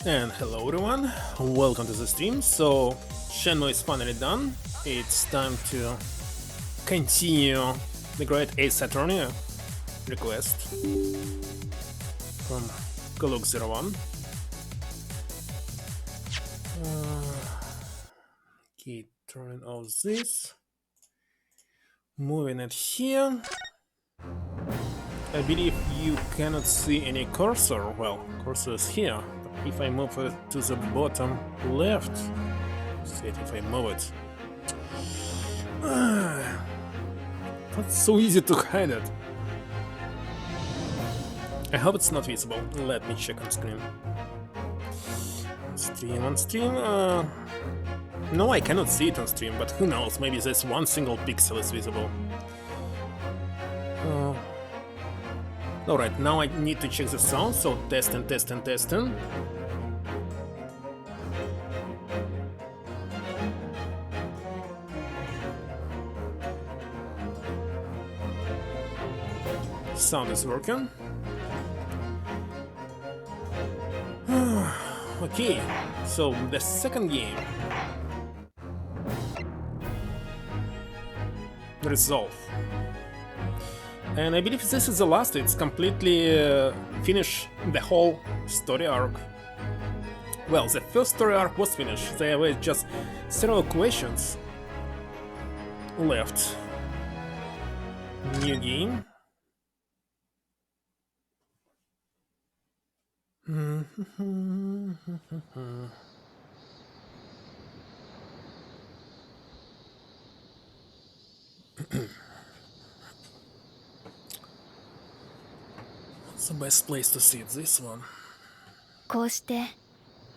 And hello everyone, welcome to the stream. So, Shenmue is finally done. It's time to continue the Great Ace Saturnia request from Kuluk01. Okay, turning off this. Moving it here. I believe you cannot see any cursor. Well, cursor is here. But if I move it to the bottom left, see it if I move it. That's so easy to hide it. I hope it's not visible. Let me check on screen. On stream. No, I cannot see it on stream, but who knows? Maybe this one single pixel is visible. Alright, now I need to check the sound, so testing. Sound is working. Okay, so the second game. Resolve. And I believe this is the last. It's completely finished the whole story arc. Well, the first story arc was finished. There were just several questions left. New game. What's the best place to see this one? こうして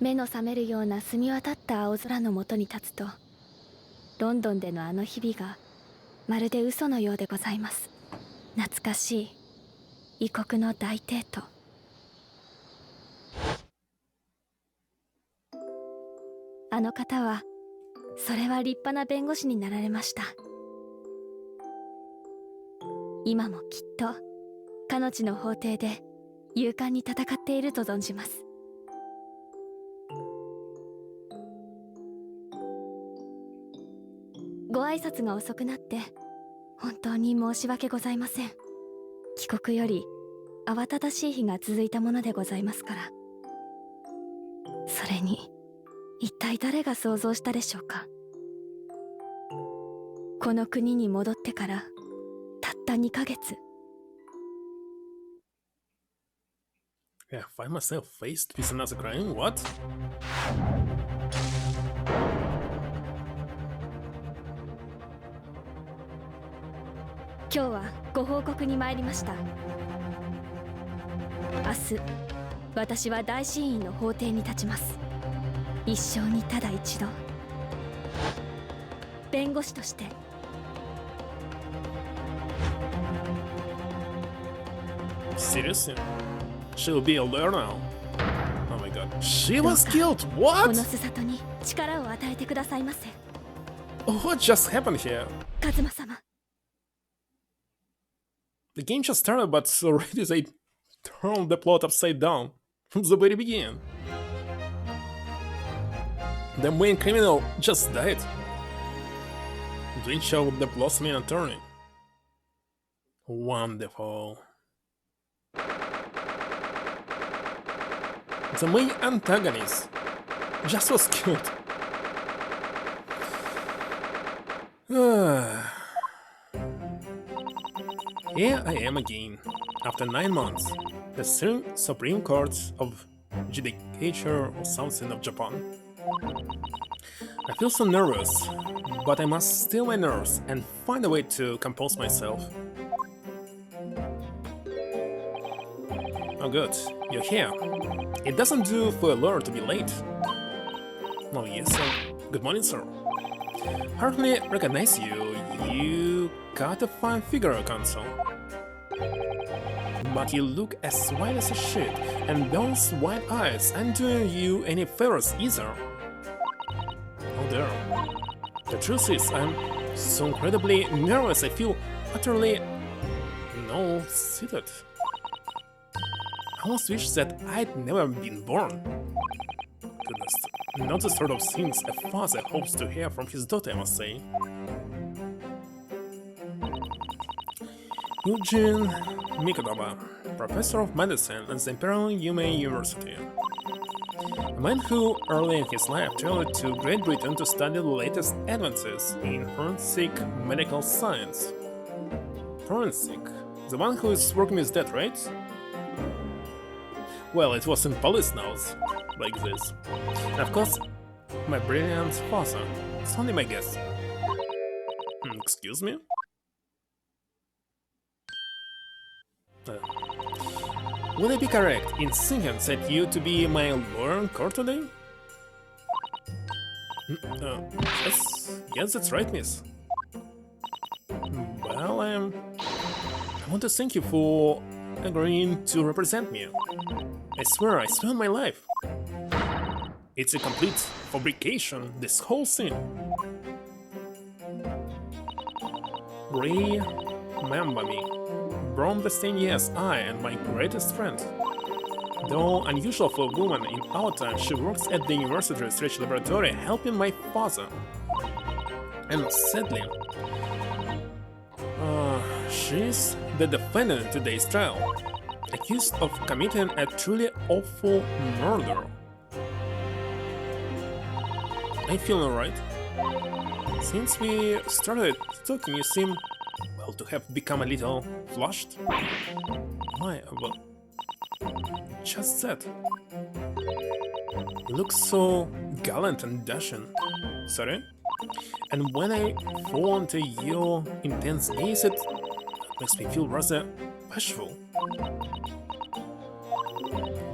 目の覚めるような澄み渡った青空の下に立つと、ロンドンでのあの日々がまるで嘘のようでございます。懐かしい異国の大帝都。あの方はそれは立派な弁護士になられました。今もきっとかの地の法廷で勇敢に戦っていると存じます。挨拶が遅くなって本当に申し訳ございません。帰国より慌ただしい日が続いたものでございますから。それに一体誰が想像したでしょうか。この国に戻ってからたった2ヶ月。Yeah, find myself faced with another crime? What? 今日はご報告に参りました。明日、私は大審院の法廷に立ちます。一生にただ一度、弁護士として。Seriously? She'll be a lawyer now? Oh my god. She was killed? こ What? のスサトに力を与えてくださいませ。 What just happened here? カズマ様。 The game just started, but already they turned the plot upside down from the very beginning. The main criminal just died. They showed the blossoming attorney. Wonderful. The main antagonist just was killed. Here I am again, after 9 months, the Supreme Court of Judicature or something of Japan. I feel so nervous, but I must still my nerves and find a way to compose myself. Oh good, you're here. It doesn't do for a lawyer to be late. Oh yes, sir. Good morning, sir. Hardly recognize you. You got a fine figure, counsel. But you look as white as a sheet, and those white eyes aren't doing you any favors either. Oh dear. The truth is, I'm so incredibly nervous I feel utterly seated. I almost wish that I'd never been born. Goodness, not the sort of things a father hopes to hear from his daughter, I must say. Eugene Mikotoba, professor of medicine at the Imperial Human University. A man who, early in his life, traveled to Great Britain to study the latest advances in forensic medical science. Forensic? The one who is working with death, right? Well, it was in police notes, like this. And of course, my brilliant father. It's only my guess. Excuse me? Would I be correct in thinking that you to be my lawyer in court today? Yes, that's right, miss. Well, I want to thank you for agreeing to represent me. I swear my life. It's a complete fabrication, this whole thing. Remember me. From the same years, I and my greatest friend. Though unusual for a woman in our time, she works at the University Research Laboratory helping my father. And sadly, she's the defendant in today's trial, accused of committing a truly awful murder. I feel alright. Since we started talking, you seem, well, to have become a little flushed. Why? Well, just that. You look so gallant and dashing. Sorry? And when I fall into your intense gaze, it makes me feel rather bashful.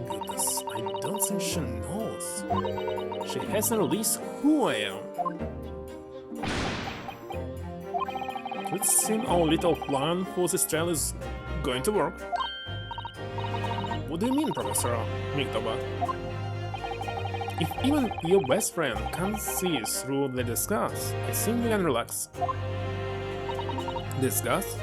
Goodness, I don't think she knows. She hasn't released who I am. It seems our little plan for this trial is going to work. What do you mean, Professor Mikotoba? If even your best friend can't see through the disguise, I think you can relax. Disguise?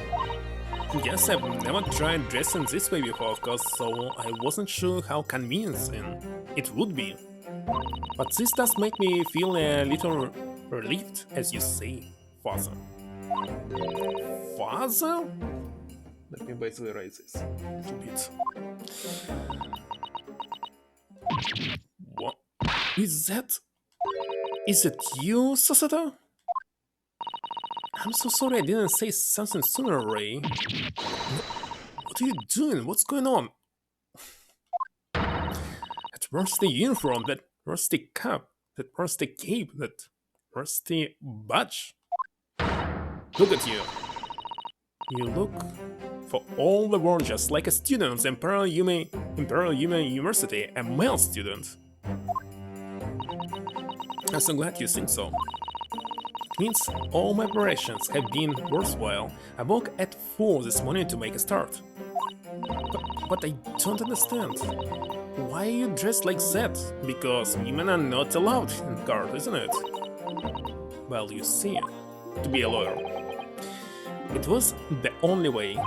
Yes, I've never tried dressing this way before, of course, so I wasn't sure how convincing it would be. But this does make me feel a little relieved, as you say. father. Father? Let me basically raise this a little bit. What is that? Is it you, Sasada? I'm so sorry I didn't say something sooner, Ray. What are you doing? What's going on? That rusty uniform, that rusty cap, that rusty cape, that rusty badge. Look at you. You look for all the world just like a student in Imperial Human University, a male student. I'm so glad you think so. It means all my preparations have been worthwhile. I woke at 4 this morning to make a start. But I don't understand. Why are you dressed like that? Because women are not allowed in guard, isn't it? Well, you see, to be a lawyer. It was the only way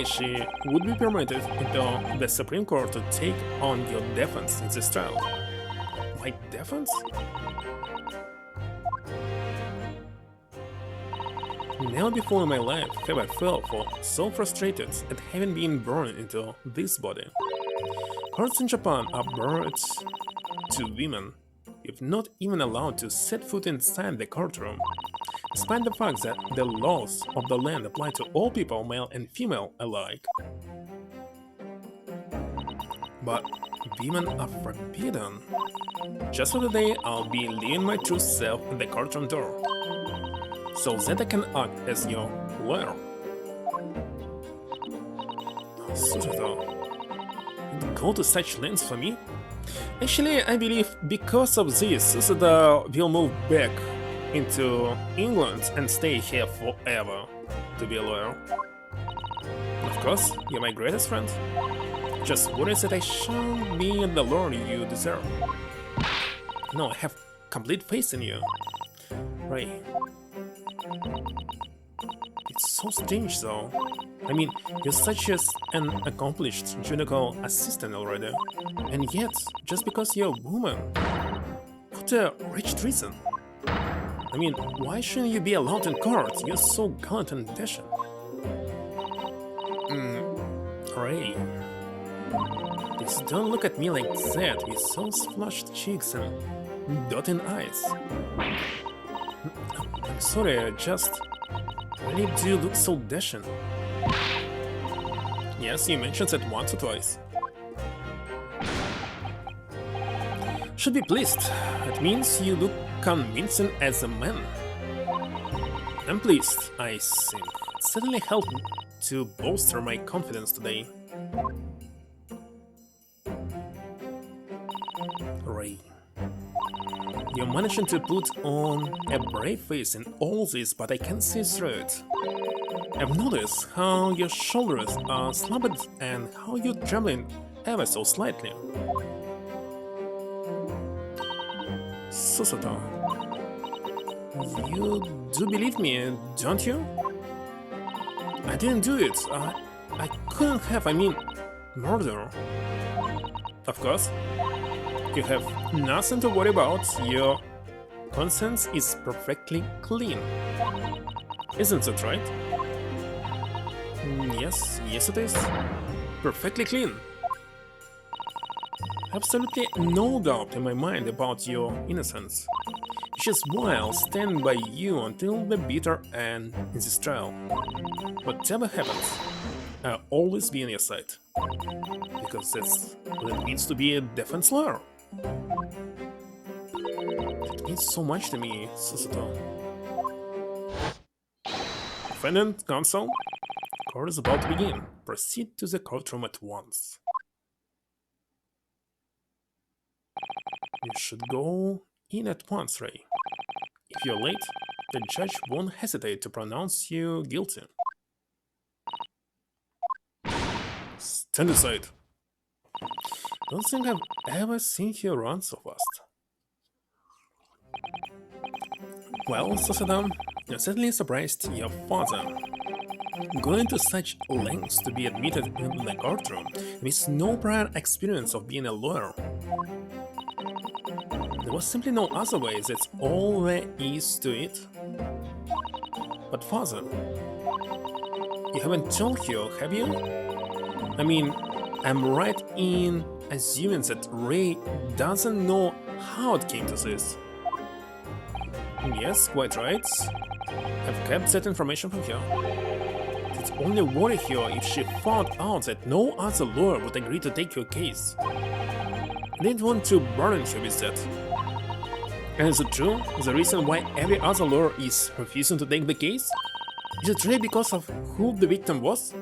she would be permitted into the Supreme Court to take on your defense in this trial. My defense? Never before in my life have I felt so frustrated at having been born into this body. Courts in Japan are barred to women, if not even allowed to set foot inside the courtroom. Despite the fact that the laws of the land apply to all people, male and female alike. But women are forbidden. Just for the day, I'll be leaving my true self in the courtroom door, so that I can act as your lawyer. Susato, you'd go to such lengths for me? Actually, I believe because of this, Susato will move back into England and stay here forever to be a lawyer. Of course, you're my greatest friend. Just worry that I shan't be the lawyer you deserve. No, I have complete faith in you. Ray. It's so strange though. I mean, you're such an accomplished judicial assistant already. And yet, just because you're a woman, what a wretched reason. I mean, why shouldn't you be allowed in court? You're so gallant and dashing. Ray. Please don't look at me like that with those flushed cheeks and dotting eyes. I'm sorry, I just really do look so dashing. Yes, you mentioned that once or twice. Should be pleased. It means you look convincing as a man. I'm pleased, I think. It certainly helped me to bolster my confidence today. Ray. You're managing to put on a brave face in all this, but I can't see through it. I've noticed how your shoulders are slumped and how you're trembling ever so slightly. Susato, you do believe me, don't you? I didn't do it. I couldn't have, murder. Of course. You have nothing to worry about. Your conscience is perfectly clean. Isn't that right? Yes it is. Perfectly clean. Absolutely no doubt in my mind about your innocence. Which is why I'll stand by you until the bitter end in this trial. Whatever happens, I'll always be on your side. Because that's what it means to be a defense lawyer. It means so much to me, Susato. Defendant, counsel, court is about to begin. Proceed to the courtroom at once. You should go in at once, Ray. If you're late, the judge won't hesitate to pronounce you guilty. Stand aside. Don't think I've ever seen you run so fast. Well, Susadam, you're certainly surprised your father. Going to such lengths to be admitted in the courtroom with no prior experience of being a lawyer. There was simply no other way, that's all there is to it. But father, you haven't told her, have you? I mean, I'm right in assuming that Ray doesn't know how it came to this. Yes, quite right. I've kept that information from her. It only worry her if she found out that no other lawyer would agree to take her case. I didn't want to burden her with that. And is it true? The reason why every other lawyer is refusing to take the case? Is it really because of who the victim was?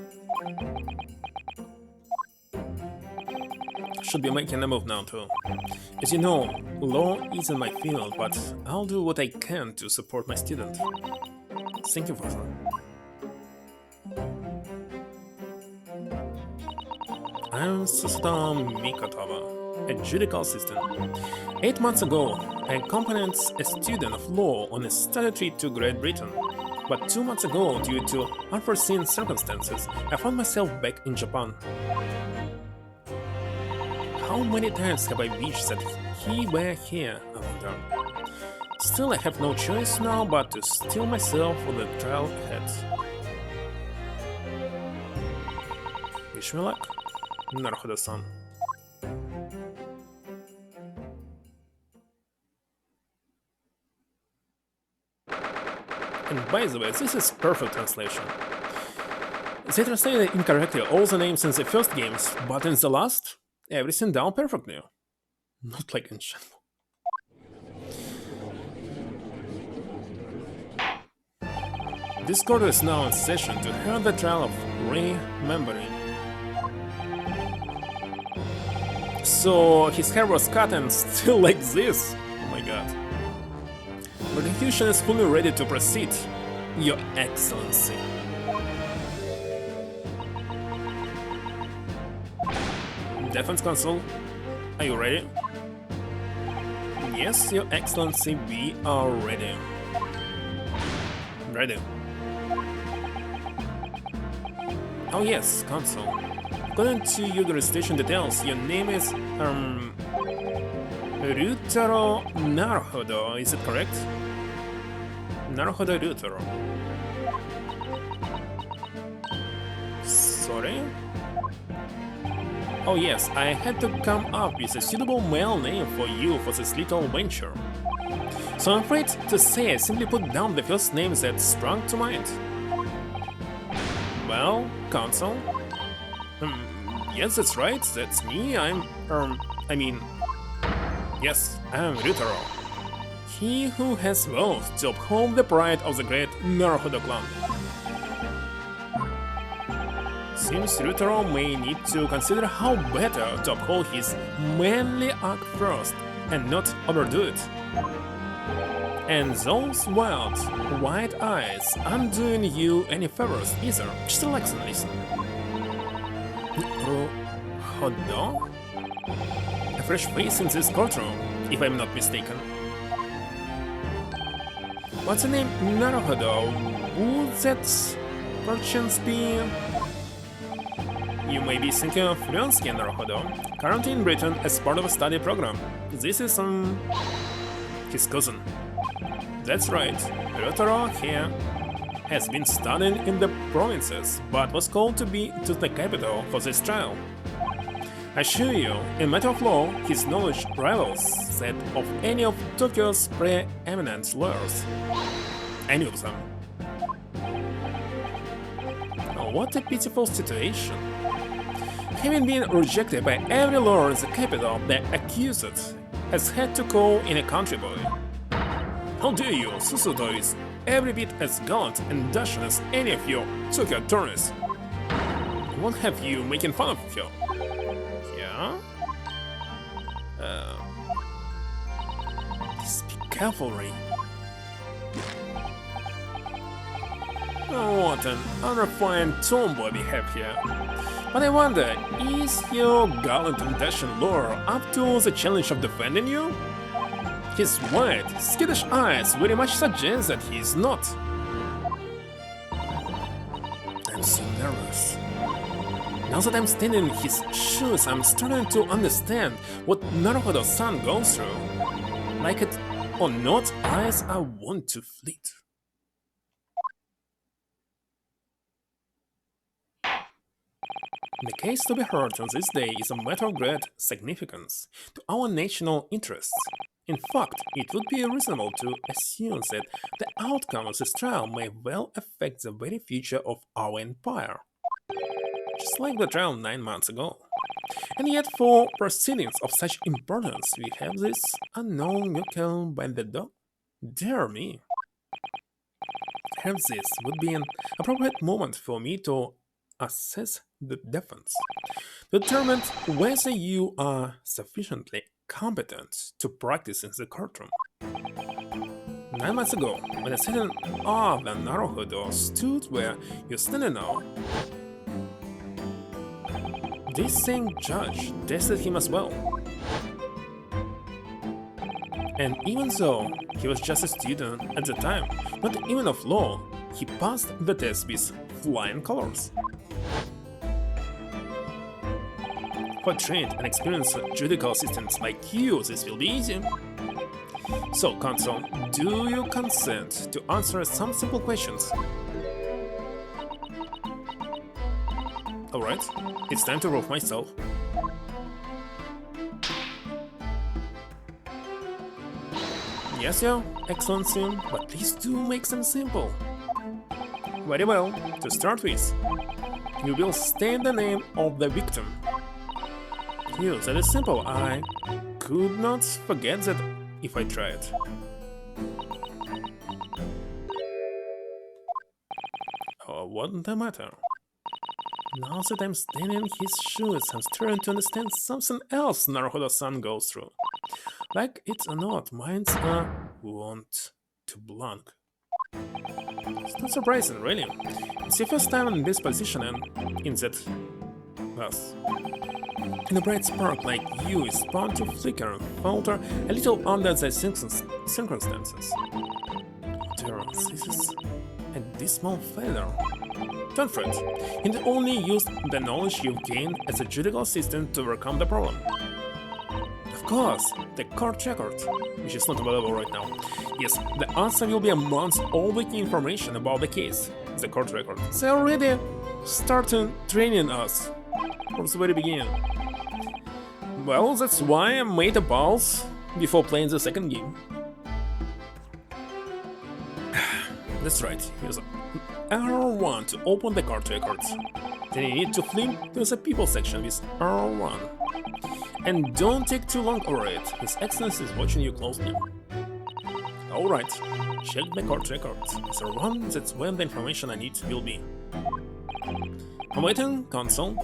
Should be making a move now too. As you know, law isn't my field, but I'll do what I can to support my student. Thank you, father. I'm Susuta Mikatawa, a judicial assistant. 8 months ago, I accompanied a student of law on a study trip to Great Britain. But 2 months ago, due to unforeseen circumstances, I found myself back in Japan. How many times have I wished that he were here, I wonder. Still, I have no choice now but to steel myself for the trial ahead. Wish me luck, Naruhodo-san. And by the way, this is perfect translation. They translated incorrectly all the names in the first games, but in the last, everything down perfectly. Not like in Shenmue. This court is now in session to hear the trial of Ray Membury. So his hair was cut and still like this? Oh my god. The execution is fully ready to proceed, Your Excellency. Defense Counsel, are you ready? Yes, Your Excellency, we are ready. Ready. Oh yes, Counsel. According to your jurisdiction details, your name is, Ryutaro Naruhodo, is it correct? Naruhodo Ryutaro. Sorry? Oh yes, I had to come up with a suitable male name for you for this little venture. So I'm afraid to say I simply put down the first name that sprung to mind. Well, Counsel? Yes, that's right, that's me, yes, I'm Ryutaro. He who has vowed to uphold the pride of the great Naruhodo clan. Seems Ryutaro may need to consider how better to uphold his manly act first and not overdo it. And those wild, white eyes aren't doing you any favors either. Just relax and listen. Naruhodo? A fresh face in this courtroom, if I'm not mistaken. What's the name Naruhodo? Would that perchance be... You may be thinking of Ryusuke Naruhodo, currently in Britain as part of a study program. This is, his cousin. That's right, Ryutaro here has been studying in the provinces, but was called to the capital for this trial. I assure you, in matter of law, his knowledge rivals that of any of Tokyo's preeminent lawyers. Any of them. Oh, what a pitiful situation. Having been rejected by every lawyer in the capital, the accused has had to call in a country boy. How dare you, Susuto is every bit as gallant and dashing as any of your Tokyo attorneys. What have you making fun of her? Yeah? Speak careful, Ray. Oh, what an unrefined tomboy we have here. But I wonder, is your gallant and dashing lawyer up to the challenge of defending you? His wide, skittish eyes very much suggest that he is not. I'm so nervous. Now that I'm standing in his shoes, I'm starting to understand what Naruhodo-san goes through. Like it or not, eyes are wont to fleet. The case to be heard on this day is a matter of great significance to our national interests. In fact, it would be reasonable to assume that the outcome of this trial may well affect the very future of our empire. Just like the trial 9 months ago. And yet, for proceedings of such importance, we have this unknown vehicle by the door. Dear me. Perhaps this would be an appropriate moment for me to assess the defense, to determine whether you are sufficiently competent to practice in the courtroom. 9 months ago, when a citizen of the neighborhood stood where you're standing now, this same judge tested him as well. And even though he was just a student at the time, not even of law, he passed the test with flying colors. For trained and experienced judicial assistants like you, this will be easy. So, counsel, do you consent to answer some simple questions? Alright, it's time to prove myself. Yes, Your Excellency, but please do make them simple. Very well, to start with, you will state the name of the victim. Phew, that is simple. I could not forget that if I tried. Oh, what's the matter? Now that I'm standing in his shoes, I'm starting to understand something else Naruhodo-san goes through. Like it or not, minds are wont to blank. It's not surprising, really. It's your first time in this position and in that... Thus. And a bright spark like you is bound to flicker and falter a little under the circumstances. Dear, this is a dismal failure. Don't fret, you only use the knowledge you've gained as a judicial assistant to overcome the problem. Of course, the court record, which is not available right now. Yes, the answer will be amongst all the key information about the case, the court record. They already started training us from the very beginning. Well, that's why I made a pause before playing the second game. That's right, use R1 to open the court records. Then you need to flip to the people section with R1. And don't take too long over it, His Excellency is watching you closely. Alright, check the court records. It's R1, that's where the information I need will be. I'm waiting, Counsel.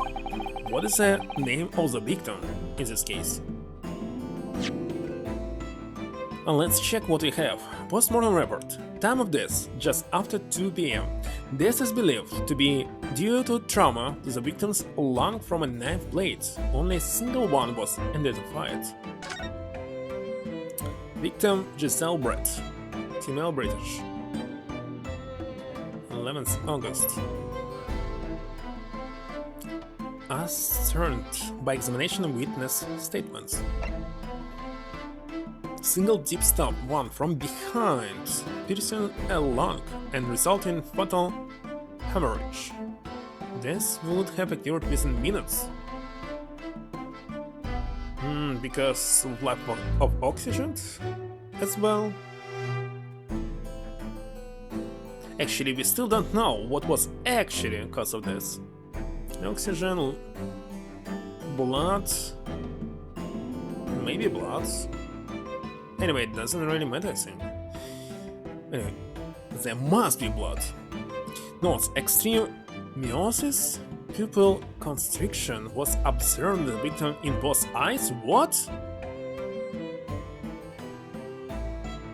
What is the name of the victim in this case? And let's check what we have. Postmortem report. Time of death, just after 2 p.m. Death is believed to be due to trauma to the victim's lung from a knife blade. Only a single one was identified. Victim Giselle Brett, female British. 11th August. Ascertained by examination of witness statements. Single deep stab, one from behind, piercing a lung and resulting in fatal hemorrhage. This would have occurred within minutes. Because of lack of oxygen as well. Actually, we still don't know what was actually the cause of this. Oxygen, blood, maybe blood. Anyway, it doesn't really matter, I think. Anyway, there must be blood. Note, extreme meiosis, pupil constriction was observed in the victim in both eyes. What?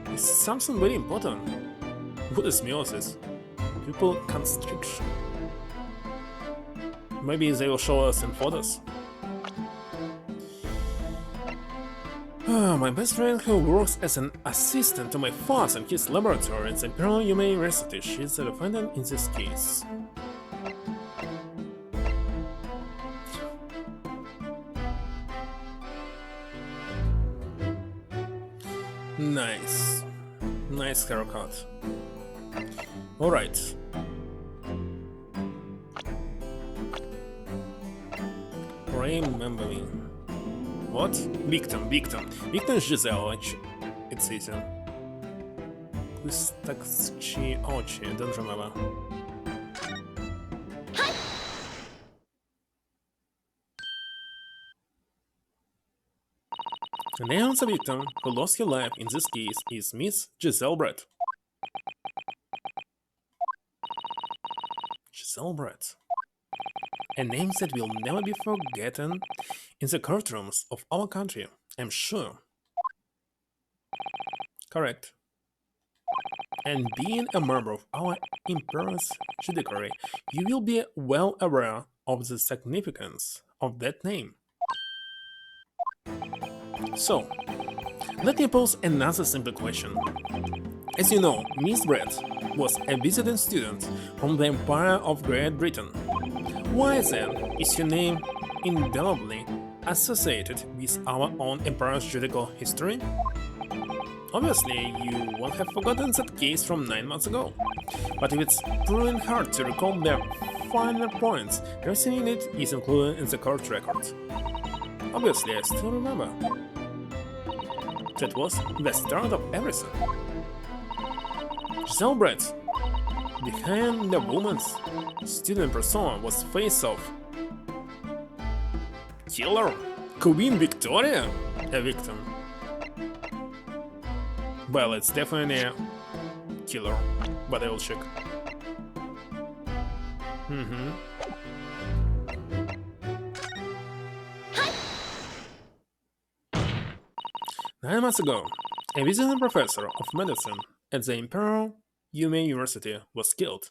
It's something very important. What is meiosis? Pupil constriction. Maybe they will show us in photos. My best friend who works as an assistant to my father in his laboratory at the Imperial Humane University. She's the defendant in this case. Nice. Nice haircut. Alright. remember me. What? Victim. Victim is Giselle, it's easy. Wystarczy oczy, don't remember. The name of the victim who lost her life in this case is Miss Giselle Brett. Giselle Brett. A name that will never be forgotten in the courtrooms of our country, I'm sure. Correct. And being a member of our Emperor's judiciary, you will be well aware of the significance of that name. So, let me pose another simple question. As you know, Miss Brett was a visiting student from the Empire of Great Britain. Why then is her name indelibly associated with our own Emperor's judicial history? Obviously, you won't have forgotten that case from 9 months ago, but if it's proving hard to recall the finer points, everything in it is included in the court record. Obviously, I still remember. That was the start of everything. Giselle Brett, behind the woman's student persona, was face of killer Queen Victoria, a victim. Well, it's definitely a killer, but I will check. 9 months ago, a visiting professor of medicine at the Imperial Yume University was killed,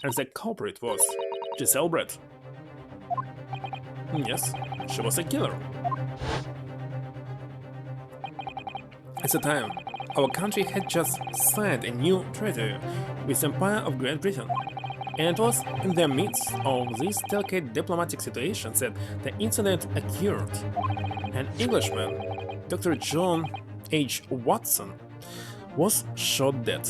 and the culprit was Giselle Brett. Yes, she was a killer. At the time, our country had just signed a new treaty with the Empire of Great Britain, and it was in the midst of this delicate diplomatic situation that the incident occurred. An Englishman, Dr. John H. Watson, was shot dead.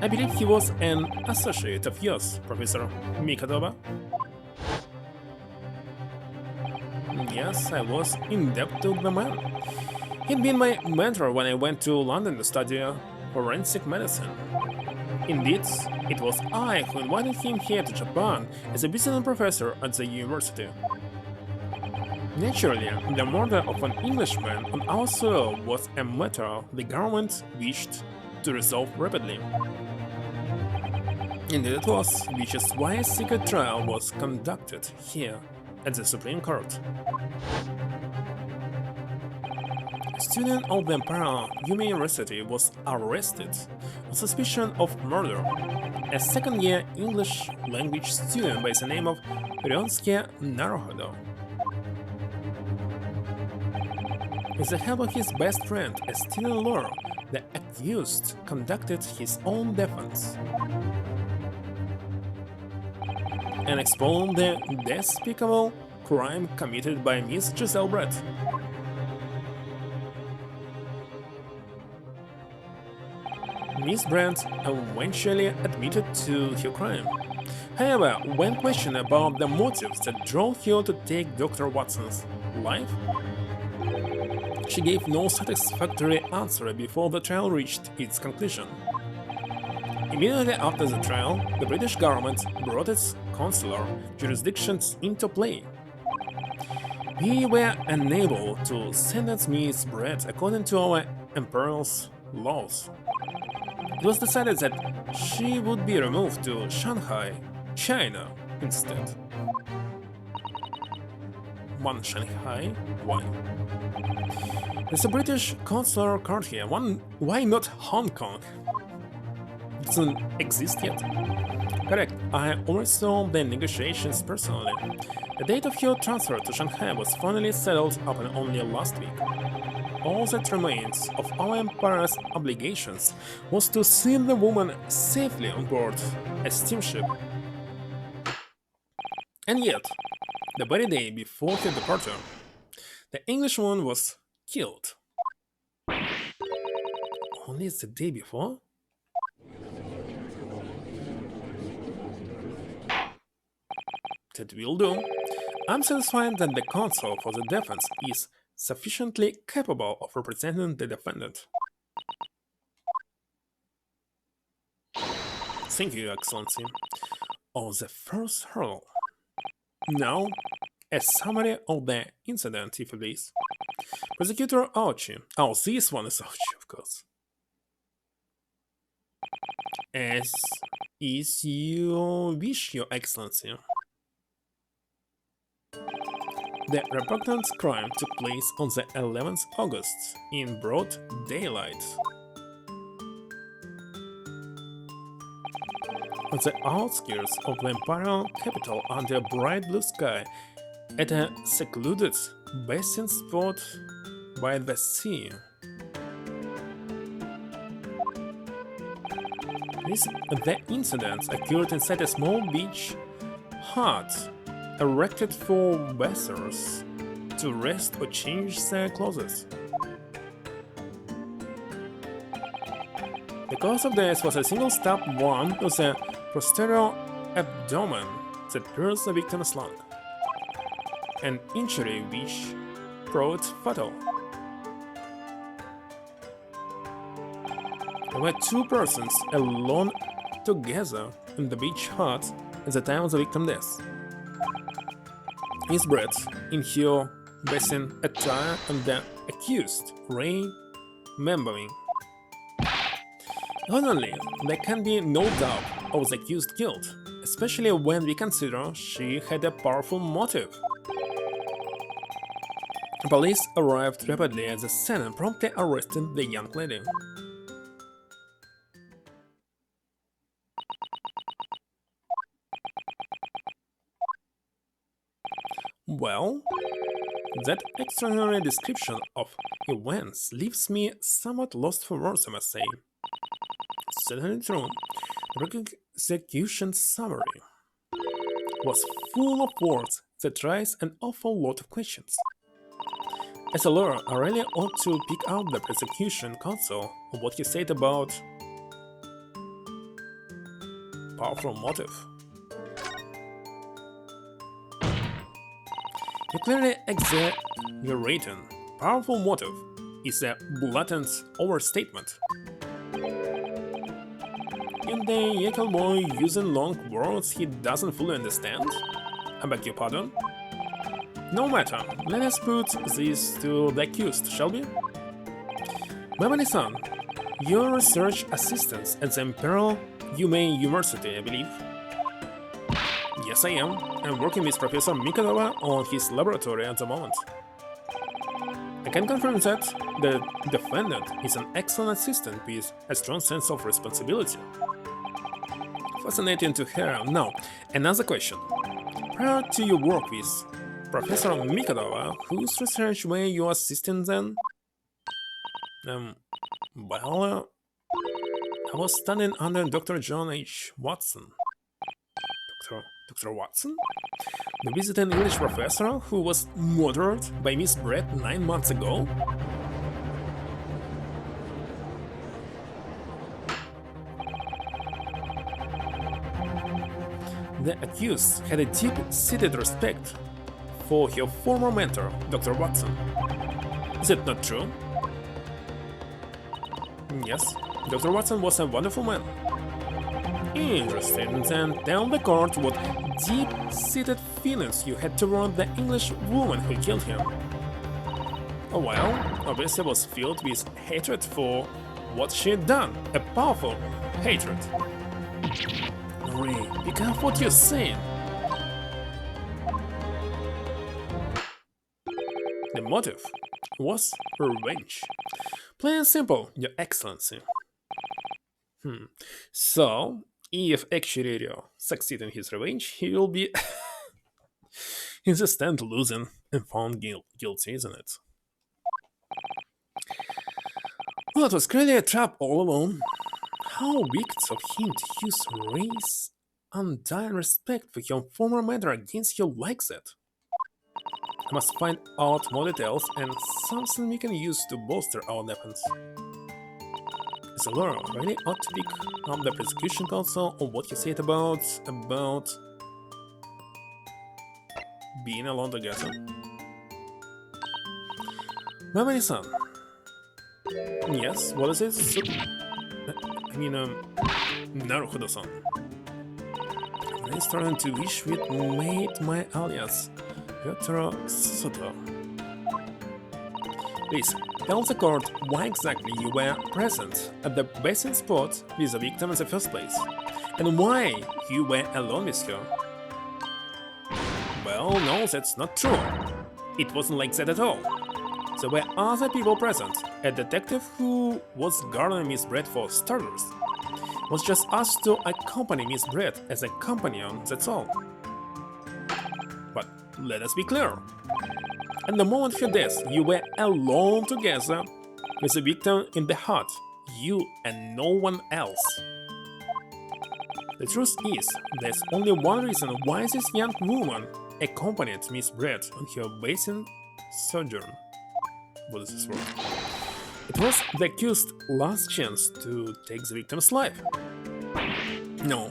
I believe he was an associate of yours, Professor Mikadoba. Yes, I was in debt to the man. He'd been my mentor when I went to London to study forensic medicine. Indeed, it was I who invited him here to Japan as a visiting professor at the university. Naturally, the murder of an Englishman on our soil was a matter the government wished to resolve rapidly. Indeed it was, which is why a secret trial was conducted here at the Supreme Court. A student of the Imperial Yume University was arrested on suspicion of murder. A second-year English language student by the name of Ryonsuke Naruhodo. With the help of his best friend, a student lawyer, the accused conducted his own defense and exposed the despicable crime committed by Miss Giselle Brett. Miss Brett eventually admitted to her crime. However, when questioned about the motives that drove her to take Dr. Watson's life, she gave no satisfactory answer before the trial reached its conclusion. Immediately after the trial, the British government brought its consular jurisdictions into play. We were unable to sentence Miss Brett according to our Emperor's laws. It was decided that she would be removed to Shanghai, China, instead. One Shanghai? Why? There's a British consular court here. Why not Hong Kong? It doesn't exist yet. Correct, I already saw the negotiations personally. The date of your transfer to Shanghai was finally settled upon only last week. All that remains of our empire's obligations was to seal the woman safely on board a steamship. And yet, the very day before her departure, the Englishwoman was killed. Only the day before? That will do. I'm satisfied that the counsel for the defense is sufficiently capable of representing the defendant. Thank you, Excellency. On the first hurdle. Now, a summary of the incident, if you please. Prosecutor Archie. Oh, this one is Archie, of course. As is your wish, Your Excellency. The repugnant crime took place on the 11th August in broad daylight. On the outskirts of the imperial capital under a bright blue sky, at a secluded bathing spot by the sea. The incident occurred inside a small beach hut erected for bathers to rest or change their clothes. The cause of death was a single stab wound to the posterior abdomen that pierced the victim's lung, an injury which proved fatal. There were two persons alone together in the beach hut at the time of the victim's death. His breath in her bathing attire and the accused remembering. Accordingly, there can be no doubt of the accused's guilt, especially when we consider she had a powerful motive. Police arrived rapidly at the scene and promptly arrested the young lady. Well, that extraordinary description of events leaves me somewhat lost for words, I must say. Certainly true. The prosecution summary was full of words that raise an awful lot of questions. As a lawyer, I really ought to pick out the prosecution counsel on what he said about powerful motive. You're clearly exaggerating. Powerful motive is a blatant overstatement. In the Yakel boy using long words he doesn't fully understand? I beg your pardon? No matter, let us put this to the accused, shall we? Beverly-san, you're research assistant at the Imperial Humane University, I believe. Yes, I am. I'm working with Professor Mikadova on his laboratory at the moment. I can confirm that the defendant is an excellent assistant with a strong sense of responsibility. Fascinating to hear. Now, another question. Prior to your work with Professor Mikadova, whose research were you assisting then? Well, I was studying under Dr. John H. Watson. Dr. Watson? The visiting English professor who was murdered by Miss Brett 9 months ago? The accused had a deep-seated respect for her former mentor, Dr. Watson. Is it not true? Yes, Dr. Watson was a wonderful man. Interesting, then tell the court what deep-seated feelings you had toward the English woman who killed him. Well, obviously was filled with hatred for what she had done, a powerful hatred. Ray, be careful what you're saying. The motive was revenge. Plain and simple, Your Excellency. So, if Actuario succeeds in his revenge, he will be in the stand losing and found guilty, isn't it? Well, it was clearly a trap all along. How wicked of him to use Ray's undying respect for your former mentor against you like that. I must find out more details and something we can use to bolster our defense. As a lawyer, I really ought to pick up the prosecution counsel on what he said about being alone together. Memory-san. Yes, what is it? Naruhodo-san. I started to wish we'd made my alias, Yotaro Susoto. Please, tell the court why exactly you were present at the basin spot with the victim in the first place, and why you were alone with her. Well, no, that's not true. It wasn't like that at all. There were other people present. A detective who was guarding Miss Brett for starters was just asked to accompany Miss Brett as a companion, that's all. But let us be clear. At the moment of your death, you were alone together with the victim in the hut, you and no one else. The truth is, there's only one reason why this young woman accompanied Miss Brett on her basin sojourn. What is this word? It was the accused's last chance to take the victim's life. No.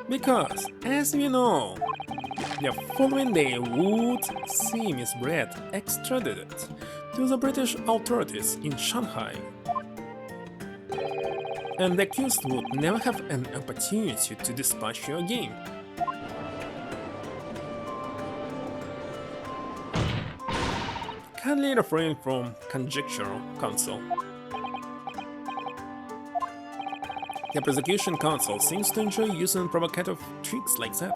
Because, as we know, the following day would see Miss Brett extradited to the British authorities in Shanghai. And the accused would never have an opportunity to dispatch her again. Kindly refrain from conjecture, counsel. The prosecution counsel seems to enjoy using provocative tricks like that,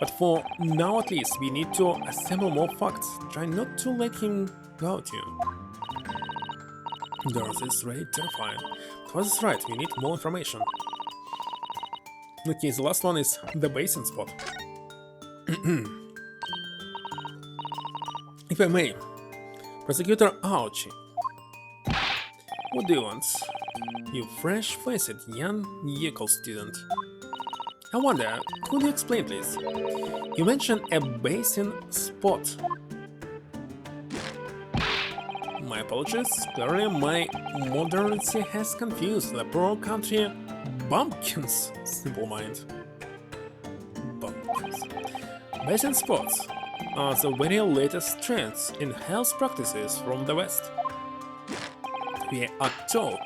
but for now at least we need to assemble more facts. Try not to let him go at you. Girls, it's really terrifying. But that's right, we need more information. Okay, the last one is the basin spot. If I may, Prosecutor Aochi, what do you want? You fresh-faced young Yekol student. I wonder, could you explain please? You mentioned a basin spot. My apologies, clearly my modernity has confused the poor country bumpkin's simple mind. Bumpkins. Basin spots are the very latest trends in health practices from the West. We are told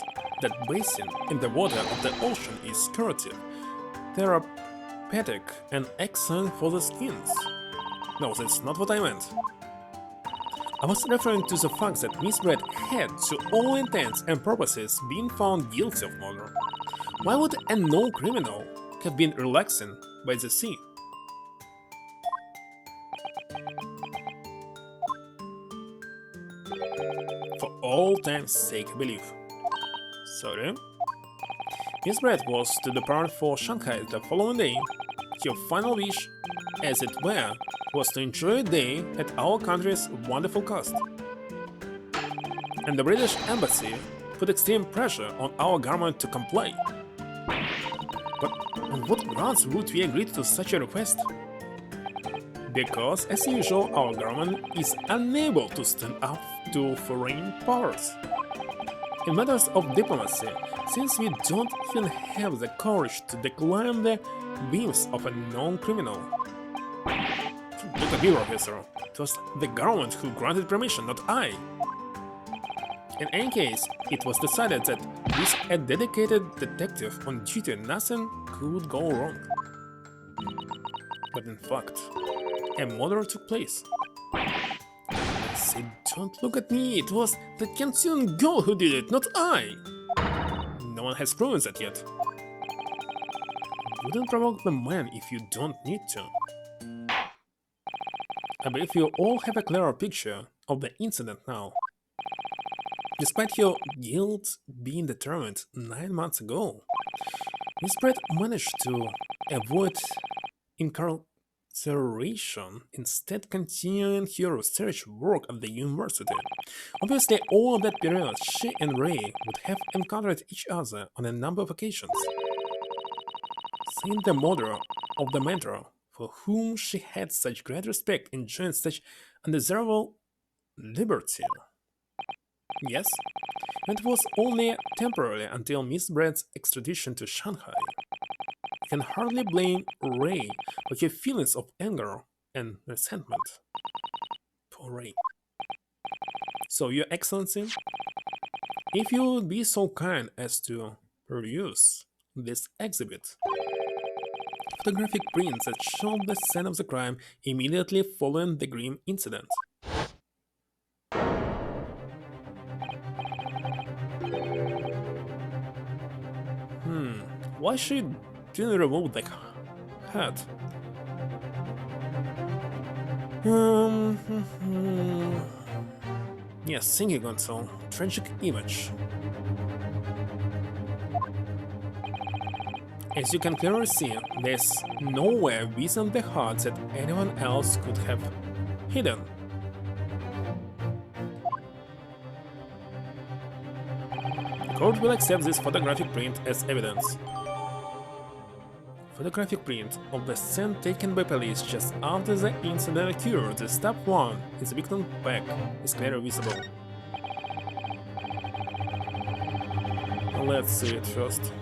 that bathing in the water of the ocean is curative, therapeutic, and excellent for the skins. No, that's not what I meant. I was referring to the fact that Miss Brett had, to all intents and purposes, been found guilty of murder. Why would a known criminal have been relaxing by the sea? For all time's sake, I believe. Sorry. Miss Brett was to depart for Shanghai the following day. Her final wish, as it were, was to enjoy a day at our country's wonderful coast. And the British Embassy put extreme pressure on our government to comply. But on what grounds would we agree to such a request? Because, as usual, our government is unable to stand up to foreign powers. In matters of diplomacy, since we don't even have the courage to decline the whims of a known criminal. Look at me, Professor. It was the government who granted permission, not I. In any case, it was decided that with a dedicated detective on duty, nothing could go wrong. But in fact, a murder took place. I said, don't look at me, it was the Kensuan girl who did it, not I! No one has proven that yet. Wouldn't provoke the man if you don't need to. I believe you all have a clearer picture of the incident now. Despite your guilt being determined 9 months ago, Miss Brett managed to avoid incarceration, instead continuing her research work at the university. Obviously, all of that period, she and Ray would have encountered each other on a number of occasions. Seeing the murder of the mentor, for whom she had such great respect, enjoying such undesirable liberty. Yes, and it was only temporarily until Miss Brett's extradition to Shanghai. You can hardly blame Ray for her feelings of anger and resentment. Poor Ray. So, Your Excellency, if you would be so kind as to peruse this exhibit. Photographic prints that show the scene of the crime immediately following the grim incident. Why should you remove the head? Yes, singing console. Tragic image. As you can clearly see, there's nowhere within the heart that anyone else could have hidden. The court will accept this photographic print as evidence. Photographic print of the scene taken by police just after the incident occurred. The step 1 is the victim's back is clearly visible. Let's see it first.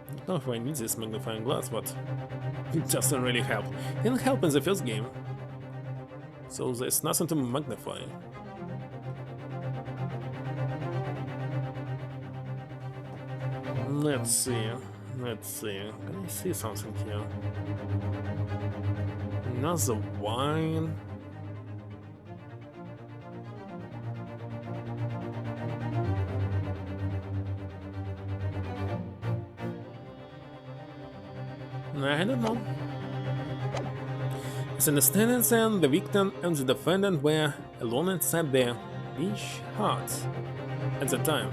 I don't know if I need this magnifying glass, but it doesn't really help. It didn't help in the first game, so there's nothing to magnify. Let's see. Can I see something here? Another wine. I don't know. As understanding then, the victim and the defendant were alone inside their beach hut at the time.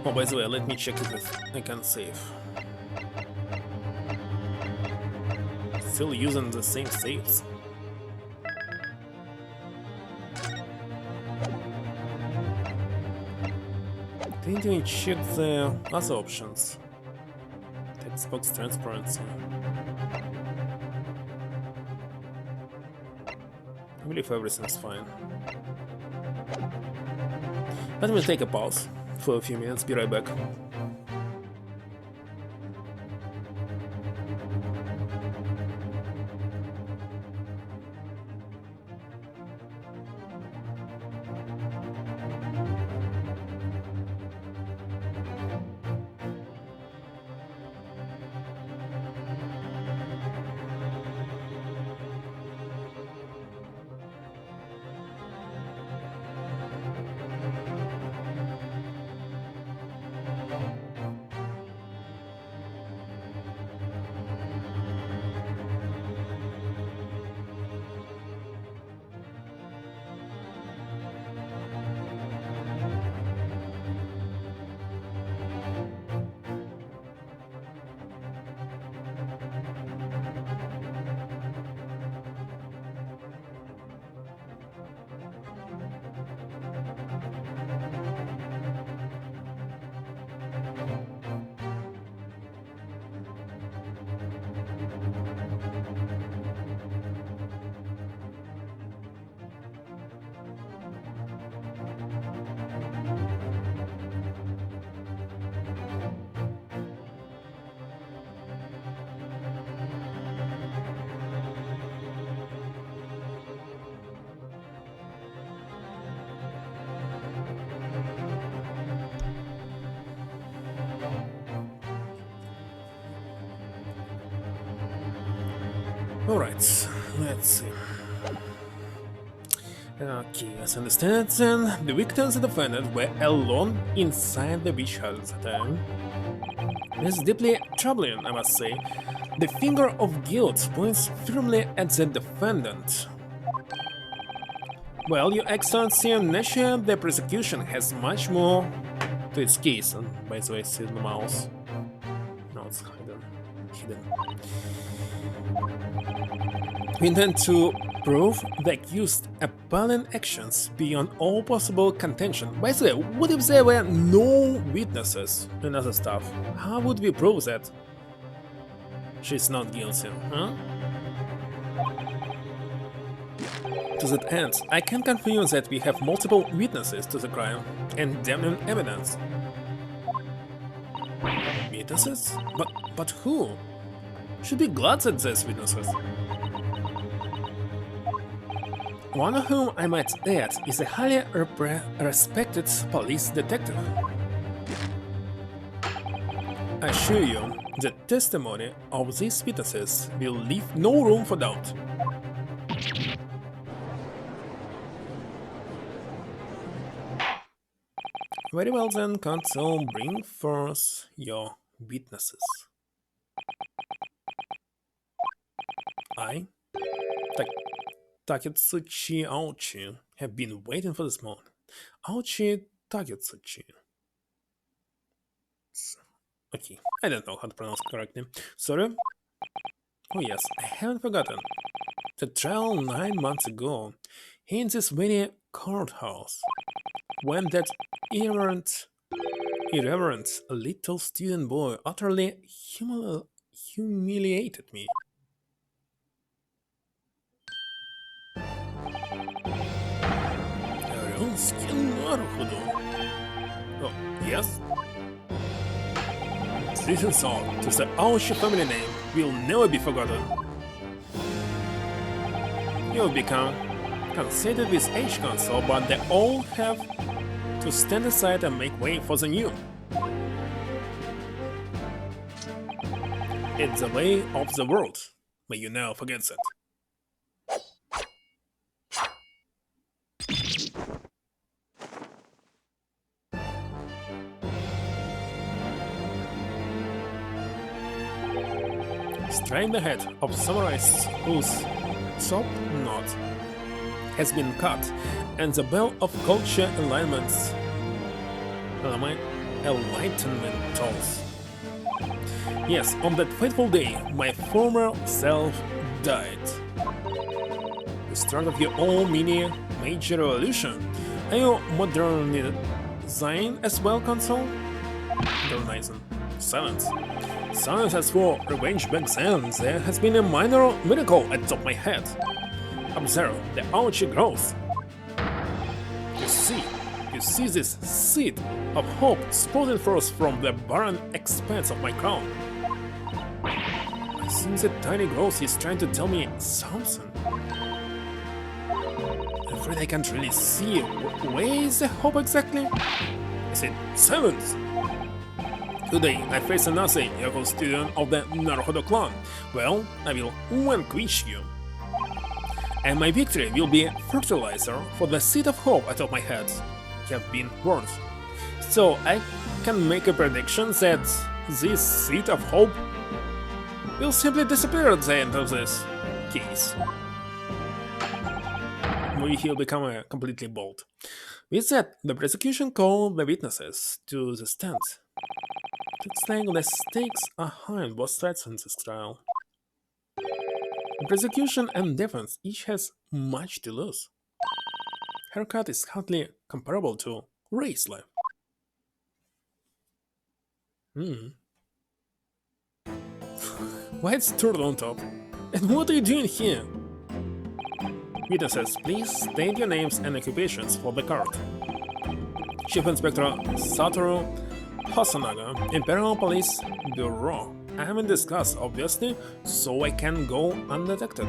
Oh, by the way, let me check if I can save. Still using the same saves. Didn't even check the other options. Text box transparency. I believe everything is fine. Let me take a pause for a few minutes, be right back. Alright, let's see. Okay, as I understand it, then, the victims and defendant were alone inside the beach hut at the time. This is deeply troubling, I must say. The finger of guilt points firmly at the defendant. Well, Your Excellency, naturally the prosecution has much more to its case, and by the way, see the mouse. No, it's hidden. We intend to prove the accused appalling actions beyond all possible contention. By the way, what if there were no witnesses and other stuff? How would we prove that she's not guilty, huh? To that end, I can confirm that we have multiple witnesses to the crime and damning evidence. Witnesses? But who? Should be glad that there's witnesses. One of whom I might add is a highly respected police detective. I assure you, the testimony of these witnesses will leave no room for doubt. Very well then, Counsel, bring forth your witnesses. I, Taketsuchi Aochi, have been waiting for this moment. Aochi Taketsuchi. Okay, I don't know how to pronounce it correctly. Sorry? Oh yes, I haven't forgotten. The trial 9 months ago, in this very courthouse, when that irreverent little student boy utterly humiliated me. Oh, yes? This insult to the Aoshi family name will never be forgotten. You have become conceited with age council, but they all have to stand aside and make way for the new. It's the way of the world. May you never forget that. Straight the head of samurais whose top knot has been cut, and the bell of culture enlightenment tolls. Yes, on that fateful day, my former self died. The start of your own mini major revolution. Are you modernizing as well, Console? Modernizing. Silence. Silence as for revenge back then, there has been a minor miracle at the top of my head. Observe the Aochi growth. You see this seed of hope sprouting forth from the barren expanse of my crown. I think the tiny growth is trying to tell me something. I'm afraid I can't really see where is the hope exactly. Is it silence? Today, I face another young student of the Naruhodo clan. Well, I will vanquish you. And my victory will be fertilizer for the seed of hope atop my head. Have been warned. So I can make a prediction that this seed of hope will simply disappear at the end of this case. He'll become completely bold. With that, the prosecution called the witnesses to the stand. Looks like the stakes are high on both sides in this trial. The prosecution and defense each has much to lose. Haircut is hardly comparable to race life. White turtle on top. And what are you doing here? Witnesses, please state your names and occupations for the card. Chief Inspector Satoru Hasanaga, Imperial Police Bureau. I haven't discussed, obviously, so I can go undetected.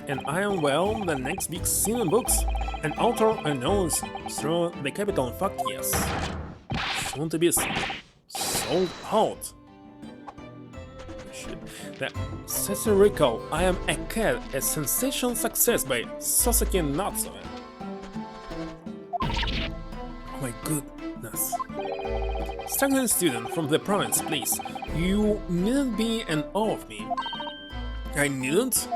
And I am, well, the next big scene in books. An author announced through the capital, in fact, yes. Soon to be sold out. The satirical I Am a Cat, a sensational success by Sasaki Natsume. Oh my goodness. Struggling student from the province, please. You needn't be in awe of me. I needn't?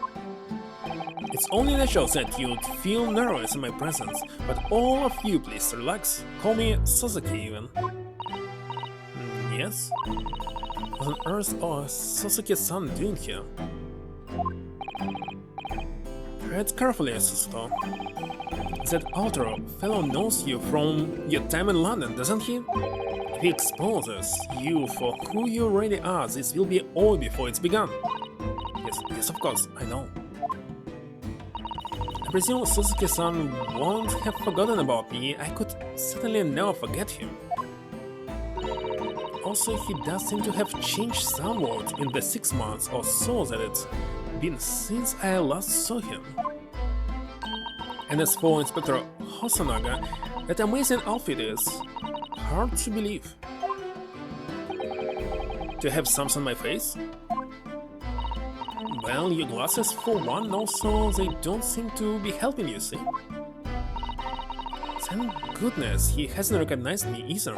It's only natural that you'd feel nervous in my presence, but all of you please relax. Call me Sasaki even. Yes? What on earth are Sasaki-san doing here? Read carefully, Sasuke. That author fellow knows you from your time in London, doesn't he? If he exposes you for who you really are, this will be all before it's begun. Yes, of course, I know. I presume Suzuki-san won't have forgotten about me. I could certainly never forget him. Also, he does seem to have changed somewhat in the 6 months or so that it's been since I last saw him. And as for Inspector Hosonaga, that amazing outfit is hard to believe. Do you have something on my face? Well, your glasses for one, also they don't seem to be helping you, see? Thank goodness he hasn't recognized me either.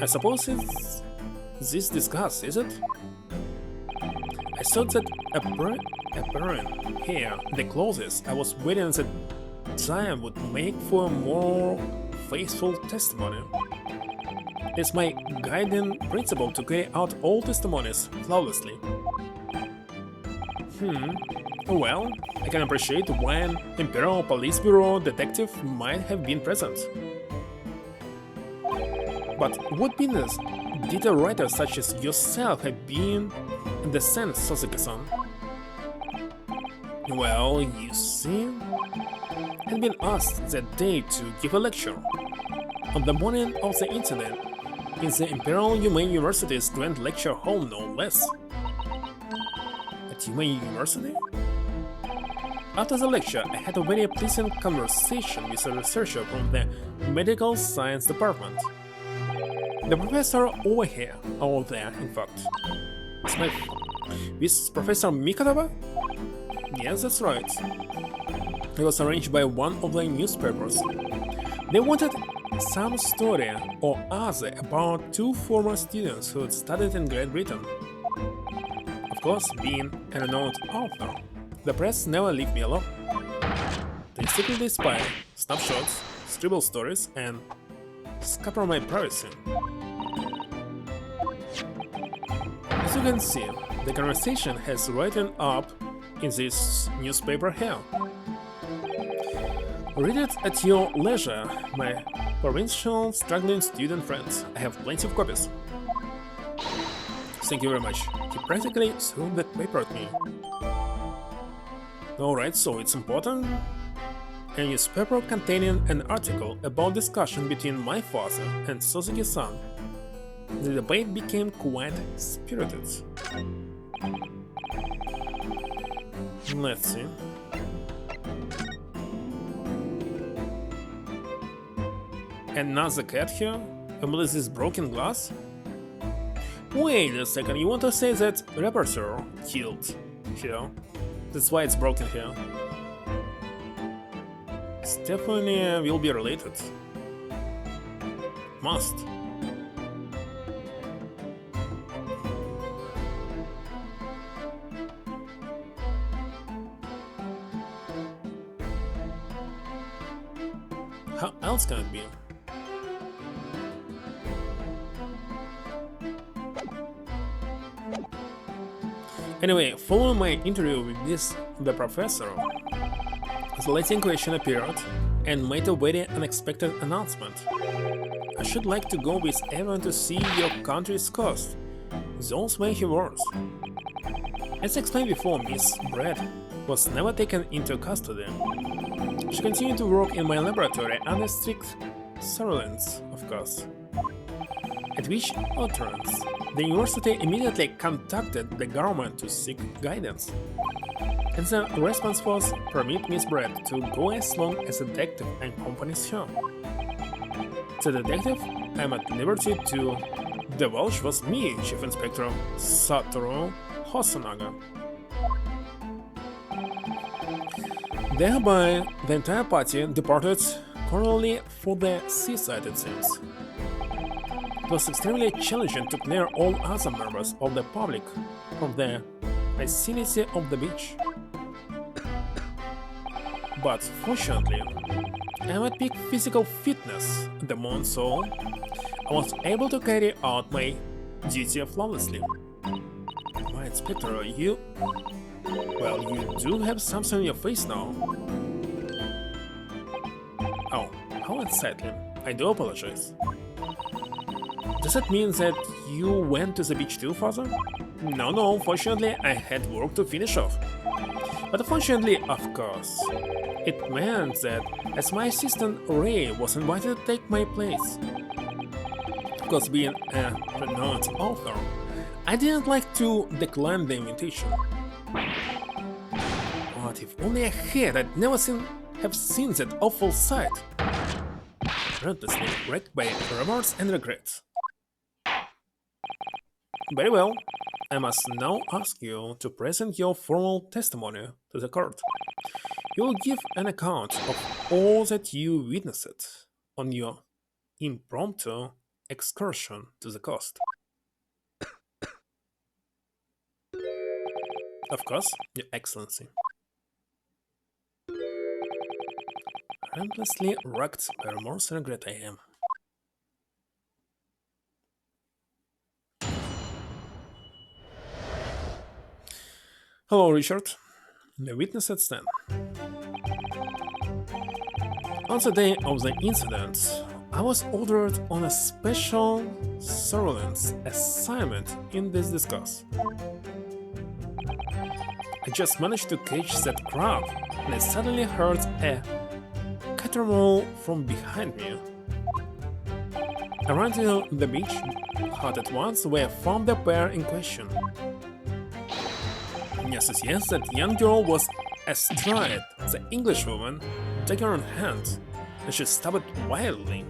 I suppose it's this disgust, is it? I thought that apparent here, the clothes I was wearing at the time would make for a more faithful testimony. It's my guiding principle to carry out all testimonies flawlessly. Well, I can appreciate why an Imperial Police Bureau detective might have been present. But what business did a writer such as yourself have been in the sense, Sasuke-san? Well, you see, I'd been asked that day to give a lecture on the morning of the incident in the Imperial Humane University's Grand Lecture Hall, no less. At Humane University? After the lecture, I had a very pleasant conversation with a researcher from the Medical Science Department. The professor over there, in fact. With Professor Mikataba? Yes, that's right. It was arranged by one of the newspapers. They wanted some story or other about 2 former students who had studied in Great Britain. Of course, being a renowned author, the press never leave me alone. They secretly spy, snapshots, scribble stories, and scupper my privacy. As you can see, the conversation has written up in this newspaper here. Read it at your leisure, my provincial struggling student friends. I have plenty of copies. Thank you very much. He practically threw that paper at me. Alright, so it's important. A newspaper containing an article about discussion between my father and Suzuki-san. The debate became quite spirited. Let's see. Another cat here? And with this broken glass? Wait a second, you want to say that reporter killed here? That's why it's broken here. Stephanie will be related. Must. How else can it be? Anyway, following my interview with the professor, the Latin question appeared and made a very unexpected announcement. I should like to go with everyone to see your country's coast. Those were her words. As explained before, Miss Brett was never taken into custody. She continued to work in my laboratory under strict surveillance, of course. At which utterance, the university immediately contacted the government to seek guidance. And the response was, permit Miss Brett to go as long as the detective accompanies her. The detective I'm at liberty to divulge was me, Chief Inspector Satoru Hosonaga. Thereby, the entire party departed cordially for the seaside, it seems. It was extremely challenging to clear all other members of the public from the vicinity of the beach. But fortunately, I am at peak physical fitness at the moment, so I was able to carry out my duty flawlessly. My Inspector, you... well, you do have something on your face now. Oh, how unsettling. I do apologize. Does that mean that you went to the beach too, Father? No, fortunately, I had work to finish off. But unfortunately, of course, it meant that as my assistant Ray was invited to take my place. Because being a renowned author, I didn't like to decline the invitation. But if only I had, I'd never have seen that awful sight. Relentlessly wrecked by remorse and regret. Very well, I must now ask you to present your formal testimony to the court. You will give an account of all that you witnessed on your impromptu excursion to the coast. Of course, Your Excellency. Relentlessly wrecked by remorse and regret I am. Hello, Richard. The witness at stand. On the day of the incident, I was ordered on a special surveillance assignment in this discourse. I just managed to catch that crab, and I suddenly heard a caterwaul from behind me. I ran to the beach hut at once, where I found the pair in question. Yes, that young girl was astride the Englishwoman, dagger in hand, and she stabbed wildly.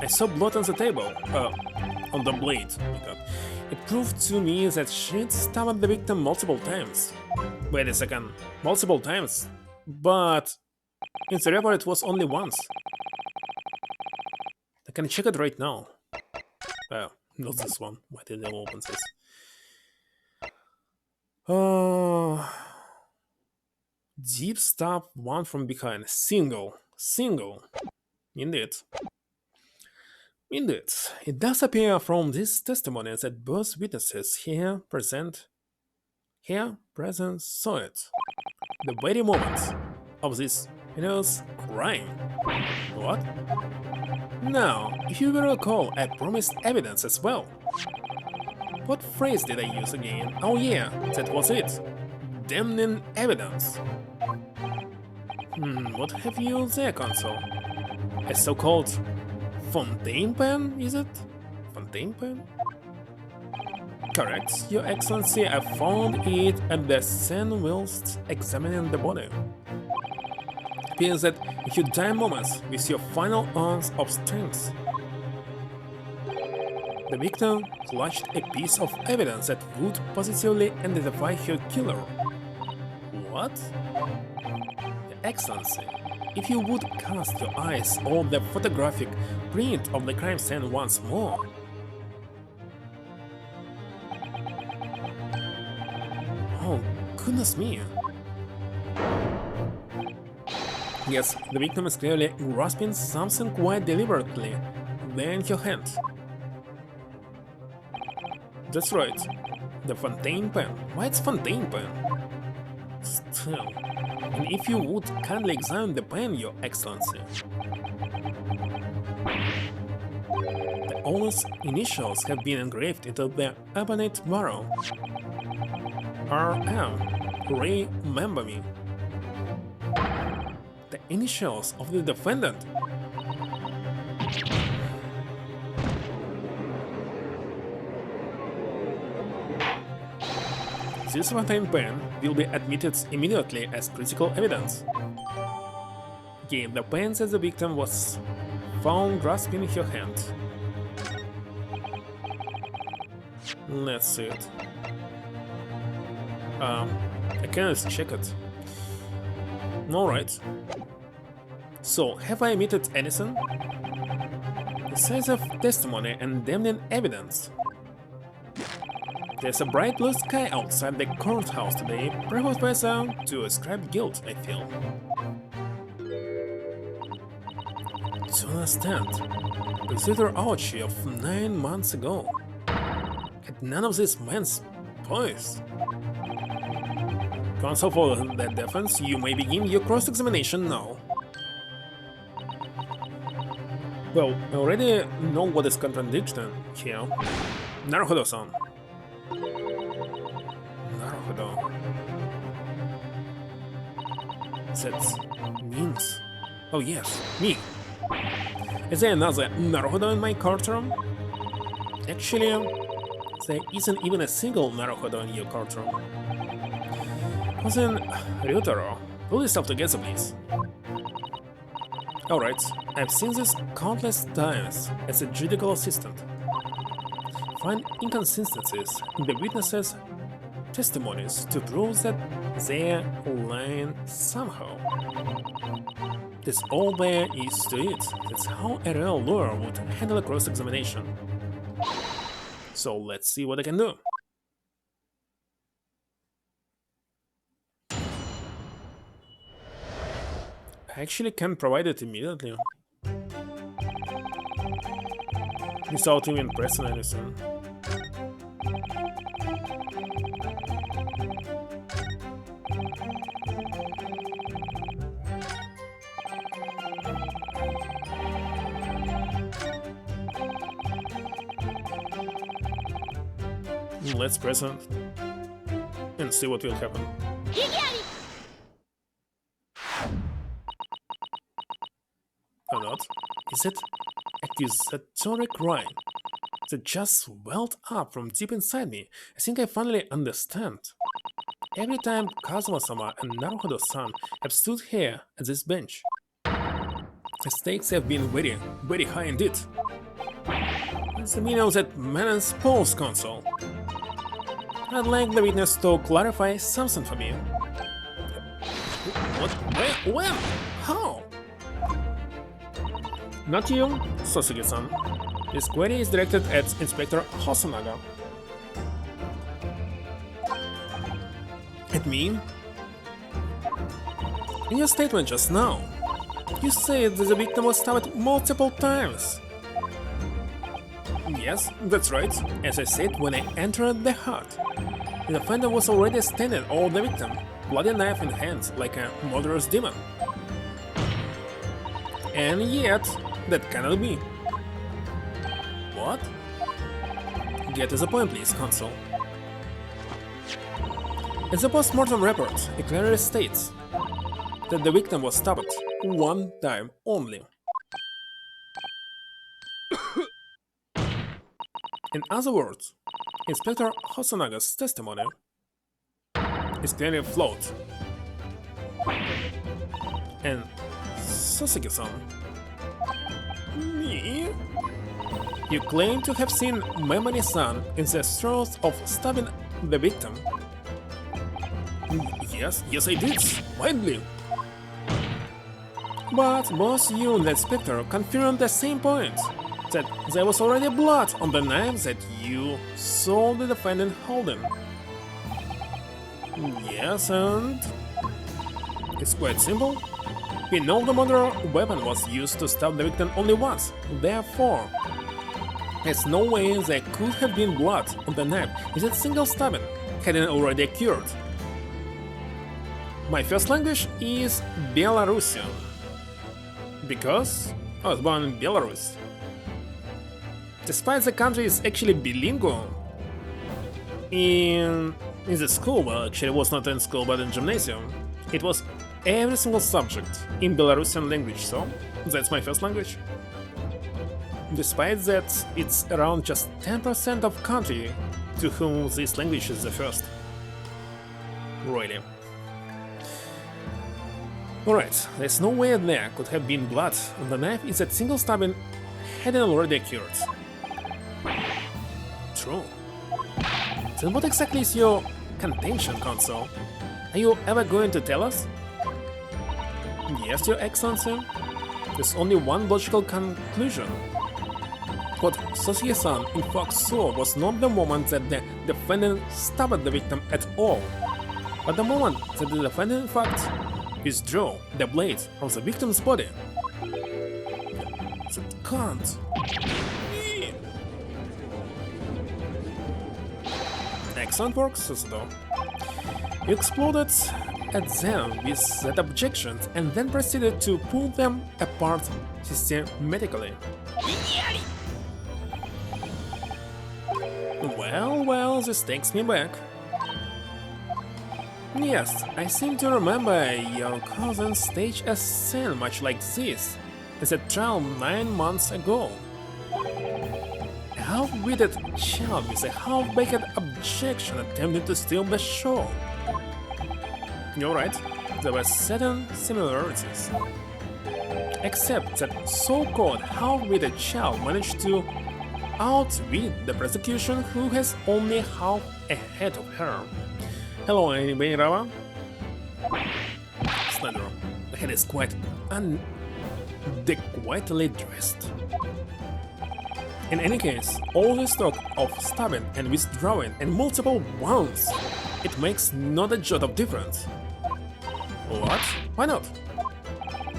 I saw blood on the table, on the blade. It proved to me that she'd stabbed the victim multiple times. Wait a second, multiple times? But in the report it was only once. I can check it right now. Not this one. Why did I open this? Deep stab, one from behind. Single. Indeed. It does appear from this testimony that both witnesses here present saw it. The very moment of this heinous crime. What? Now, if you will recall, I promised evidence as well. What phrase did I use again? Oh yeah, that was it. Damning evidence. What have you there, console? A so-called fontaine pen, is it? Fontaine pen? Correct, Your Excellency, I found it at the scene whilst examining the body. It appears that if you die moments with your final ounce of strength, the victim clutched a piece of evidence that would positively identify her killer. What? Your Excellency, if you would cast your eyes on the photographic print of the crime scene once more. Oh, goodness me. Yes, the victim is clearly grasping something quite deliberately there in her hand. That's right, the fontaine pen. Why it's fontaine pen? Still, and if you would kindly examine the pen, Your Excellency. The owner's initials have been engraved into the ebonite barrel. R.M. Ray, remember me. The initials of the defendant. This fontaine pen will be admitted immediately as critical evidence. Okay, the pen that the victim was found grasping in her hand. Let's see it. I can't check it. Alright. So, have I omitted anything? Besides of testimony and damning evidence. There's a bright blue sky outside the courthouse today, perhaps better to ascribe guilt, I feel. To understand, Visitor Archie of 9 months ago had none of this man's poise. Counsel for the defense, you may begin your cross-examination now. Well, I already know what is contradiction here. Naruhodo-san. Naruhodo. that means? Oh yes, me. Is there another Naruhodo in my courtroom? Actually, there isn't even a single Naruhodo in your courtroom. Well then, Ryutaro, pull yourself together, please. Alright, I've seen this countless times as a judicial assistant. Find inconsistencies in the witnesses' testimonies to prove that they're lying somehow. That's all there is to it. That's how a real lawyer would handle a cross-examination. So let's see what I can do. I actually can provide it immediately. Without even pressing anything. Let's press it and see what will happen. Or not? Is it accusatory cry that just welled up from deep inside me? I think I finally understand. Every time Kazuma-sama and Naruhodo-san have stood here at this bench, the stakes have been very, very high indeed. It's the meaning of that man's pulse console. I'd like the witness to clarify something for me. What? Where? When? How? Not you, Sosuke-san. This query is directed at Inspector Hosonaga. At me? In your statement just now, you said that the victim was stabbed multiple times. Yes, that's right. As I said when I entered the hut. The offender was already standing over the victim, bloody knife in hand, like a murderous demon. And yet, that cannot be. What? Get to the point, please, Consul. In the post-mortem report, it clearly states that the victim was stabbed one time only. In other words, Inspector Hosanaga's testimony is clearly flawed. And Sasuke-san, me? You claim to have seen Memani-san in the throes of stabbing the victim. Yes I did, widely. But both you and the inspector confirmed the same point, that there was already blood on the knife that you saw the defendant holding. Yes, and... it's quite simple. We know the murder weapon was used to stab the victim only once, therefore, there's no way there could have been blood on the knife if that single stabbing hadn't already occurred. My first language is Belarusian, because I was born in Belarus. Despite the country is actually bilingual, in the school, well, actually it was not in school but in gymnasium, it was every single subject in Belarusian language, so that's my first language. Despite that, it's around just 10% of country to whom this language is the first. Really. Alright, there's no way there could have been blood on the knife if that single stabbing hadn't already occurred. True. Then what exactly is your contention, Consul? Are you ever going to tell us? Yes, Your Excellency. There's only one logical conclusion. What Sasuke-san in fact saw was not the moment that the defendant stabbed the victim at all, but the moment that the defendant in fact withdrew the blade from the victim's body. That can't. Excellent work, Susudo. You exploded at them with that objection and then proceeded to pull them apart systematically. Well, this takes me back. Yes, I seem to remember your cousin staged a scene much like this as a trial 9 months ago. A half-witted child with a half-baked objection attempting to steal the show. You're right, there were certain similarities. Except that so-called half-witted child managed to outwit the prosecution who has only half a head of hair. Hello, anybody, Rava? Slender. The head is quite adequately dressed. In any case, all this talk of stabbing and withdrawing and multiple wounds, it makes not a jot of difference. What? Why not?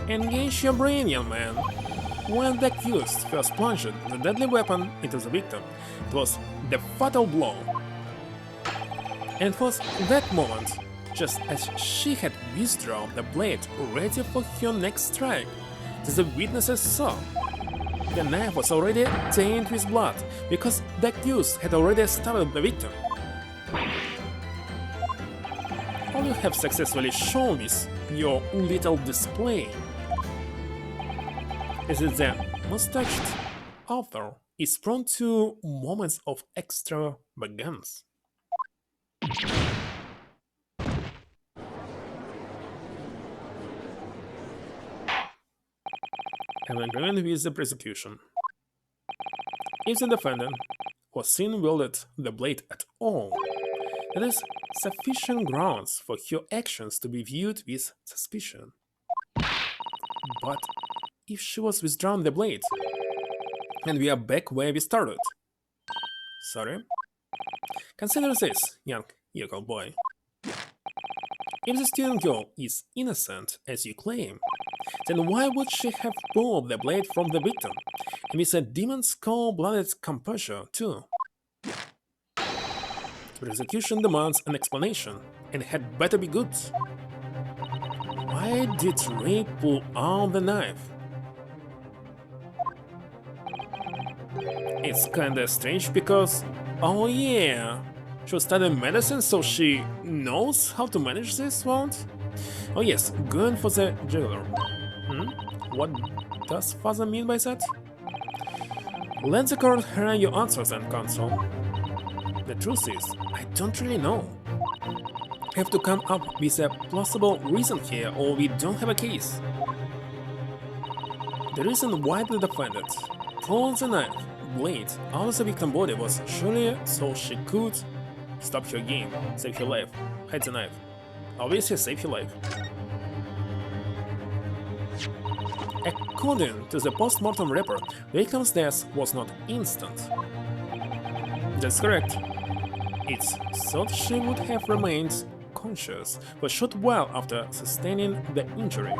Engage your brain, young man. When the accused first plunged the deadly weapon into the victim, it was the fatal blow. And it was that moment, just as she had withdrawn the blade ready for her next strike, that the witnesses saw. The knife was already stained with blood, because the accused had already stabbed the victim. All you have successfully shown is your little display. Is it the mustached author is prone to moments of extravagance? I'm agreeing with the prosecution. If the defendant was seen wielded the blade at all, that is sufficient grounds for her actions to be viewed with suspicion. But if she was withdrawn the blade, and we are back where we started. Sorry? Consider this, young yokel boy. If the student girl is innocent, as you claim, then why would she have pulled the blade from the victim, and with a demon's cold-blooded composure, too? The prosecution demands an explanation, and it had better be good. Why did Ray pull out the knife? It's kinda strange because, oh yeah, she studied medicine so she knows how to manage this wound? Oh yes, going for the jugular. What does father mean by that? Let the court hear your answers and counsel. The truth is, I don't really know. I have to come up with a plausible reason here or we don't have a case. The reason why the defendant pulled the knife blade out of the victim's body was surely so she could stop her game, save her life, hide the knife. Obviously save her life. According to the post-mortem report, the victim's death was not instant. That's correct. It's thought she would have remained conscious, but shot well after sustaining the injury.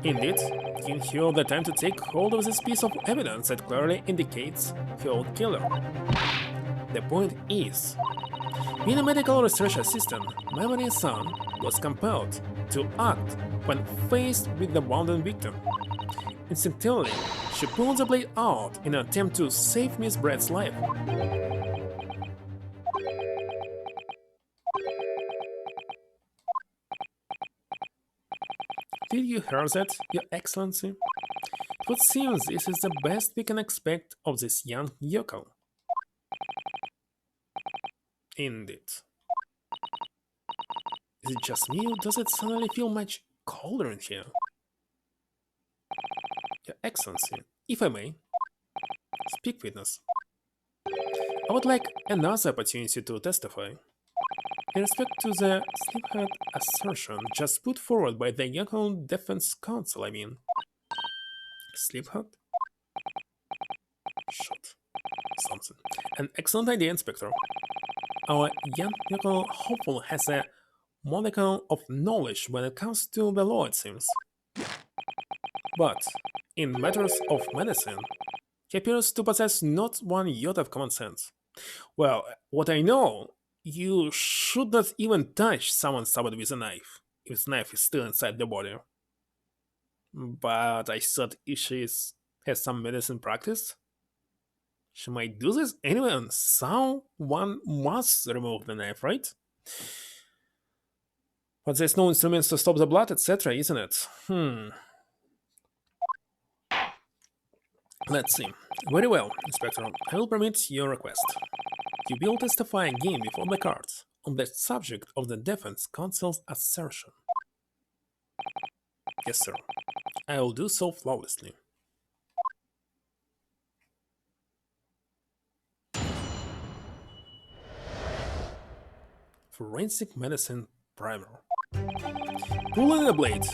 Indeed, giving her the time to take hold of this piece of evidence that clearly indicates her old killer. The point is, being a medical research assistant, Memory's son was compelled to act when faced with the wounded victim. Instinctively, she pulled the blade out in an attempt to save Miss Brett's life. Did you hear that, Your Excellency? It would seem this is the best we can expect of this young yokel. Indeed. Is it just me, or does it suddenly feel much colder in here? Your Excellency, if I may, speak witness. I would like another opportunity to testify. In respect to the sleephead assertion just put forward by the young defense counsel, I mean. Sleephead? Shut. Something. An excellent idea, Inspector. Our young hopeful has a modicum of knowledge when it comes to the law, it seems. But, in matters of medicine, he appears to possess not one iota of common sense. Well, what I know, you should not even touch someone stabbed with a knife, if the knife is still inside the body. But I thought if she has some medicine practice, she might do this anyway, and someone must remove the knife, right? But there's no instruments to stop the blood, etc., isn't it? Let's see. Very well, Inspector. I will permit your request. You will testify again before the court on the subject of the defense counsel's assertion. Yes, sir. I will do so flawlessly. Forensic Medicine Primer. Pulling a blade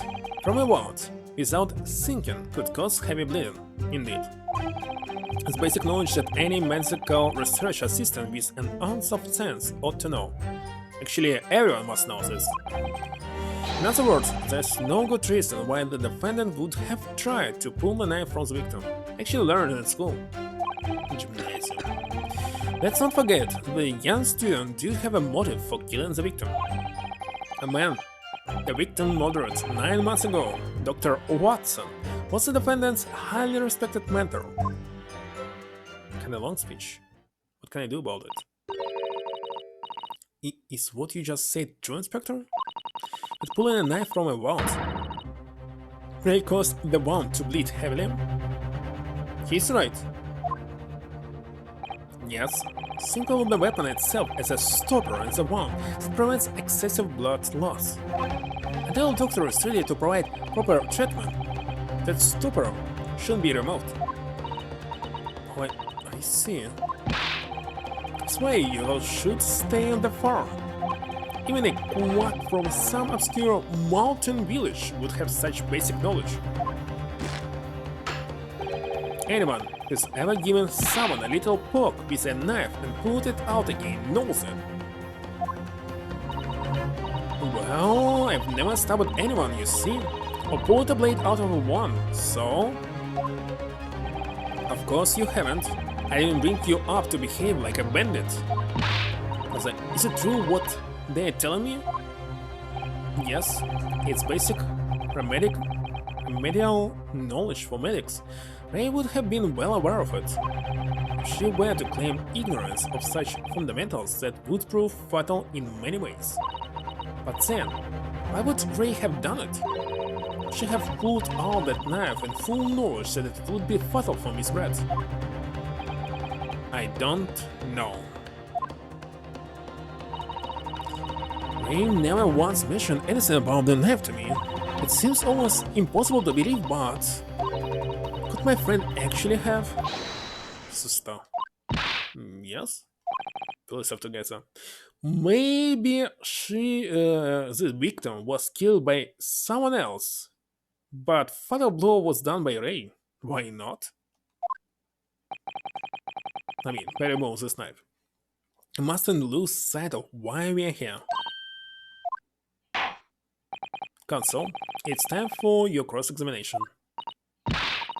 from a wound without sinking could cause heavy bleeding, indeed. It's basic knowledge that any medical research assistant with an ounce of sense ought to know. Actually, everyone must know this. In other words, there's no good reason why the defendant would have tried to pull the knife from the victim. Actually learned it at school. Gymnasium. Let's not forget, the young student did have a motive for killing the victim. A man the victim murdered 9 months ago, Dr. Watson, was the defendant's highly respected mentor. Kinda long speech. What can I do about it? Is what you just said true, Inspector? That pulling a knife from a wound may cause the wound to bleed heavily? He's right. Yes, think of the weapon itself as a stopper in the wound that prevents excessive blood loss. And the doctor is ready to provide proper treatment. That stopper shouldn't be removed. Oh, I see. This way you should stay on the farm. Even a quack from some obscure mountain village would have such basic knowledge. Anyone who's ever given someone a little poke with a knife and pulled it out again knows it. Well, I've never stabbed anyone, you see, or pulled a blade out of a wound, so... Of course you haven't. I didn't bring you up to behave like a bandit. Is it true what they're telling me? Yes, it's basic remedial knowledge for medics. Ray would have been well aware of it. If she were to claim ignorance of such fundamentals, that would prove fatal in many ways. But then, why would Ray have done it? She have pulled out that knife in full knowledge that it would be fatal for Miss Brett. I don't know. Ray never once mentioned anything about the knife to me. It seems almost impossible to believe, but... Could my friend actually have? Sister. Yes? Pull yourself together. Maybe the victim was killed by someone else, but fatal blow was done by Ray. Why not? I mean, remove this knife. I mustn't lose sight of why we are here. Counsel, it's time for your cross-examination.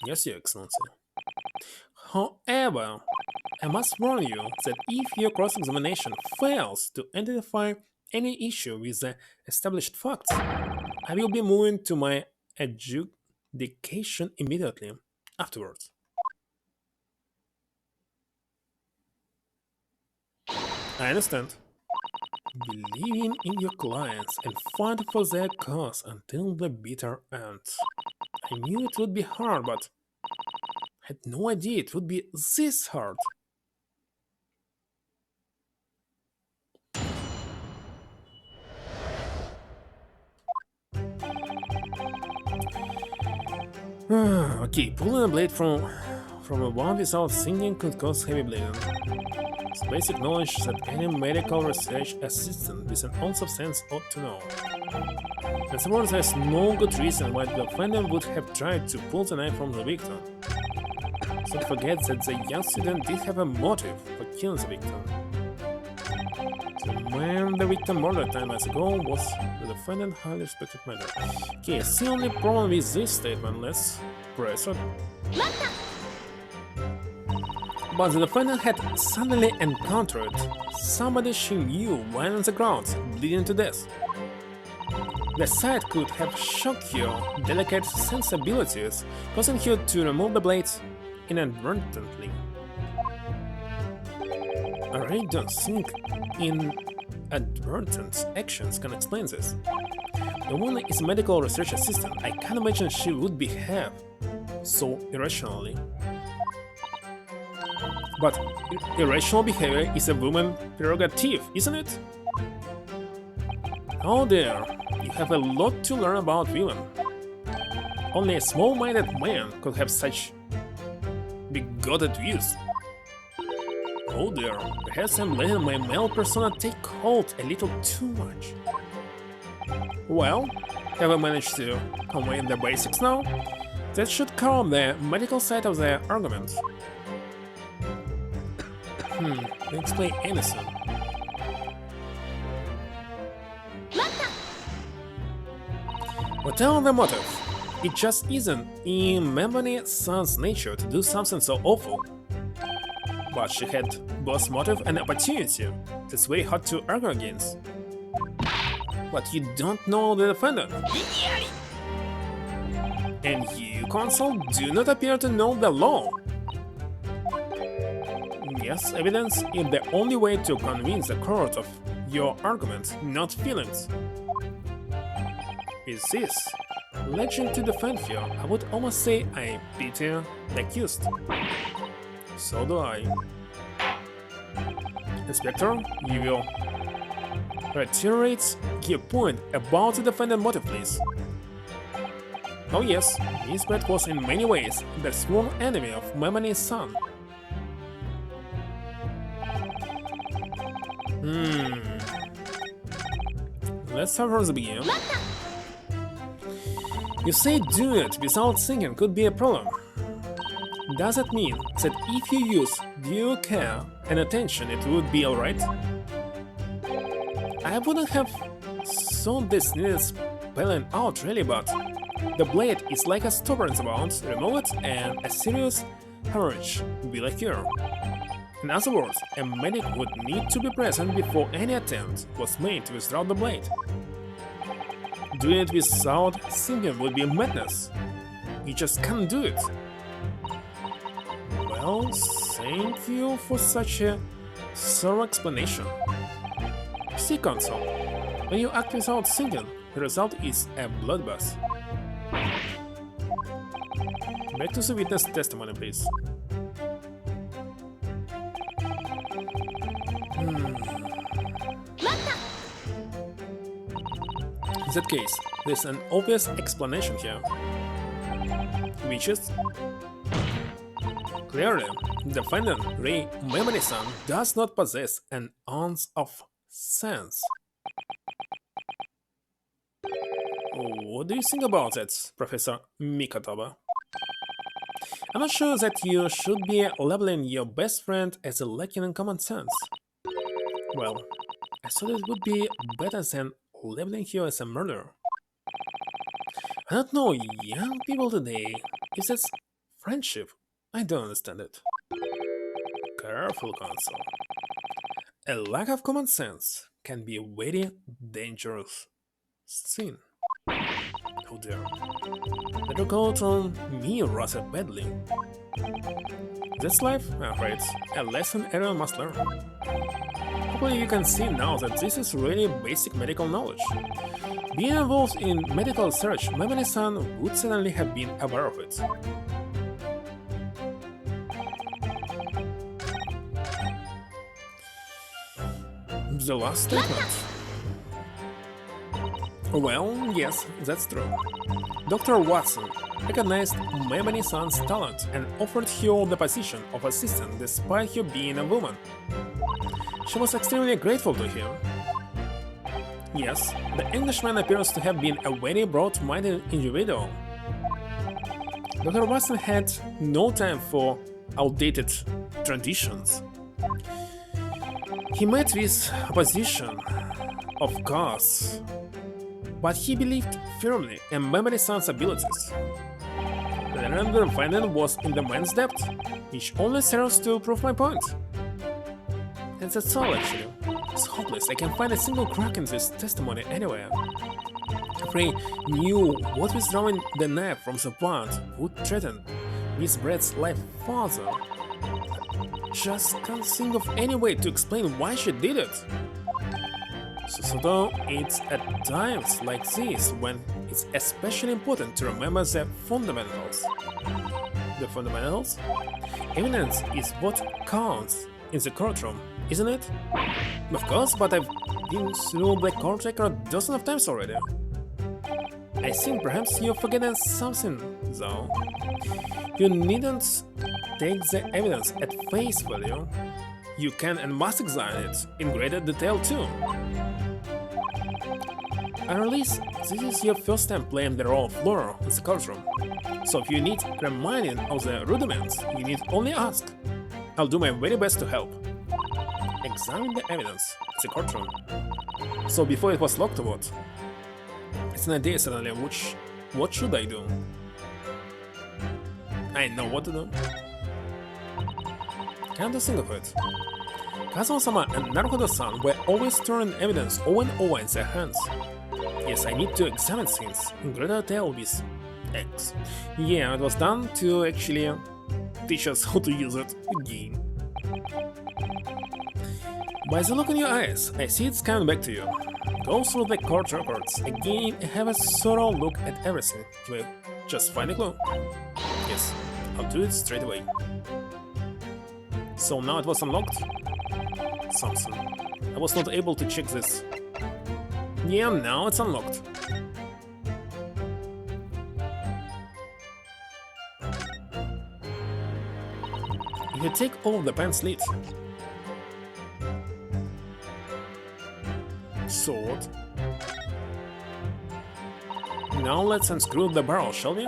Yes, Your Excellency. However, I must warn you that if your cross-examination fails to identify any issue with the established facts, I will be moving to my adjudication immediately afterwards. I understand. Believing in your clients and fighting for their cause until the bitter end. I knew it would be hard, but I had no idea it would be this hard. Okay, pulling a blade from a wound without singing could cause heavy bleeding. It's basic knowledge that any medical research assistant with an ounce of sense ought to know. In other words, there's no good reason why the defendant would have tried to pull the knife from the victim. So don't forget that the young student did have a motive for killing the victim. The man the victim murdered 10 months ago was the defendant highly respected mentor. Okay, it's the only problem with this statement. Let's press it. But the defendant had suddenly encountered somebody she knew lying on the ground, bleeding to death. The sight could have shocked your delicate sensibilities, causing you to remove the blade inadvertently. I really don't think inadvertent actions can explain this. A woman is a medical research assistant. I can't imagine she would behave so irrationally. But irrational behavior is a woman's prerogative, isn't it? Oh dear, you have a lot to learn about women. Only a small-minded man could have such bigoted views. Oh dear, perhaps I'm letting my male persona take hold a little too much. Well, have I managed to convey the basics now? That should cover the medical side of the argument. Don't explain anything. Whatever the motive, it just isn't in Memone-san's nature to do something so awful. But she had both motive and opportunity. That's very hard to argue against. But you don't know the defendant. And you, counsel, do not appear to know the law. Yes, evidence is the only way to convince the court of your argument, not feelings. Is this legend to defend you? I would almost say I pity the accused. So do I. Inspector, you will reiterate your point about the defendant motive, please. Oh yes, Miss Brett was in many ways the sworn enemy of Memone's son. Let's start from the beginning. You say doing it without thinking could be a problem. Does it mean that if you use due care and attention it would be alright? I wouldn't have thought this needed spelling out really, but the blade is like a stopper in the wound, remove it and a serious hemorrhage will occur. In other words, a medic would need to be present before any attempt was made to withdraw the blade. Doing it without thinking would be madness. You just can't do it. Well, thank you for such a thorough explanation. See, counsel, when you act without thinking, the result is a bloodbath. Back to the witness testimony, please. In that case, there's an obvious explanation here, which is clearly, defendant Rei Memone-san does not possess an ounce of sense. What do you think about that, Professor Mikotoba? I'm not sure that you should be labeling your best friend as a lacking in common sense. Well, I thought it would be better than labeling you as a murderer. I don't know, young people today, if that's friendship, I don't understand it. Careful, counsel. A lack of common sense can be a very dangerous sin. Oh dear. That will go on me rather badly. That's life, I'm afraid. A lesson everyone must learn. Hopefully you can see now that this is really basic medical knowledge. Being involved in medical research, Memone-san would certainly have been aware of it. The last statement. Well, yes, that's true. Dr. Watson recognized Memone-san's talent and offered her the position of assistant despite her being a woman. She was extremely grateful to him. Yes, the Englishman appears to have been a very broad-minded individual. Dr. Watson had no time for outdated traditions. He met with opposition, of course, but he believed firmly in Memone-san's abilities. The random finding was in the man's depth, which only serves to prove my point. And that's all, actually. It's hopeless. I can't find a single crack in this testimony anywhere. Frey knew what withdrawing the knife from the plant would threaten Miss Brett's life further. Just can't think of any way to explain why she did it. So it's at times like this when it's especially important to remember the fundamentals. The fundamentals? Evidence is what counts in the courtroom, isn't it? Of course, but I've been through the court record dozens of times already. I think perhaps you've forgotten something, though. You needn't take the evidence at face value. You can and must examine it in greater detail too. At least, this is your first time playing the role of lawyer in the courtroom. So if you need reminding of the rudiments, you need only ask. I'll do my very best to help. Examine the evidence in the courtroom. So before it was locked or what? It's an idea suddenly, what should I do? I know what to do. Can't think of it. Kazuo-sama and Naruhodo-san were always storing evidence over and over in their hands. Yes, I need to examine things in greater detail with X. Yeah, it was done to actually teach us how to use it again. By the look in your eyes, I see it's coming back to you. Go through the court records again and have a thorough look at everything. Will just find a clue? Yes, I'll do it straight away. So now it was unlocked? Something. I was not able to check this. Yeah, now it's unlocked. You take all the pen slits. Sword. Now let's unscrew the barrel, shall we?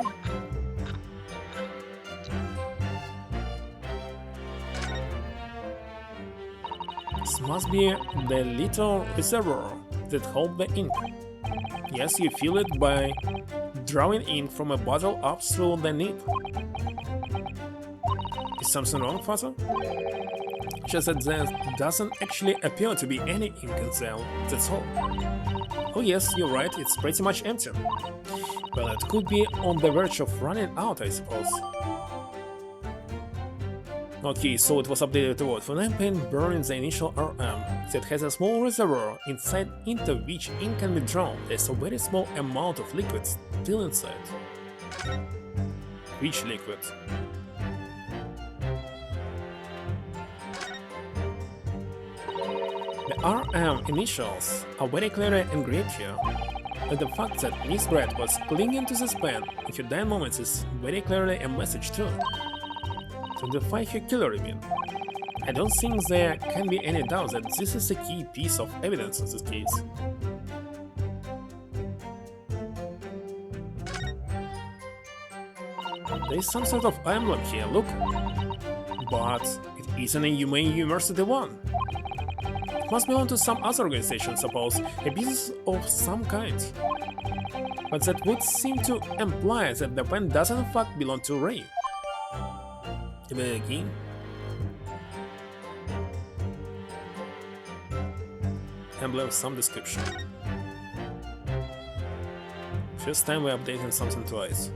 This must be the little reservoir that holds the ink. Yes, you fill it by drawing ink from a bottle up through the nib. Is something wrong, Father? Just that there doesn't actually appear to be any ink in there, that's all. Oh yes, you're right, it's pretty much empty. Well, it could be on the verge of running out, I suppose. Okay, so it was updated to what? When I'm pen burns the initial RM that has a small reservoir inside into which ink can be drawn. There's a very small amount of liquid still inside. Which liquid? The RM initials are very clearly engraved here, but the fact that Miss Brett was clinging to this pen in her dying moments is very clearly a message too. To defy her killer, I mean. I don't think there can be any doubt that this is a key piece of evidence in this case. There is some sort of emblem here, look. But it isn't a humane university one. It must belong to some other organization, suppose, a business of some kind. But that would seem to imply that the pen doesn't in fact belong to Ray. Again. Emblem of some description. First time we're updating something twice.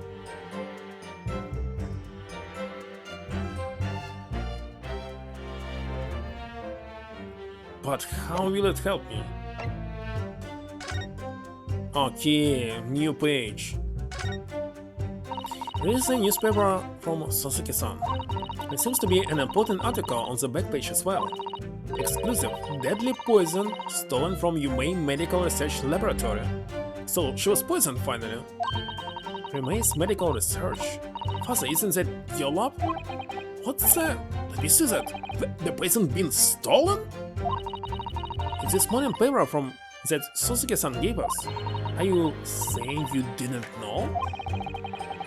But how will it help me? Okay, new page. There is a newspaper from Sasuke-san. There seems to be an important article on the back page as well. Exclusive deadly poison stolen from Humane Medical Research Laboratory. So she was poisoned finally. Remains medical research. Father, isn't that your lab? What's that? Let me see that. The poison been stolen? It's this morning paper from that Sasuke-san gave us. Are you saying you didn't know?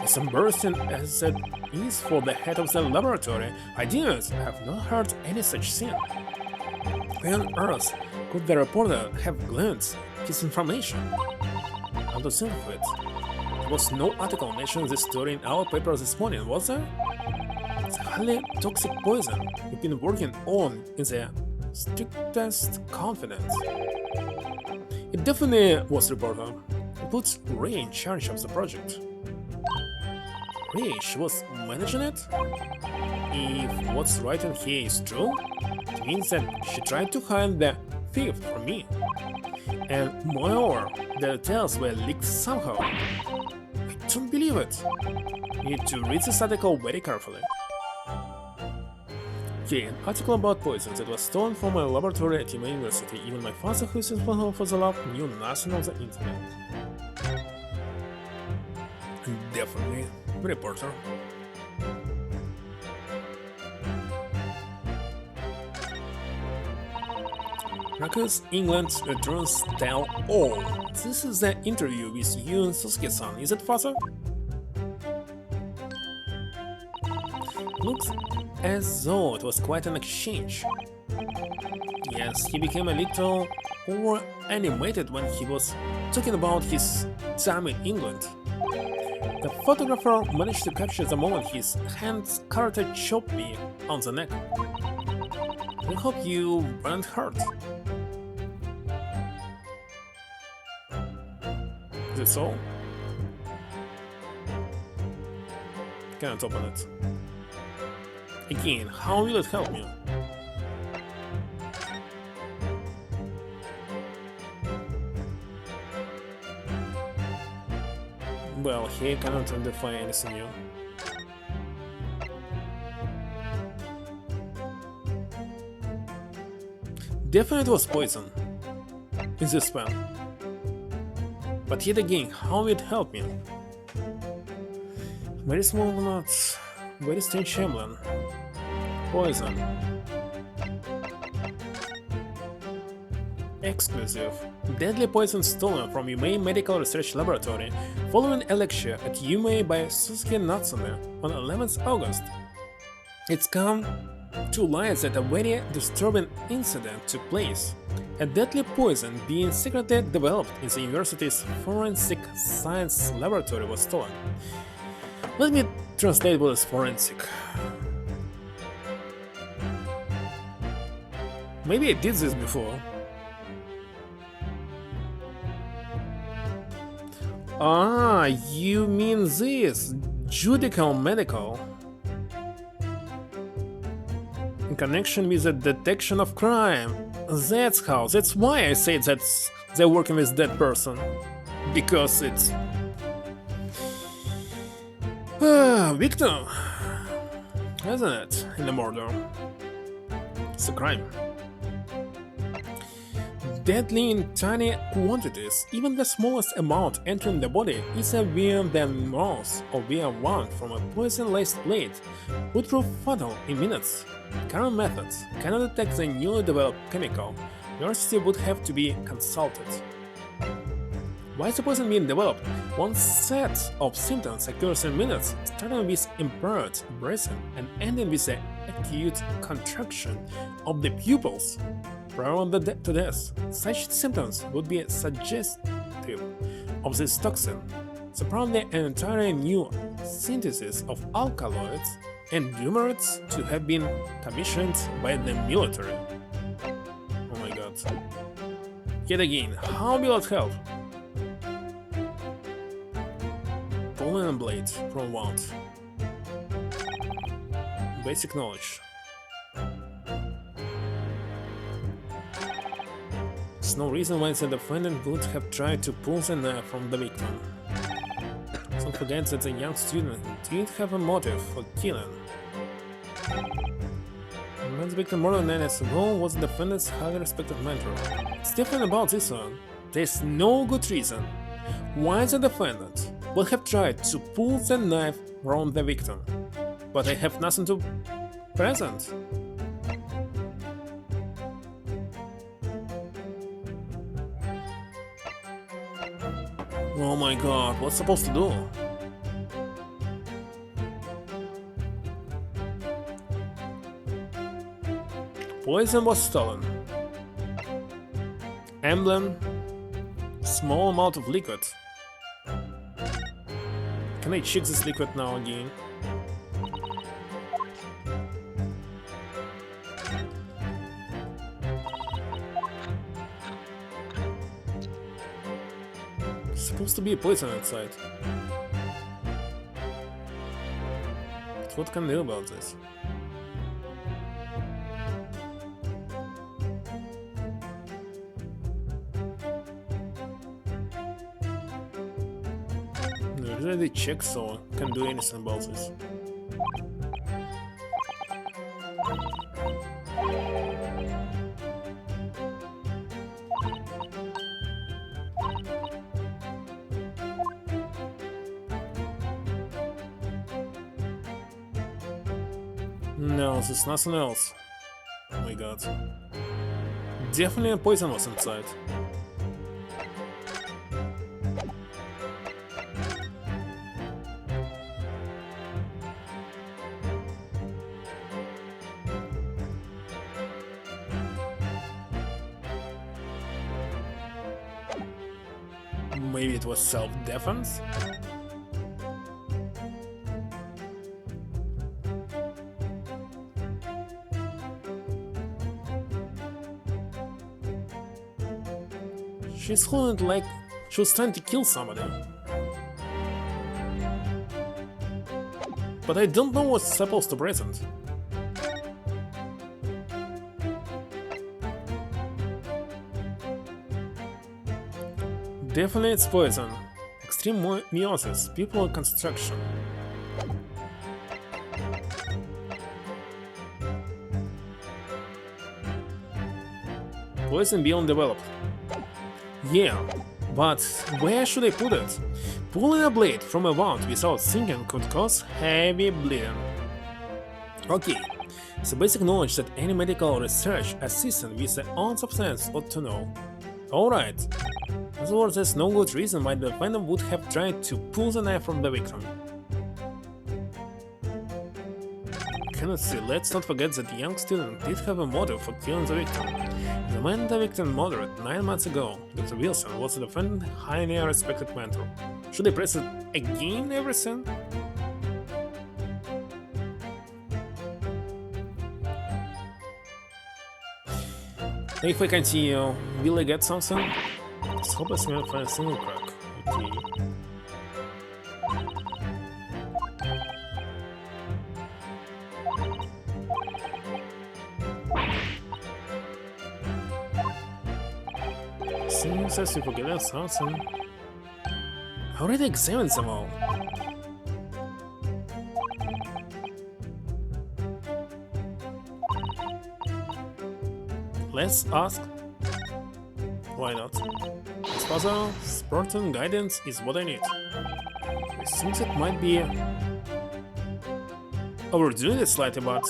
As embarrassing as that is for the head of the laboratory, I have not heard any such thing. Why on earth could the reporter have gleaned his information? How to think of it? There was no article mentioning this story in our paper this morning, was there? It's a highly toxic poison we've been working on in the strictest confidence. It definitely was reporter. It puts Ray in charge of the project. Ray, she was managing it? If what's right in here is true, it means that she tried to hide the thief from me. And moreover, the details were leaked somehow. I don't believe it. You need to read this article very carefully. Okay, an article about poison that was stolen from my laboratory at my university. Even my father, who is responsible for the lab, knew nothing of the internet. Definitely, reporter. Raccoons England returns tell all. This is the interview with you and Susuke-san, is it, father? Looks as though it was quite an exchange. Yes, he became a little more animated when he was talking about his time in England. The photographer managed to capture the moment his hand karate chopped me on the neck. I hope you weren't hurt. Is it so? Can't open it. Again, how will it help me? Well, he cannot identify anything new. Definitely was poison in this pen. But yet again, how will it help me? Very small nuts, very strange emblem. Poison. Exclusive. Deadly poison stolen from Yumei Medical Research Laboratory following a lecture at Yumei by Susuke Natsume on 11th August. It's come to light that a very disturbing incident took place. A deadly poison being secretly developed in the university's forensic science laboratory was stolen. Let me translate what is forensic. Maybe I did this before. Ah, you mean this? Judicial medical. In connection with the detection of crime. That's why I say that they're working with that person. Because it's... victim. Isn't it? In the murder. It's a crime. Deadly in tiny quantities, even the smallest amount entering the body is severe than most or via one from a poison-laced blade would prove fatal in minutes. Current methods cannot detect the newly developed chemical. University would have to be consulted. Why is the poison being developed? One set of symptoms occurs in minutes, starting with impaired breathing and ending with the acute contraction of the pupils. Prior to death, such symptoms would be suggestive of this toxin. So probably an entirely new synthesis of alkaloids and numerates to have been commissioned by the military. Oh my god. Yet again, how will it help? Pollen and blade from wound. Basic knowledge. There's no reason why the defendant would have tried to pull the knife from the victim. Don't forget that the young student did have a motive for killing. When the victim more than 9 years ago was the defendant's highly respected mentor. It's different about this one. There's no good reason why the defendant would have tried to pull the knife from the victim. But I have nothing to present. Oh my god, what's supposed to do? Poison was stolen. Emblem. Small amount of liquid. Can I check this liquid now again? Supposed to be a poison inside. But what can I do about this? already checked, so can't do anything about this. No, there's nothing else. Oh my god. Definitely a poison was inside. Maybe it was self-defense? She's holding it like she was trying to kill somebody. But I don't know what's supposed to present. Definitely it's poison. Extreme meiosis, people in construction. Poison beyond developed. Yeah, but where should I put it? Pulling a blade from a wound without thinking could cause heavy bleeding. Okay, so basic knowledge that any medical research assistant with an ounce of sense ought to know. Alright. In other words, there's no good reason why the defendant would have tried to pull the knife from the victim. Cannot see, let's not forget that the young student did have a motive for killing the victim. The man the victim murdered 9 months ago, Dr. Wilson, was the defendant's highly respected mentor. Should I press it again, everything? If I continue, will I get something? Let's hope I can find a single crack. Okay. Seems as if we get something. I already examined them all. Let's ask. Why not? This puzzle, Spartan guidance is what I need. It seems it might be overdoing it slightly, but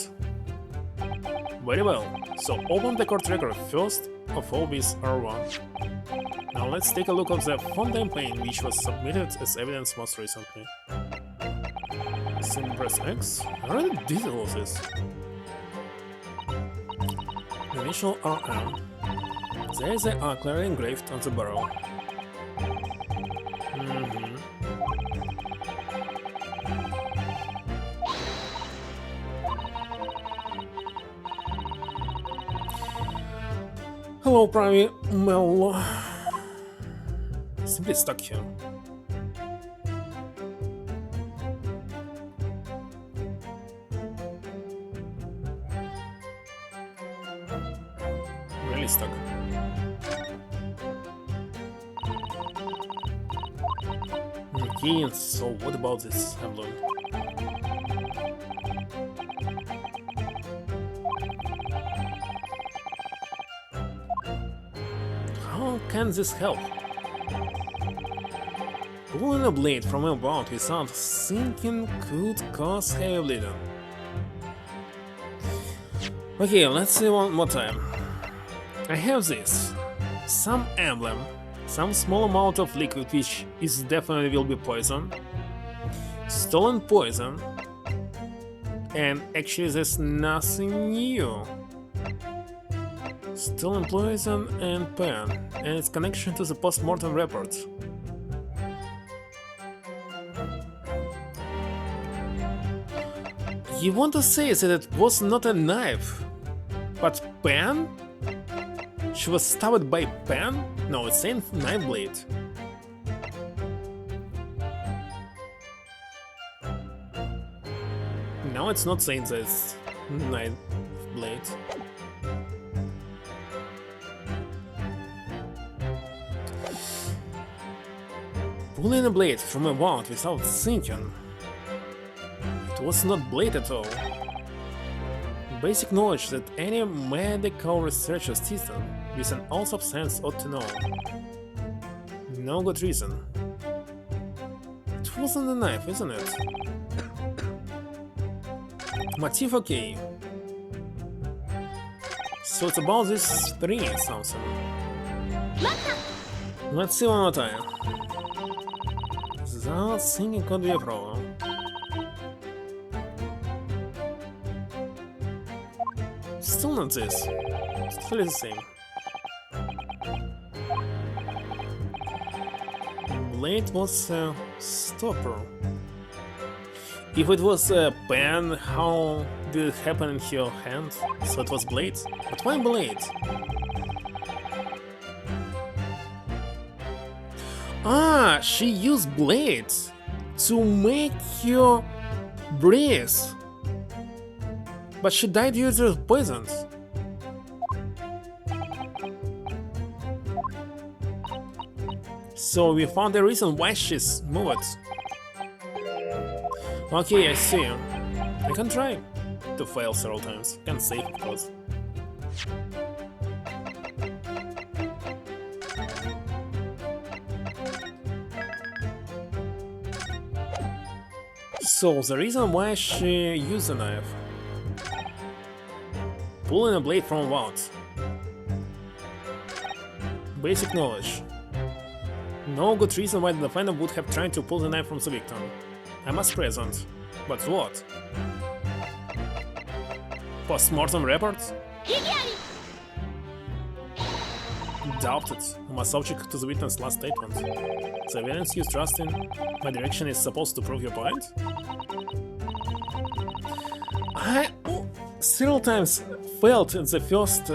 very well. So open the court record first of all with R1. Now let's take a look at the fountain pen which was submitted as evidence most recently. Simply press X. I already did all this. The initial RM. There is a clearly engraved on the barrel. Hello, Private Mel. Simply stuck here. Really stuck. Okay, so what about this emblem? How can this help? Pulling a blade from a wound without thinking could cause heavy bleeding. Okay, let's see one more time. I have this. Some emblem, some small amount of liquid which is definitely will be poison, stolen poison, and actually there's nothing new. Stolen poison and pen, and its connection to the post-mortem report. You want to say that it was not a knife, but pen? She was stabbed by pen? No, it's a knife blade. No, it's not saying that it's knife blade. Pulling a blade from a wound without thinking. It was not blade at all. Basic knowledge that any medical researcher season with an ounce of sense ought to know. No good reason. It wasn't a knife, isn't it? Motif okay. So it's about this 3 something. Let's see one more time. That thinking could be a problem. Still not this. Still is the same. Blade was a stopper. If it was a pen, how did it happen in your hand? So it was blade? But why blade? Ah, she used blades to make you breathe. But she died due to poisons. So we found the reason why she's moved. Okay, I see. I can try to fail several times. Can save, of course. So the reason why she used a knife. Pulling a blade from a wound. Basic knowledge. No good reason why the defendant would have tried to pull the knife from the victim. I must present. But what? Post-mortem reports? Doubted. I must subject to the witness' last statement. The evidence you trust in my direction is supposed to prove your point? I several times failed in the first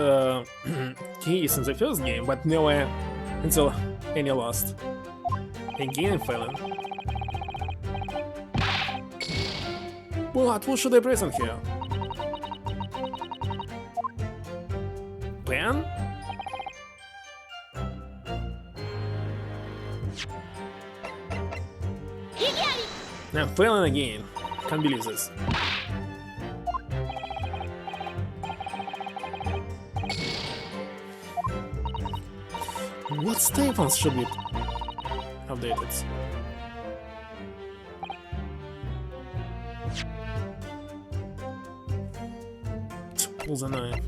case in the first game, but nowhere until any lost. Again I'm failing. What should I present here? Pen? I'm failing again. Can't believe this. What staples should be updated? To pull the knife.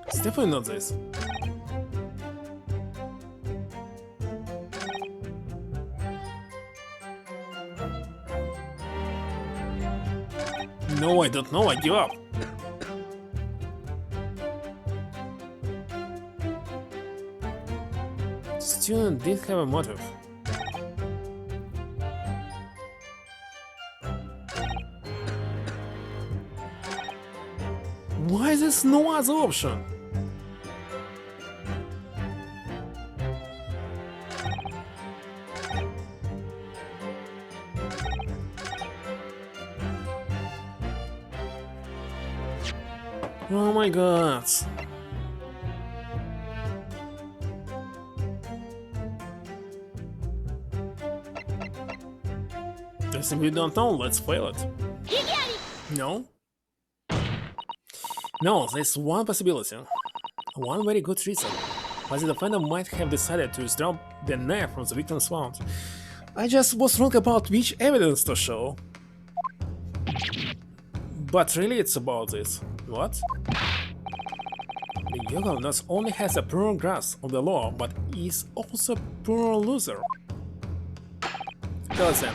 It's definitely not this. No, I don't know, I give up. Student did have a motive. Why is this no other option? Oh my god. If we don't know, let's fail it. No? No, there's one possibility. One very good reason. Why the defendant might have decided to withdraw the knife from the victim's wound. I just was wrong about which evidence to show. But really it's about this. What? The yoga not only has a poor grasp of the law, but is also a poor loser. Tell us then,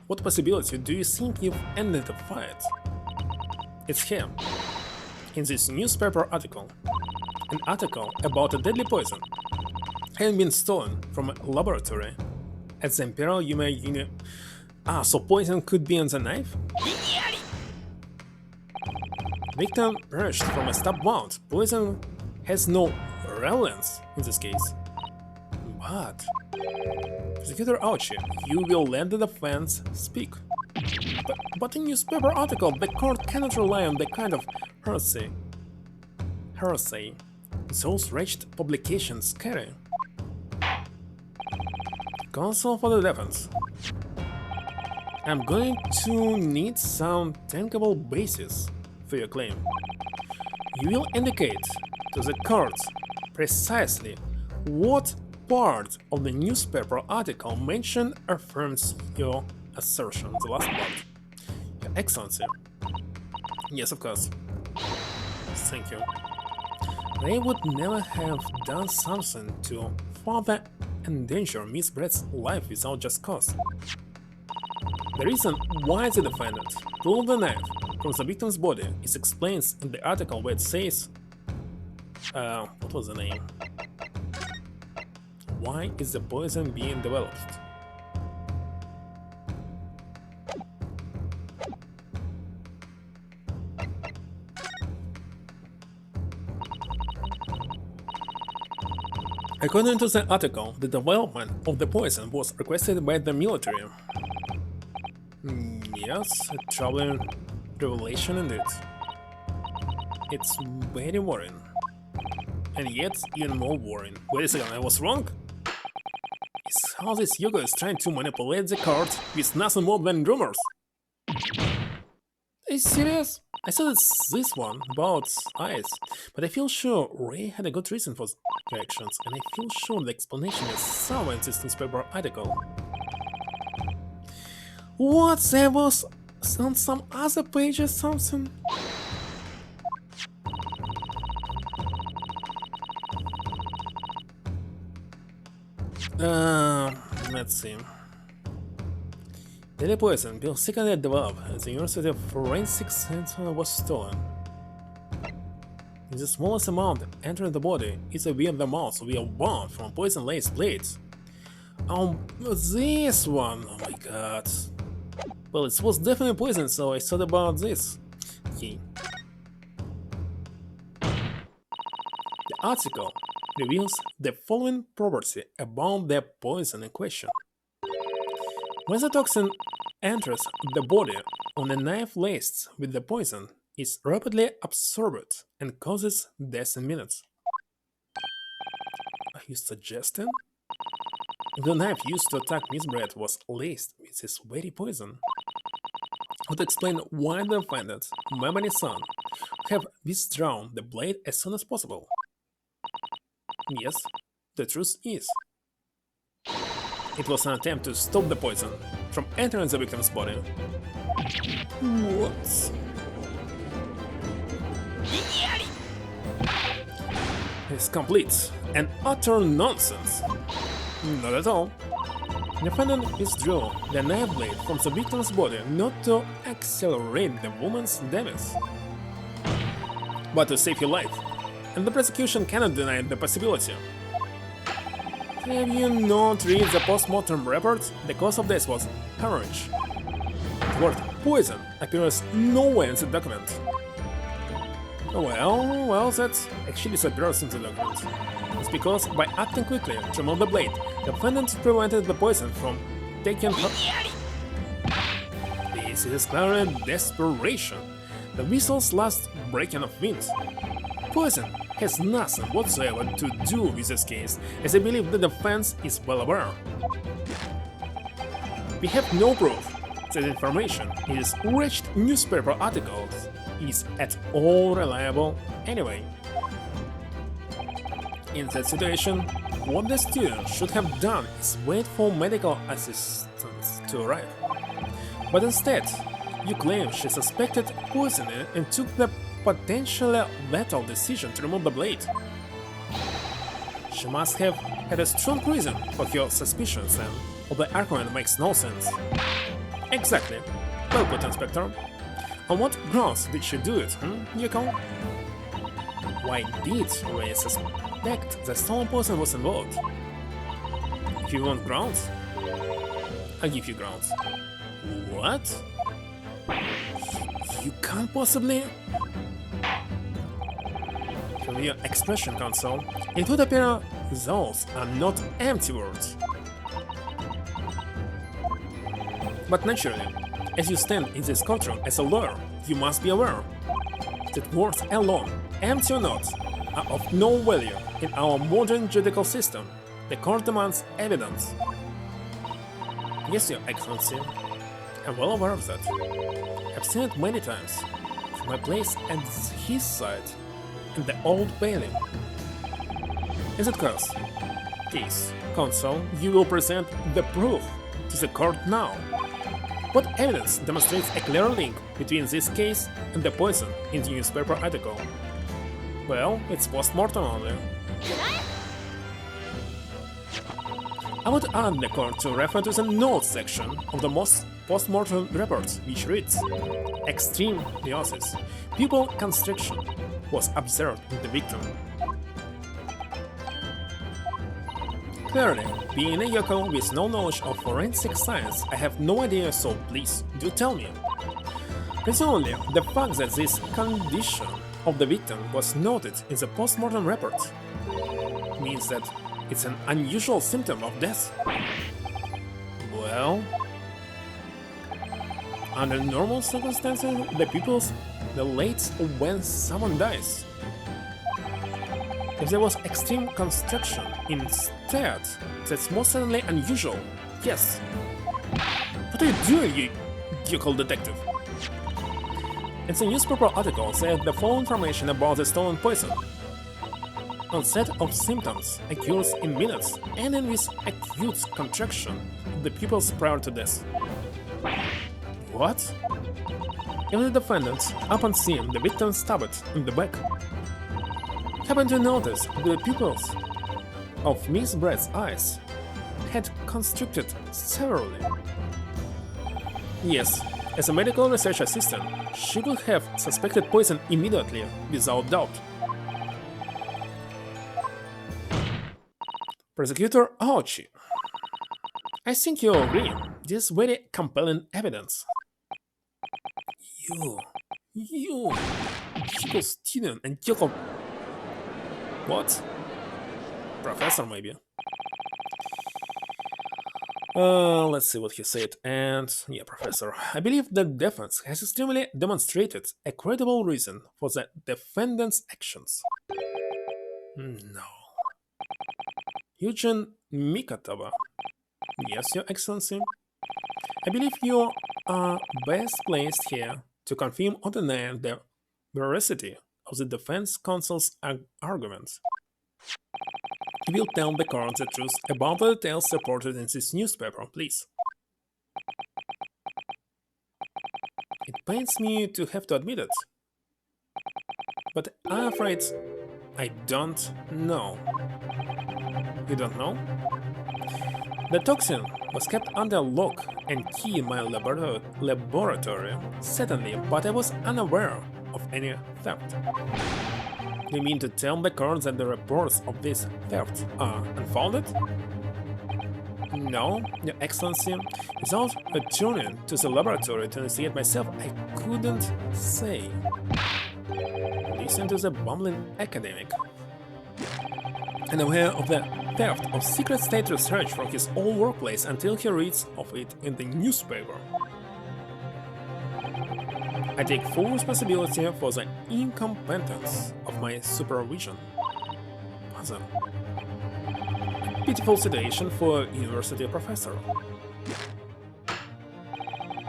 what possibility do you think you've ended the fight? It's here. In this newspaper article. An article about a deadly poison having been stolen from a laboratory at the Imperial Uni. So poison could be on the knife? Victim perished from a stab wound. Poison has no relevance in this case. But Prosecutor Auchi, you will let the defense speak. But in newspaper article, the court cannot rely on the kind of heresy those wretched publications carry. Console for the defense. I'm going to need some tankable basis for your claim. You will indicate to the court precisely what part of the newspaper article mentioned affirms your assertion. The last part. Your Excellency. Yes, of course. Thank you. They would never have done something to further endanger Miss Brett's life without just cause. The reason why the defendant pulled the knife from the victim's body is explained in the article where it says... what was the name? Why is the poison being developed? According to the article, the development of the poison was requested by the military. Yes, a troubling revelation indeed. It's very worrying. And yet, even more worrying. Wait a second, I was wrong? Is how this yoga is trying to manipulate the court with nothing more than rumors? Are you serious? I said it's this one, about eyes, but I feel sure Ray had a good reason for the actions, and I feel sure the explanation is somewhere in this newspaper article. What? There was on some other page or something? Let's see. Deadly poison, Bill secondly developed at the University of Forensic Center, was stolen. In the smallest amount entering the body is a via the mouth via one from poison-laced blades. Oh, this one! Oh my god. Well, it was definitely poison, so I thought about this. Okay. The article reveals the following property about the poison in question. When the toxin enters the body on a knife laced with the poison, is rapidly absorbed and causes death in minutes. Are you suggesting? The knife used to attack Miss Brett was laced with this very poison. Would explain why the defendant, Memory's son, have withdrawn the blade as soon as possible. Yes, the truth is, it was an attempt to stop the poison from entering the victim's body. What? It's complete and utter nonsense. Not at all. The defendant withdrew the knife blade from the victim's body not to accelerate the woman's death, but to save her life, and the prosecution cannot deny the possibility. Have you not read the post-mortem report? The cause of death was hemorrhage. The word poison appears nowhere in the document. Well, that actually disappears in the document. It's because by acting quickly to remove the blade, the defendant prevented the poison from taking her. This is clearly desperation. The whistle's last breaking of wind. Poison has nothing whatsoever to do with this case, as I believe the defense is well aware. We have no proof that information in these wretched newspaper articles is at all reliable anyway. In that situation, what the student should have done is wait for medical assistance to arrive. But instead, you claim she suspected poisoning and took the potentially lethal decision to remove the blade. She must have had a strong reason for her suspicions then, or the argument makes no sense. Exactly. Well put, Inspector. On what grounds did she do it, Yukon? Why did Ray suspect the stolen poison was involved? If you want grounds, I'll give you grounds. What? You can't possibly... From your expression, Counsel, it would appear those are not empty words. But naturally, as you stand in this courtroom as a lawyer, you must be aware that words alone, empty or not, are of no value in our modern judicial system. The court demands evidence. Yes, Your Excellency. I'm well aware of that. I've seen it many times. From my place at his side, in the Old Bailey. In that case, Counsel, you will present the proof to the court now. What evidence demonstrates a clear link between this case and the poison in the newspaper article? Well, it's post-mortem only. I would ask the court to refer to the notes section of the most post-mortem report, which reads: extreme meiosis, pupil constriction was observed in the victim. Clearly, being a yokel with no knowledge of forensic science, I have no idea, so please, do tell me. Presumably, the fact that this condition of the victim was noted in the post-mortem report means that it's an unusual symptom of death. Well, under normal circumstances, the pupils dilate when someone dies. If there was extreme constriction instead, that's most certainly unusual. Yes. What are you doing, you yokel detective? It's a newspaper article said the following information about the stolen poison. Onset of symptoms occurs in minutes, ending with acute contraction of the pupils prior to death. What? If the defendant, upon seeing the victim stabbed in the back, happened to notice the pupils of Miss Brett's eyes had constricted severely. Yes, as a medical research assistant, she would have suspected poison immediately, without doubt. Prosecutor Aochi, I think you agree. This is very compelling evidence. You, yokel student and yokel. What? Professor, maybe. Let's see what he said. And yeah, Professor, I believe the defense has extremely demonstrated a credible reason for the defendant's actions. No. Eugen Mikataba. Yes, Your Excellency. I believe you are best placed here to confirm or deny the veracity of the defense counsel's arguments. You will tell the court the truth about the details reported in this newspaper, please. It pains me to have to admit it, but I'm afraid I don't know. You don't know? The toxin was kept under lock and key in my laboratory, certainly, but I was unaware of any theft. You mean to tell the court that the reports of this theft are unfounded? No, Your Excellency. Without returning to the laboratory to investigate myself, I couldn't say. Listen to the bumbling academic. And aware of the theft of secret state research from his own workplace until he reads of it in the newspaper. I take full responsibility for the incompetence of my supervision. What a pitiful situation for a university professor.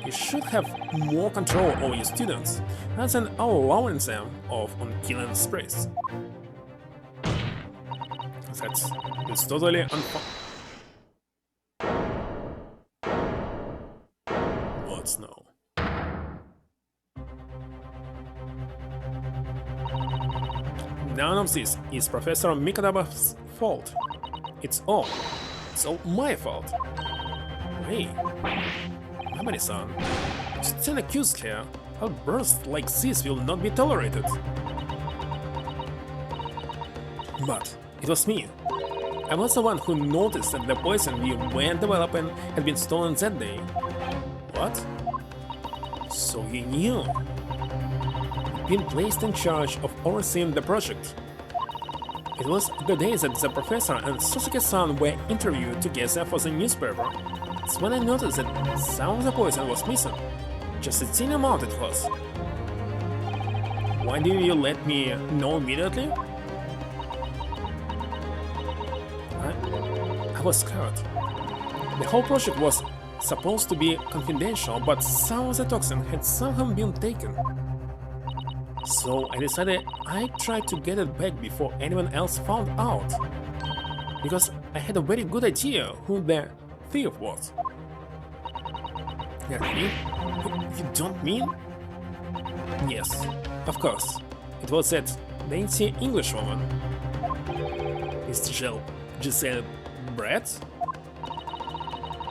You should have more control over your students, rather than allowing them off on killing sprees. It's totally What's now? None of this is Professor Mikadaba's fault. It's all my fault. Hey, Mamari-san, stand accused here. Outbursts like this will not be tolerated. But it was me. I was the one who noticed that the poison we were developing had been stolen that day. What? So you knew? You'd been placed in charge of overseeing the project. It was the day that the professor and Sasuke-san were interviewed together for the newspaper. It's when I noticed that some of the poison was missing. Just a tiny amount it was. Why didn't you let me know immediately? I was scared. The whole project was supposed to be confidential, but some of the toxin had somehow been taken. So I decided I'd try to get it back before anyone else found out. Because I had a very good idea who the thief was. Yeah, thief? You don't mean? Yes, of course. It was that dainty Englishwoman. Miss Giselle Brett?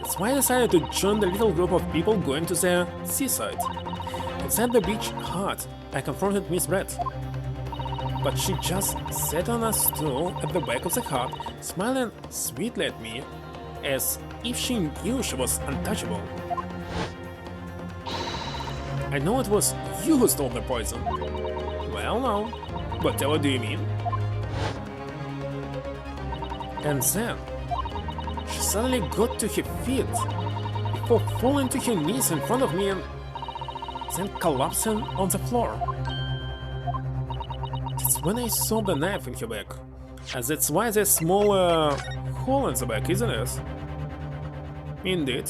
That's why I decided to join the little group of people going to the seaside. Inside the beach hut, I confronted Miss Brett. But she just sat on a stool at the back of the hut, smiling sweetly at me, as if she knew she was untouchable. I know it was you who stole the poison. Well, no. Whatever do you mean? And then, she suddenly got to her feet, before falling to her knees in front of me and then collapsing on the floor. That's when I saw the knife in her back. And that's why there's a small hole in the back, isn't it? Indeed.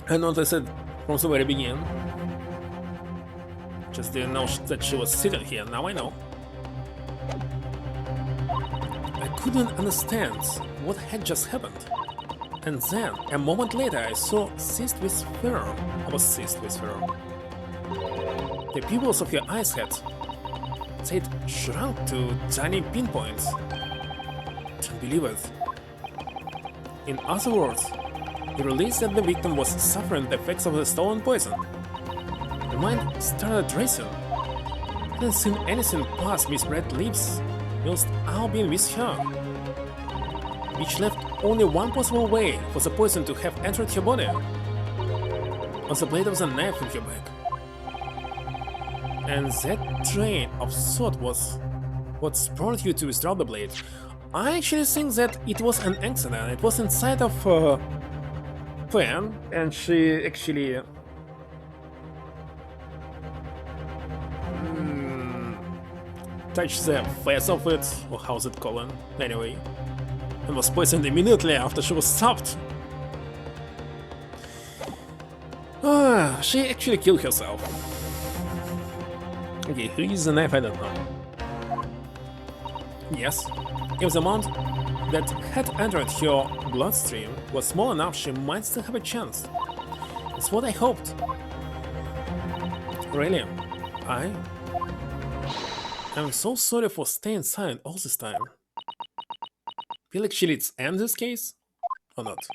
I noticed it from the very beginning. Just didn't know that she was sitting here, now I know. I couldn't understand what had just happened. And then, a moment later, I saw seized with fear. I was seized with fear. The pupils of your eyes they'd shrunk to tiny pinpoints. Can't believe it. In other words, you realized that the victim was suffering the effects of the stolen poison. The mind started racing. I hadn't seen anything pass Miss Brett's lips whilst I've been with her, which left only one possible way for the poison to have entered her body, on the blade of the knife in her back. And that train of thought was what spurred you to withdraw the blade. I actually think that it was an accident. It was inside of her pen, and she actually touched the face of it, or how's it called anyway, and was poisoned immediately after she was stopped. She actually killed herself. Okay, who used the knife? I don't know. Yes, if the amount that had entered her bloodstream was small enough, she might still have a chance. That's what I hoped. Really, I'm so sorry for staying silent all this time. Feel like she let's end this case? Or not?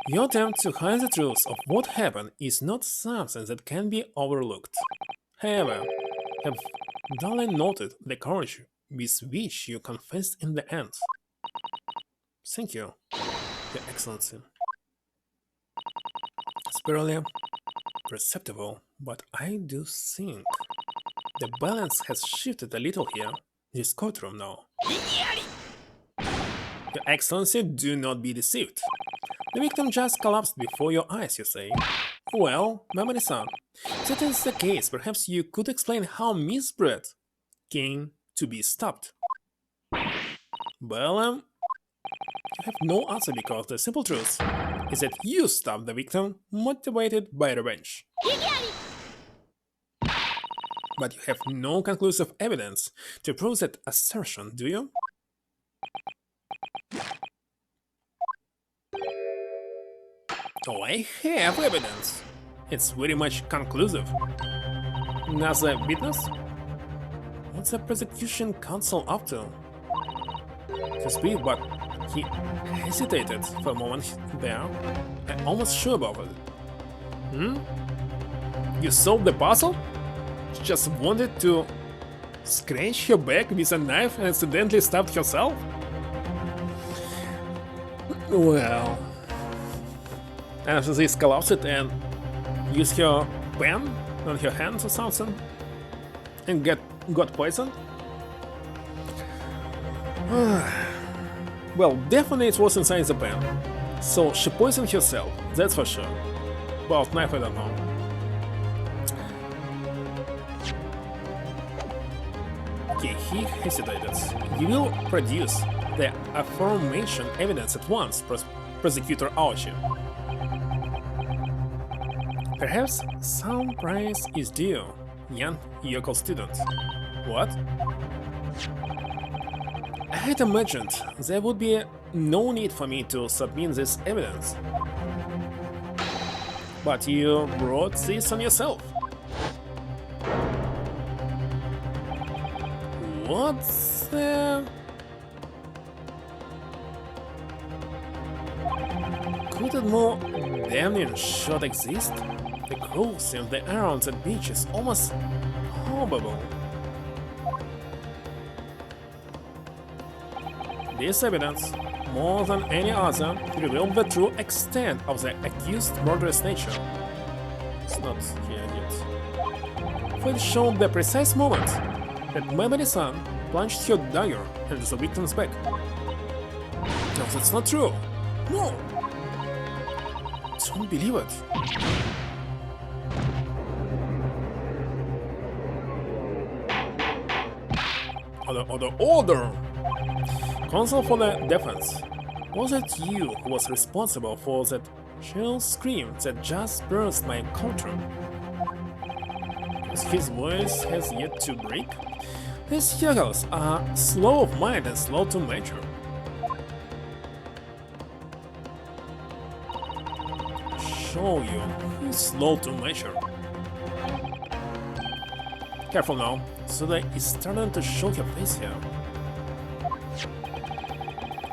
Your attempt to hide the truth of what happened is not something that can be overlooked. However, I've duly noted the courage with which you confessed in the end. Thank you, Your Excellency. It's barely perceptible, but I do think the balance has shifted a little here in this courtroom now. Your Excellency, do not be deceived. The victim just collapsed before your eyes, you say? Well, Memory-san, if that is the case, perhaps you could explain how Miss Brett came to be stopped. Well, you have no answer because the simple truth is that you stopped the victim motivated by revenge. But you have no conclusive evidence to prove that assertion, do you? Oh, I have evidence. It's very much conclusive. Another witness? What's the prosecution counsel up to? To speak, but he hesitated for a moment there. I'm almost sure about it. You solved the puzzle? She just wanted to scratch her back with a knife and accidentally stabbed herself? Well... After this collapsed and used her pen on her hands or something and got poisoned? Well, definitely it was inside the pen. So she poisoned herself, that's for sure. About knife, I don't know. Okay, he hesitated. You will produce the aforementioned evidence at once, Prosecutor Aoshi. Perhaps some praise is due, young Yoko student. What? I had imagined there would be no need for me to submit this evidence. But you brought this on yourself. What's the... Could a more damning shot exist? The growth in the around the beach is almost horrible. This evidence, more than any other, revealed the true extent of the accused's murderous nature. It's not here yet. For it showed the precise moment that Memory-san plunged her dagger into the victim's back. No, that's not true! No! Don't believe it. Order! Counsel for the defense. Was it you who was responsible for that shrill scream that just burst my courtroom? His voice has yet to break. His struggles are slow of mind and slow to mature. Show you, he's slow to mature. Careful now, Suda is starting to show her face here.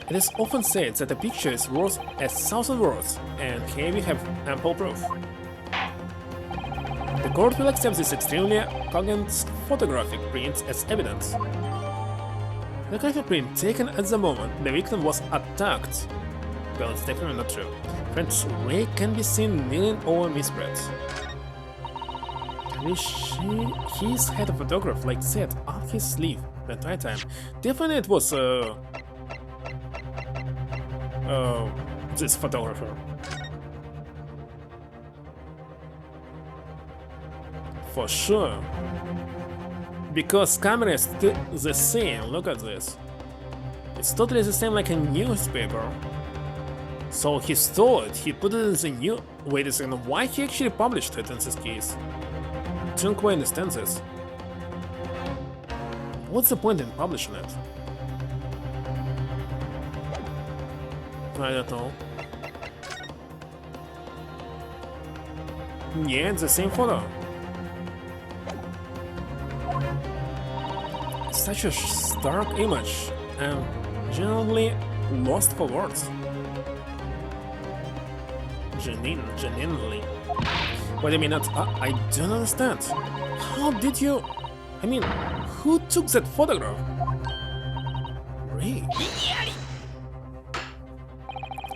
It is often said that a picture is worth 1,000 words, and here we have ample proof. The court will accept this extremely cogent photographic print as evidence. The photographic print taken at the moment the victim was attacked. Well, it's definitely not true. Friend's Ray can be seen kneeling over Miss Brett. I wish he's had a photograph like that up his sleeve the entire time. Definitely it was this photographer. For sure. Because camera is still the same, look at this. It's totally the same like a newspaper. So he stole it, he put it in the new... Wait a second, why he actually published it in this case? Don't quite understand this. What's the point in publishing it? I don't know. Yeah, it's the same photo. Such a stark image. I'm genuinely lost for words. Genuinely. Wait a minute, I don't understand. How did you... I mean, who took that photograph? Ray.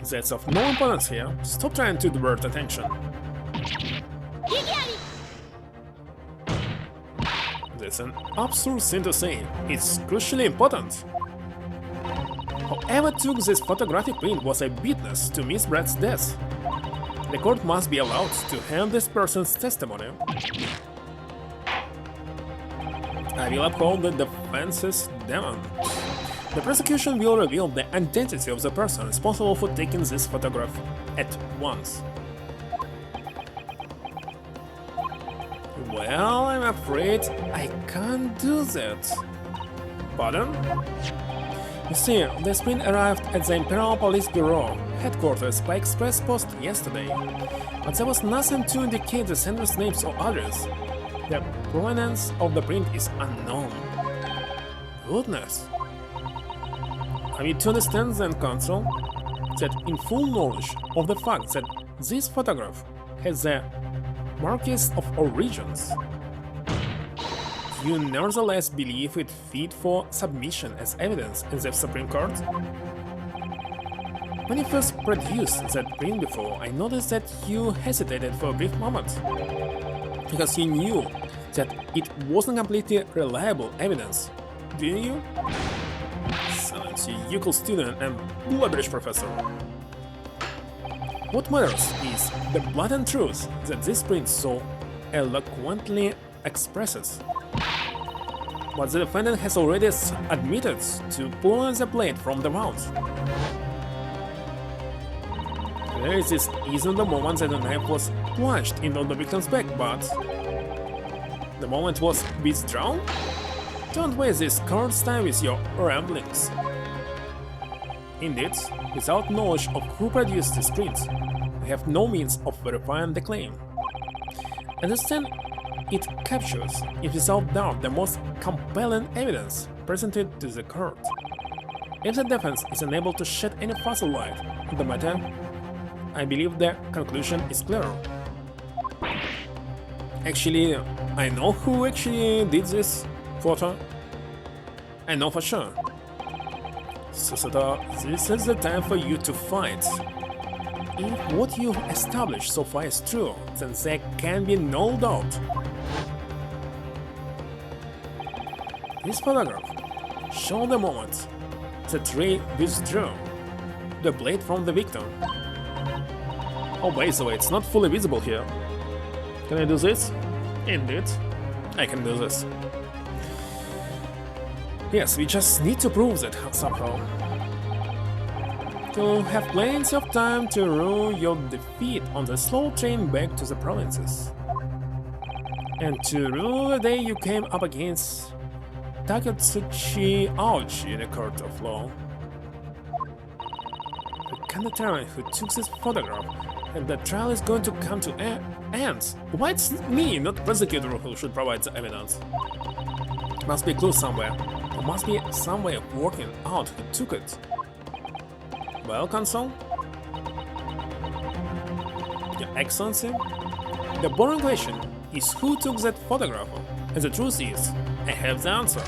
That's of no importance here. Stop trying to divert attention. That's an absurd thing to say. It's crucially important. Whoever took this photographic print was a witness to Miss Brett's death. The court must be allowed to hear this person's testimony. I will uphold the defense's demand. The prosecution will reveal the identity of the person responsible for taking this photograph at once. Well, I'm afraid I can't do that. Pardon? You see, the print arrived at the Imperial Police Bureau headquarters by express post yesterday, but there was nothing to indicate the sender's names or others. The provenance of the print is unknown. Goodness. Are we to understand then, counsel, that in full knowledge of the fact that this photograph has the markings of origins, you nevertheless believe it fit for submission as evidence in the Supreme Court? When you first produced that print before, I noticed that you hesitated for a brief moment, because you knew that it wasn't completely reliable evidence, didn't you? Silence, you Yukon student and blubbery professor. What matters is the blatant truth that this print so eloquently expresses. but the defendant has already admitted to pulling the blade from the wound. This isn't the moment that the knife was plunged into the victim's back, but the moment was withdrawn? Don't waste this current time with your ramblings. Indeed, without knowledge of who produced this print, I have no means of verifying the claim. Understand, it captures, it without doubt, the most compelling evidence presented to the court. If the defense is unable to shed any further light on the matter, I believe the conclusion is clear. Actually, I know who actually did this photo. I know for sure. So, this is the time for you to fight. If what you've established so far is true, then there can be no doubt. This photograph shows the moment that Ray withdrew the blade from the victim. Oh, by the way, it's not fully visible here. Can I do this? Indeed, I can do this. Yes, we just need to prove that somehow. To have plenty of time to rue your defeat on the slow train back to the provinces. And to rue the day you came up against Takatsuchi Aoji in a court of law. I can't determine who took this photograph, and the trial is going to come to ends. Why it's me, not prosecutor, who should provide the evidence? Must be a clue somewhere. There must be some way of working out who took it. Well, Consul? Your Excellency? The boring question is who took that photograph, and the truth is, I have the answer.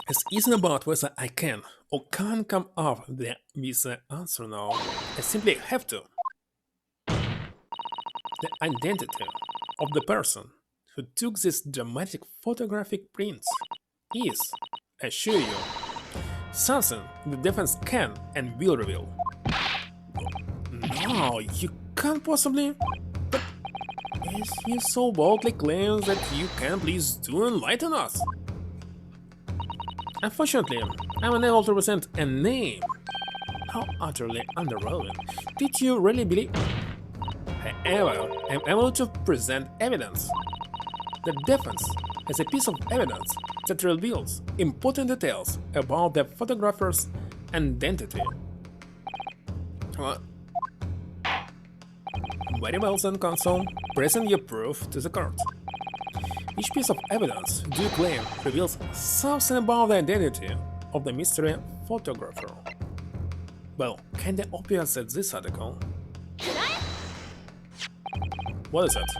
It's isn't about whether I can or can't come up with the answer now. I simply have to. The identity of the person who took this dramatic photographic prints is, I assure you, something the defense can and will reveal. No, you can't possibly. But if you so boldly claim that you can, please do enlighten us. Unfortunately, I'm unable to present a name. How utterly underwhelming. Did you really believe? However, I'm able to present evidence. The defense has a piece of evidence that reveals important details about the photographer's identity. Very well then, Consul. Present your proof to the court. Which piece of evidence do you claim reveals something about the identity of the mystery photographer? Well, kinda obvious at this article. What is it?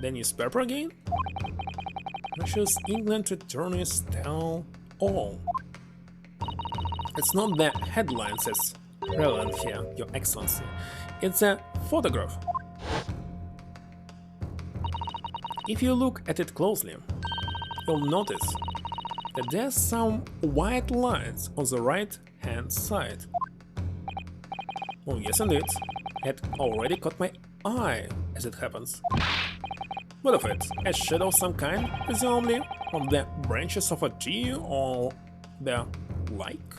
The newspaper again? Russia's England attorneys tell all. It's not the headlines that's relevant here, Your Excellency. It's a photograph. If you look at it closely, you'll notice that there's some white lines on the right-hand side. Oh yes indeed, it already caught my eye as it happens. What of it? A shadow of some kind, presumably on the branches of a tree or the like?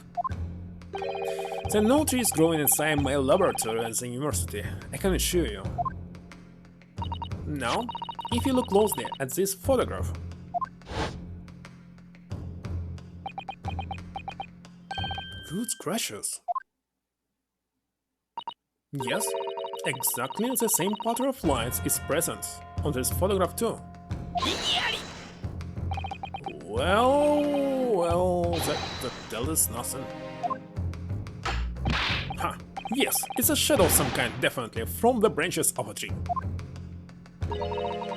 There are no trees growing inside my laboratory at the university, I can assure you. Now, if you look closely at this photograph, good gracious! Yes, exactly the same pattern of lines is present on this photograph too. Well, that tells us nothing. Huh, yes, it's a shadow of some kind, definitely, from the branches of a tree.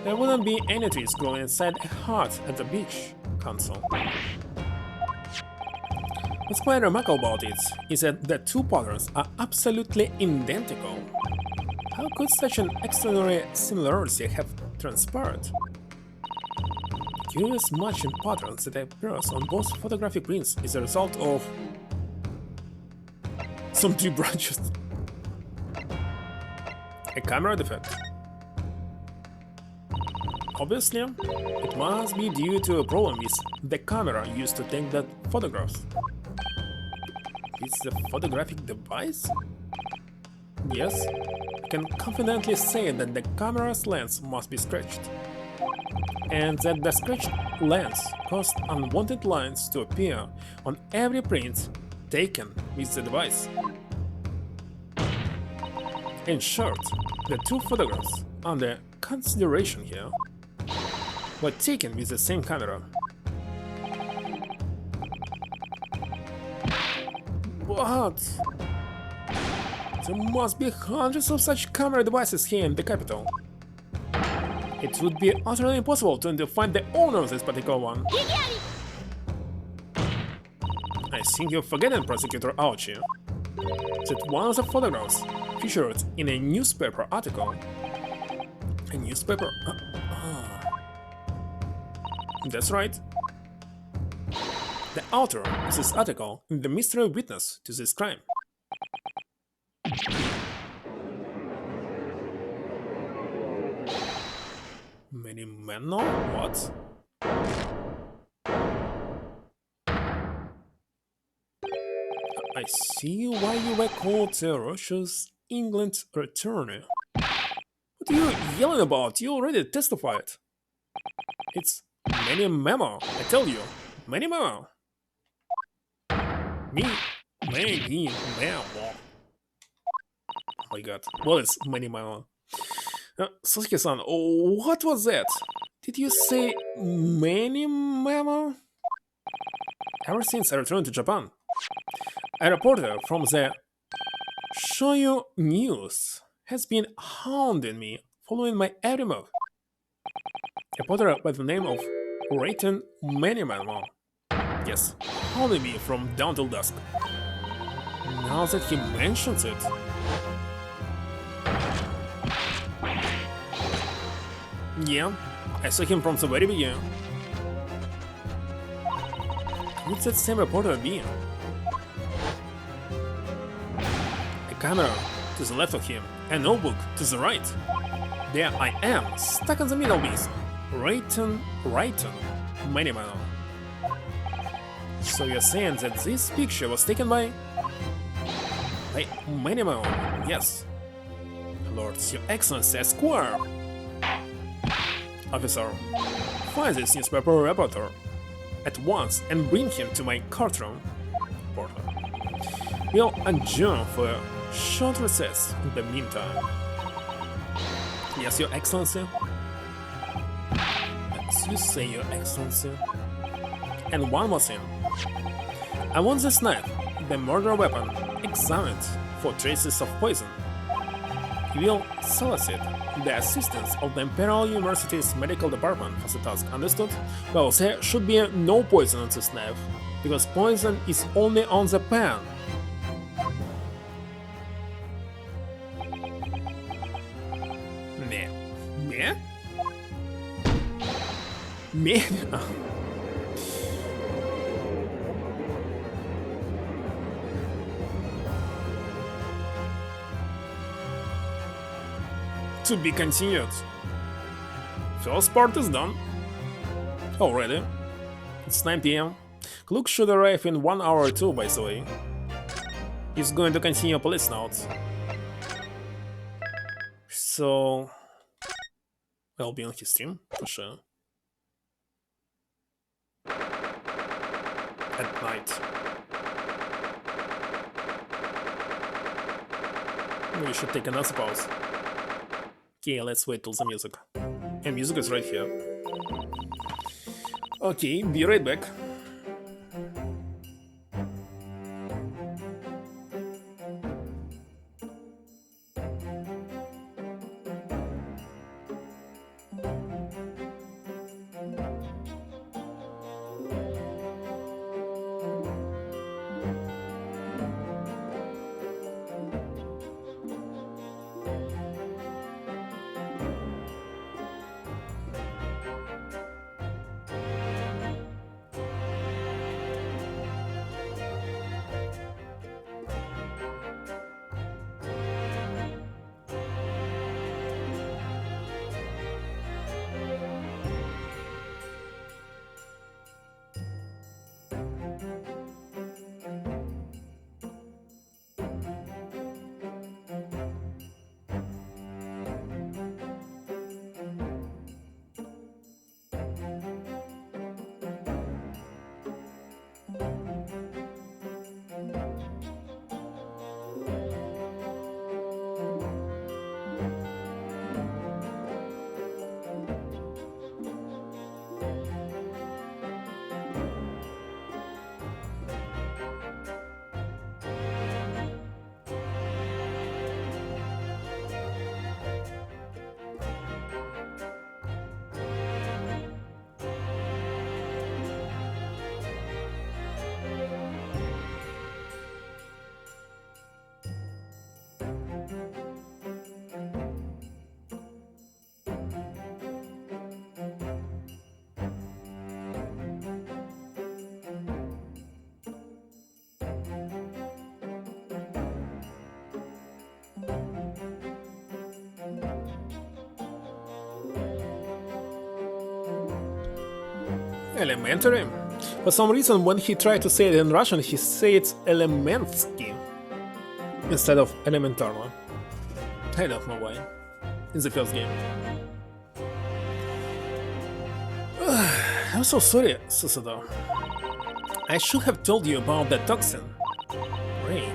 There wouldn't be any trees growing inside a hut at the beach, Consul. What's quite remarkable about it is that the two patterns are absolutely identical. How could such an extraordinary similarity have transpired? Curious matching patterns that appears on both photographic prints is a result of some tree branches. A camera defect. Obviously, it must be due to a problem with the camera used to take that photographs. It's the photographic device? Yes, I can confidently say that the camera's lens must be scratched, and that the scratched lens caused unwanted lines to appear on every print taken with the device. In short, the two photographs under consideration here were taken with the same camera. But there must be hundreds of such camera devices here in the capital. It would be utterly impossible to find the owner of this particular one. I think you're forgetting, Prosecutor Aochi, that one of the photographs featured in a newspaper article. A newspaper? That's right. The author of this article is the mystery witness to this crime. Many men know? What? I see why you were called Russia's England attorney. What are you yelling about? You already testified. It's many memo, I tell you. Many memo. Many memo. Oh my god, what is many memo? Sasuke-san, what was that? Did you say many memo? Ever since I returned to Japan, a reporter from the Shoyu News has been hounding me, following my every move. A reporter by the name of Reitan Many-Memo. Yes, hounding me from dawn till dusk. Now that he mentions it... Yeah, I saw him from the very beginning. Could that same reporter be? A camera to the left of him, a notebook to the right. There I am, stuck in the middle with Reitan Many-Memo. So you're saying that this picture was taken by Many-Memo? Yes. Lord, Your Excellency, Esquire! Officer, find this newspaper reporter at once and bring him to my courtroom. Porter. We'll adjourn for a short recess in the meantime. Yes, Your Excellency? As you say, Your Excellency. And one more thing. I want this knife, the murder weapon, examined for traces of poison. You will solicit the assistance of the Imperial University's medical department for the task, understood? Well, there should be no poison on this knife, because poison is only on the pen. Me? To be continued. First part is done. Already. It's 9 PM. Kuluk should arrive in 1 hour or 2, by the way. He's going to continue police notes. So... I'll be on his stream, for sure. At night. We should take another pause. Okay, let's wait till the music. And music is right here. Okay, be right back. Elementary? For some reason, when he tried to say it in Russian, he said it's Elemensky instead of Elementarno. I don't know why. In the first game. I'm so sorry, Susudo. I should have told you about that toxin. Ray.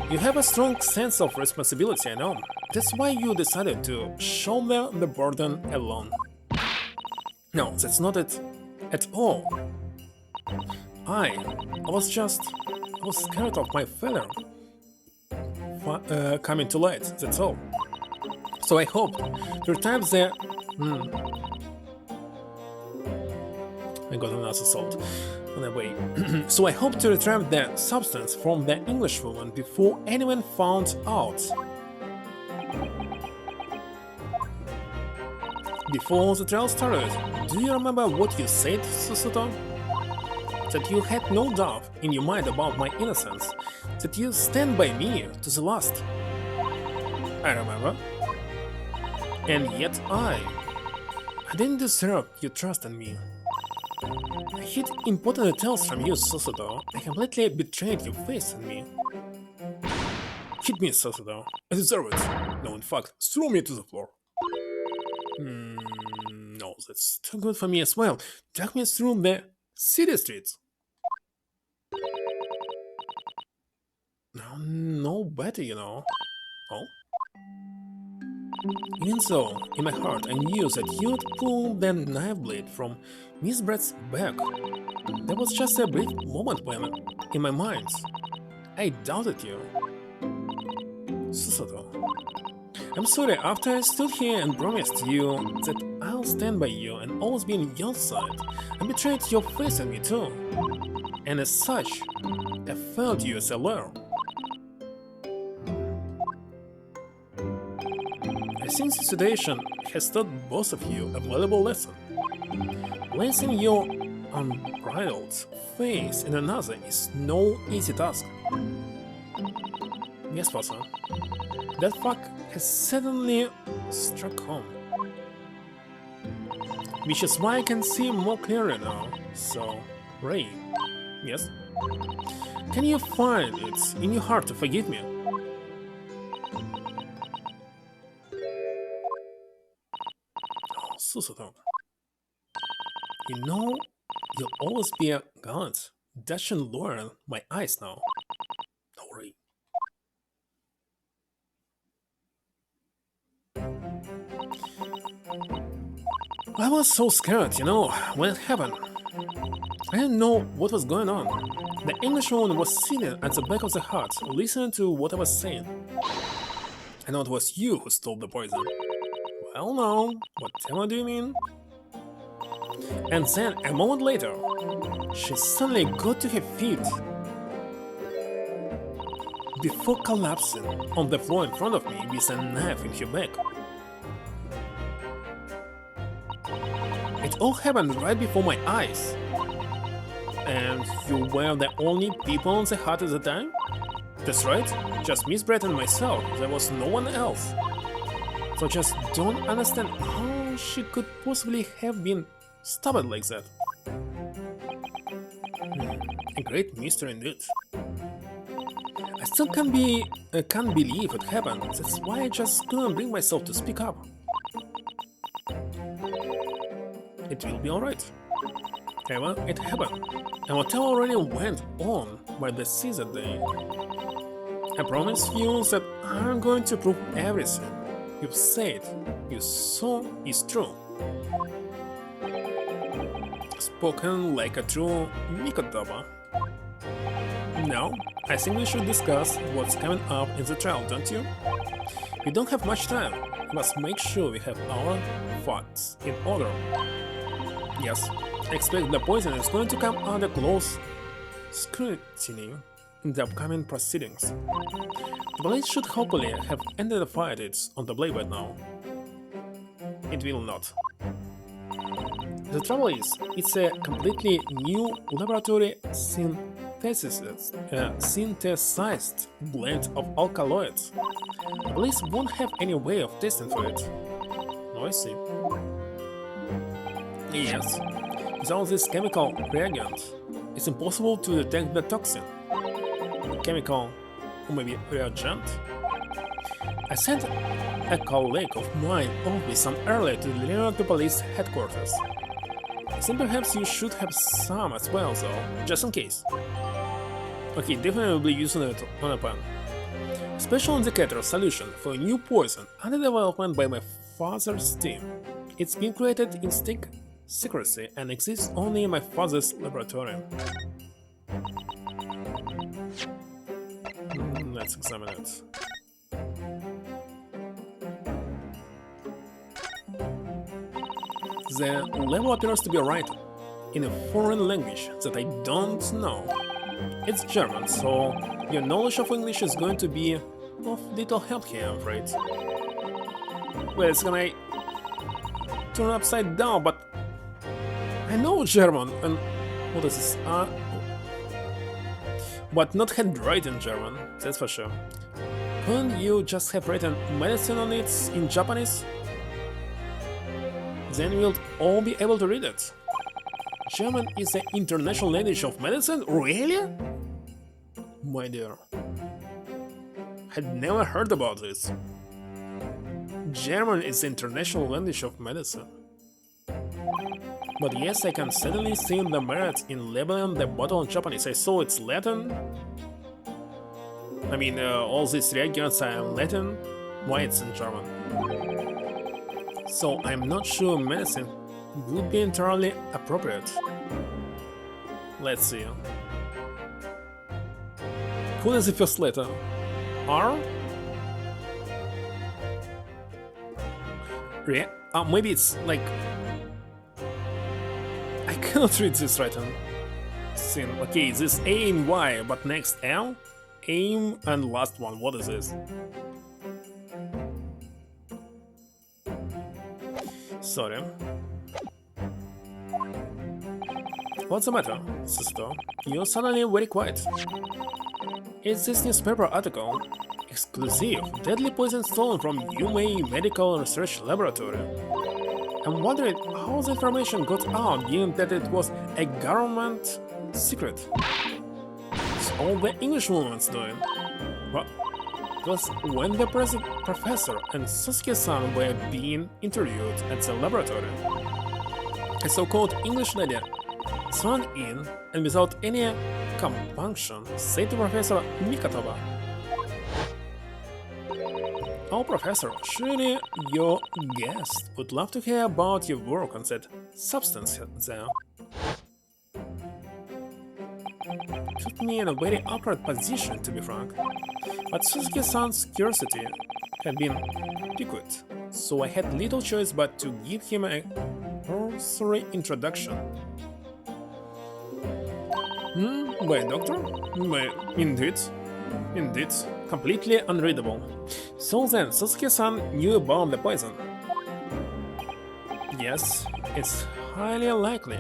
You have a strong sense of responsibility, I know. That's why you decided to shoulder the burden alone. No, that's not it at all. I was scared of my failure coming to light, that's all. So I hoped to retrieve the... I got another salt on the way. So I hoped to retrieve the substance from the Englishwoman before anyone found out. Before the trial started, do you remember what you said, Susuto? That you had no doubt in your mind about my innocence, that you stand by me to the last. I remember. And yet I didn't deserve your trust in me. I hid important details from you, Susuto. I completely betrayed your faith in me. Hit me, Susuto. I deserve it. No, in fact, throw me to the floor. No, that's too good for me as well. Drag me through the city streets. No better, you know. Oh? Even so, in my heart I knew that you'd pull the knife blade from Miss Brett's back. There was just a brief moment when, in my mind, I doubted you. Susuto. I'm sorry, after I stood here and promised you that I'll stand by you and always be on your side, I betrayed your faith in me too. And as such, I failed you as a lawyer. I think the situation has taught both of you a valuable lesson. Placing your unbridled faith in another is no easy task. Yes, Father. That fact has suddenly struck home. Which is why I can see more clearly now. So, Ray, yes? Can you find it in your heart to forgive me? Oh, Susuto. You know, you'll always be a gallant, dashing lawyer in my eyes now. No, Ray. I was so scared, you know, when it happened. I didn't know what was going on. The Englishwoman was sitting at the back of the hut, listening to what I was saying. I know it was you who stole the poison. Well, no, whatever do you mean? And then, a moment later, she suddenly got to her feet before collapsing on the floor in front of me with a knife in her back. It all happened right before my eyes. And you were the only people in the hut at the time? That's right, just Miss Brett and myself, there was no one else. So just don't understand how she could possibly have been stabbed like that. A great mystery indeed. I still can't believe it happened, that's why I just couldn't bring myself to speak up. It will be alright. However, it happened, and whatever already went on by the sea that day, I promise you that I'm going to prove everything you've said, you saw is true. Spoken like a true Mikotoba. Now, I think we should discuss what's coming up in the trial, don't you? We don't have much time, we must make sure we have our facts in order. Yes, I expect the poison is going to come under close scrutiny in the upcoming proceedings. The police should hopefully have identified it on the blade by now. It will not. The trouble is, it's a completely new laboratory synthesized blend of alkaloids. The police won't have any way of testing for it. Oh, I see. Yes. Without this chemical reagent, it's impossible to detect the toxin. Chemical, or maybe reagent? I sent a colleague of mine over some earlier to deliver to police headquarters. I think perhaps you should have some as well, though, just in case. Okay, definitely will be using it on a pen. Special indicator solution for a new poison under development by my father's team. It's been created in strict secrecy and exists only in my father's laboratory. Let's examine it. The level appears to be written in a foreign language that I don't know. It's German, so your knowledge of English is going to be of little help here, I'm afraid. Well, it's gonna turn upside down, but I know German, and what is this? But not handwritten German, that's for sure. Couldn't you just have written medicine on it in Japanese? Then we'll all be able to read it. German is the international language of medicine? Really? My dear, had never heard about this. German is the international language of medicine. But yes, I can certainly see the merit in labeling the bottle in Japanese. I saw it's Latin. I mean, all these reagents are in Latin. Why it's in German? So I'm not sure medicine would be entirely appropriate. Let's see. What is the first letter? R? Maybe it's like... I cannot read this written. Okay, this A and Y, but next L? Aim and last one, what is this? Sorry. What's the matter, sister? You're suddenly very quiet. It's this newspaper article. Exclusive. Deadly poison stolen from UMA Medical Research Laboratory. I'm wondering how the information got out, given that it was a government secret. It's all the Englishwoman's doing. But it was when the professor and Sasuke-san were being interviewed at the laboratory. A so-called English lady sworn in and without any compunction said to Professor Mikatova, "Oh, Professor, surely your guest would love to hear about your work on that substance there." It put me in a very awkward position, to be frank. But Suzuki-san's curiosity had been piqued, so I had little choice but to give him a cursory introduction. Why, doctor? Why, indeed. Indeed. Completely unreadable. So then, Sasuke-san knew about the poison. Yes, it's highly likely.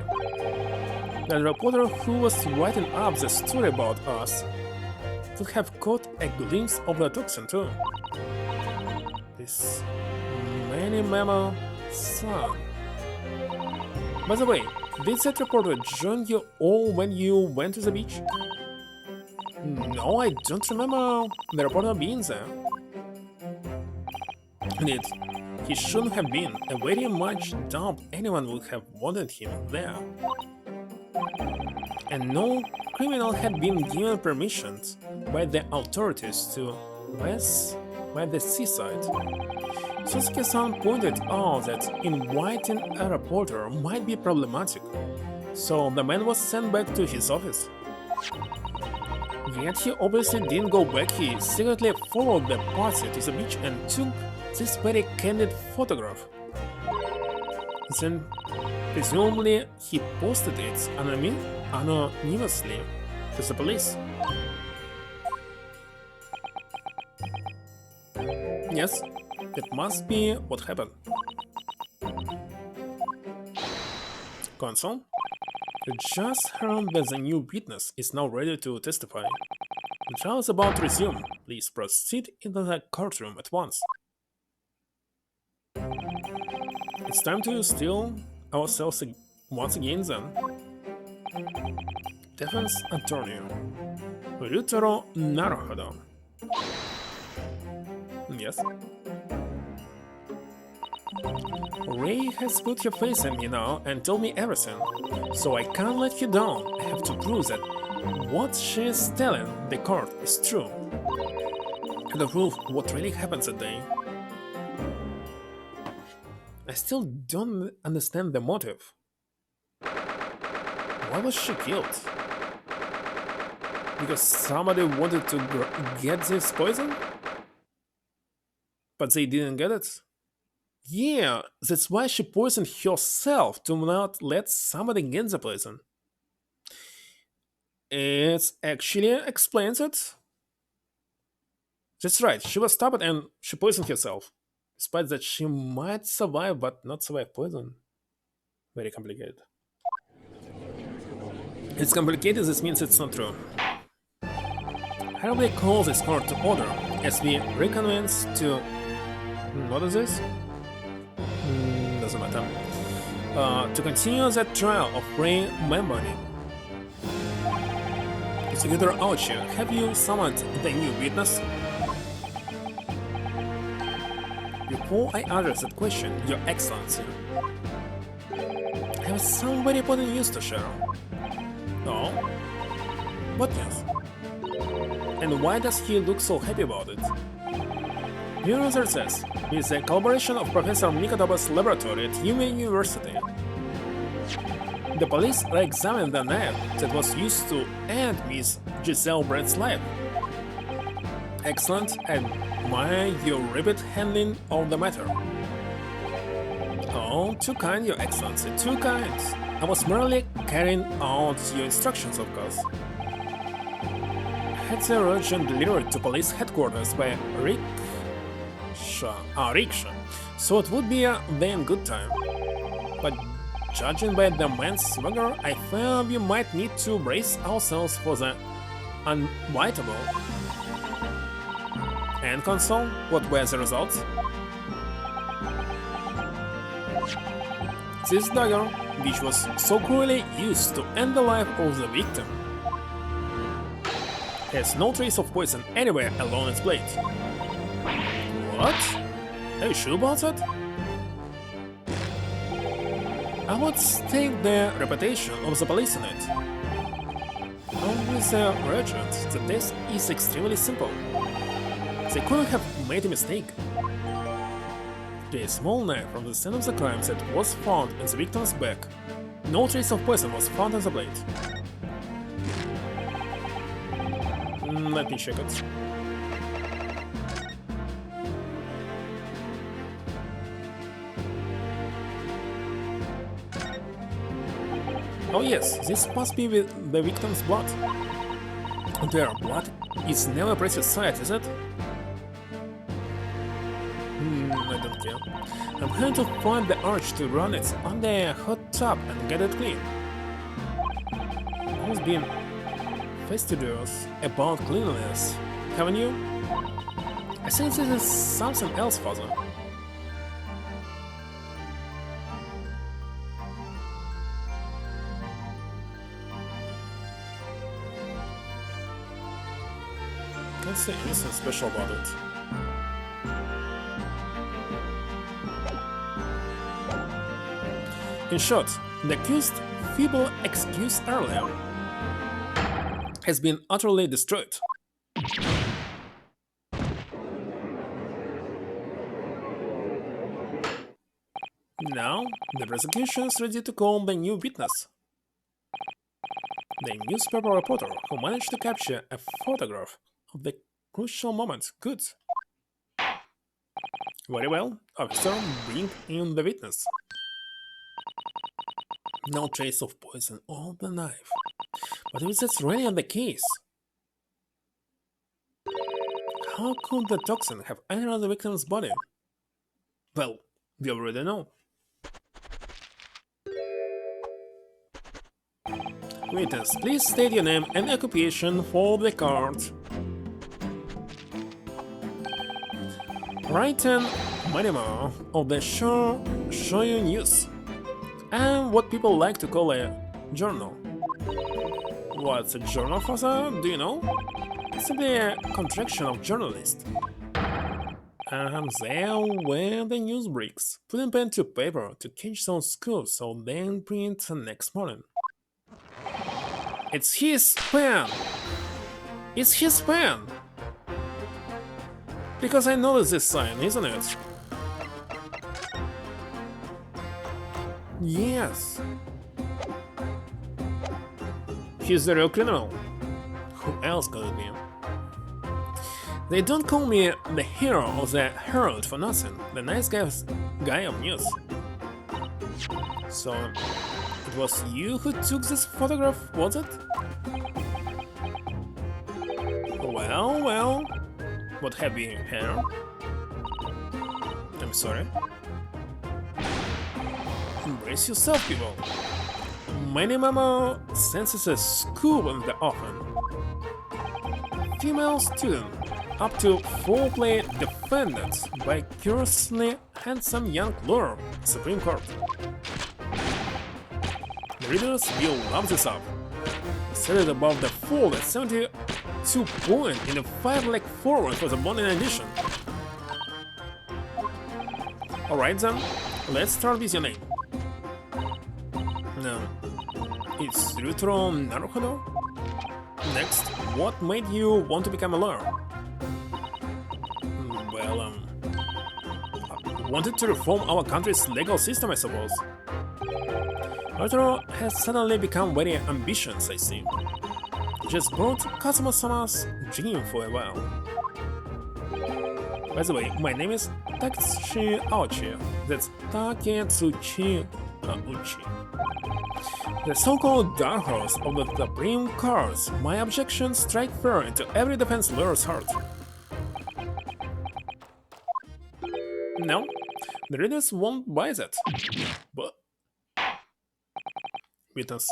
The reporter who was writing up the story about us could have caught a glimpse of the toxin too. This many-member son. By the way, did that reporter join you all when you went to the beach? No, I don't remember the reporter being there. Indeed, he shouldn't have been. I very much doubt anyone would have wanted him there. And no criminal had been given permission by the authorities to pass by the seaside. Suzuki-san pointed out that inviting a reporter might be problematic, so the man was sent back to his office. Yet he obviously didn't go back, he secretly followed the party to the beach and took this very candid photograph. Then, presumably, he posted it anonymously to the police. Yes, that must be what happened. Console? You just heard that the new witness is now ready to testify. The trial is about to resume. Please proceed into the courtroom at once. It's time to steal ourselves once again then. Defense Antonio. Ryutaro Naruhodo. Yes. Ray has put her face in me now and told me everything, so I can't let you down. I have to prove that what she is telling the court is true. And to prove what really happened that day. I still don't understand the motive. Why was she killed? Because somebody wanted to get this poison? But they didn't get it? Yeah, that's why she poisoned herself to not let somebody get the poison. It actually explains it. That's right, she was stubborn and she poisoned herself. Despite that she might survive but not survive poison. Very complicated. It's complicated, this means it's not true. How do we call this court to order as we reconvene to... What is this? Doesn't matter. To continue the trial of Ray Membony. Prosecutor Archie, have you summoned the new witness? Before I address that question, Your Excellency, I have some very important news to share. Oh? What news? And why does he look so happy about it? Your answer says, with the collaboration of Professor Mikotoba's laboratory at Yume University, the police re-examined the knife that was used to end Miss Giselle Brett's life. Excellent, I admire your rapid handling of the matter. Oh, too kind, Your Excellency, too kind. I was merely carrying out your instructions, of course. Had the urgent delivered to police headquarters by rickshaw, so it would be a damn good time. But judging by the man's swagger, I fear we might need to brace ourselves for the unbiteable. And console, what were the results? This dagger, which was so cruelly used to end the life of the victim, has no trace of poison anywhere along its blade. What? Are you sure about that? I would stake the reputation of the police on it. Only the regent, the test is extremely simple. They couldn't have made a mistake. The small knife from the scene of the crime that was found in the victim's back. No trace of poison was found on the blade. Let me check it. Oh yes, this must be with the victim's blood. Their blood is never a precious sight, is it? I don't care. I'm going to find the urge to run it under a hot tub and get it clean. I've been fastidious about cleanliness, haven't you? I think this is something else, Father. Can't say anything special about it. In short, the accused feeble excuse earlier has been utterly destroyed. Now, the prosecution is ready to call the new witness. The newspaper reporter who managed to capture a photograph of the crucial moment. Good. Very well, officer, bring in the witness. No trace of poison on the knife. But if that's really the case, how could the toxin have entered the victim's body? Well, we already know. Witness, please state your name and occupation for the card. Written Marimo of the Shoyu News. and what people like to call a journal. What's a journal, Father? Do you know? It's simply a contraction of journalist. And there were the news bricks, putting pen to paper to catch some scoops so then print the next morning. It's his pen! It's his pen! Because I noticed this sign, isn't it? Yes. He's the real criminal. Who else could it be? They don't call me the hero of the Herald for nothing, the nice guy of news. So, it was you who took this photograph, was it? Well, what have you here? I'm sorry. Embrace yourself, people. Many mama senses a scoop in the oven. Female student up to foreplay defended by curiously handsome young lawyer, Supreme Court. The readers will love this up. Set it above the fold at 72 point in a 5-leg forward for the morning edition. Alright then, let's start with your name. No, it's Ryutaro Naruhodo? Next, what made you want to become a lawyer? Well, wanted to reform our country's legal system, I suppose. Ryutaro has suddenly become very ambitious, I see. Just brought Kazuma-sama's dream for a while. By the way, my name is Taketsuchi Aochi. That's Taketsuchi Aochi. The so-called dark horse of the Supreme Court. My objections strike fear into every defense lawyer's heart. No, the readers won't buy that. But witness.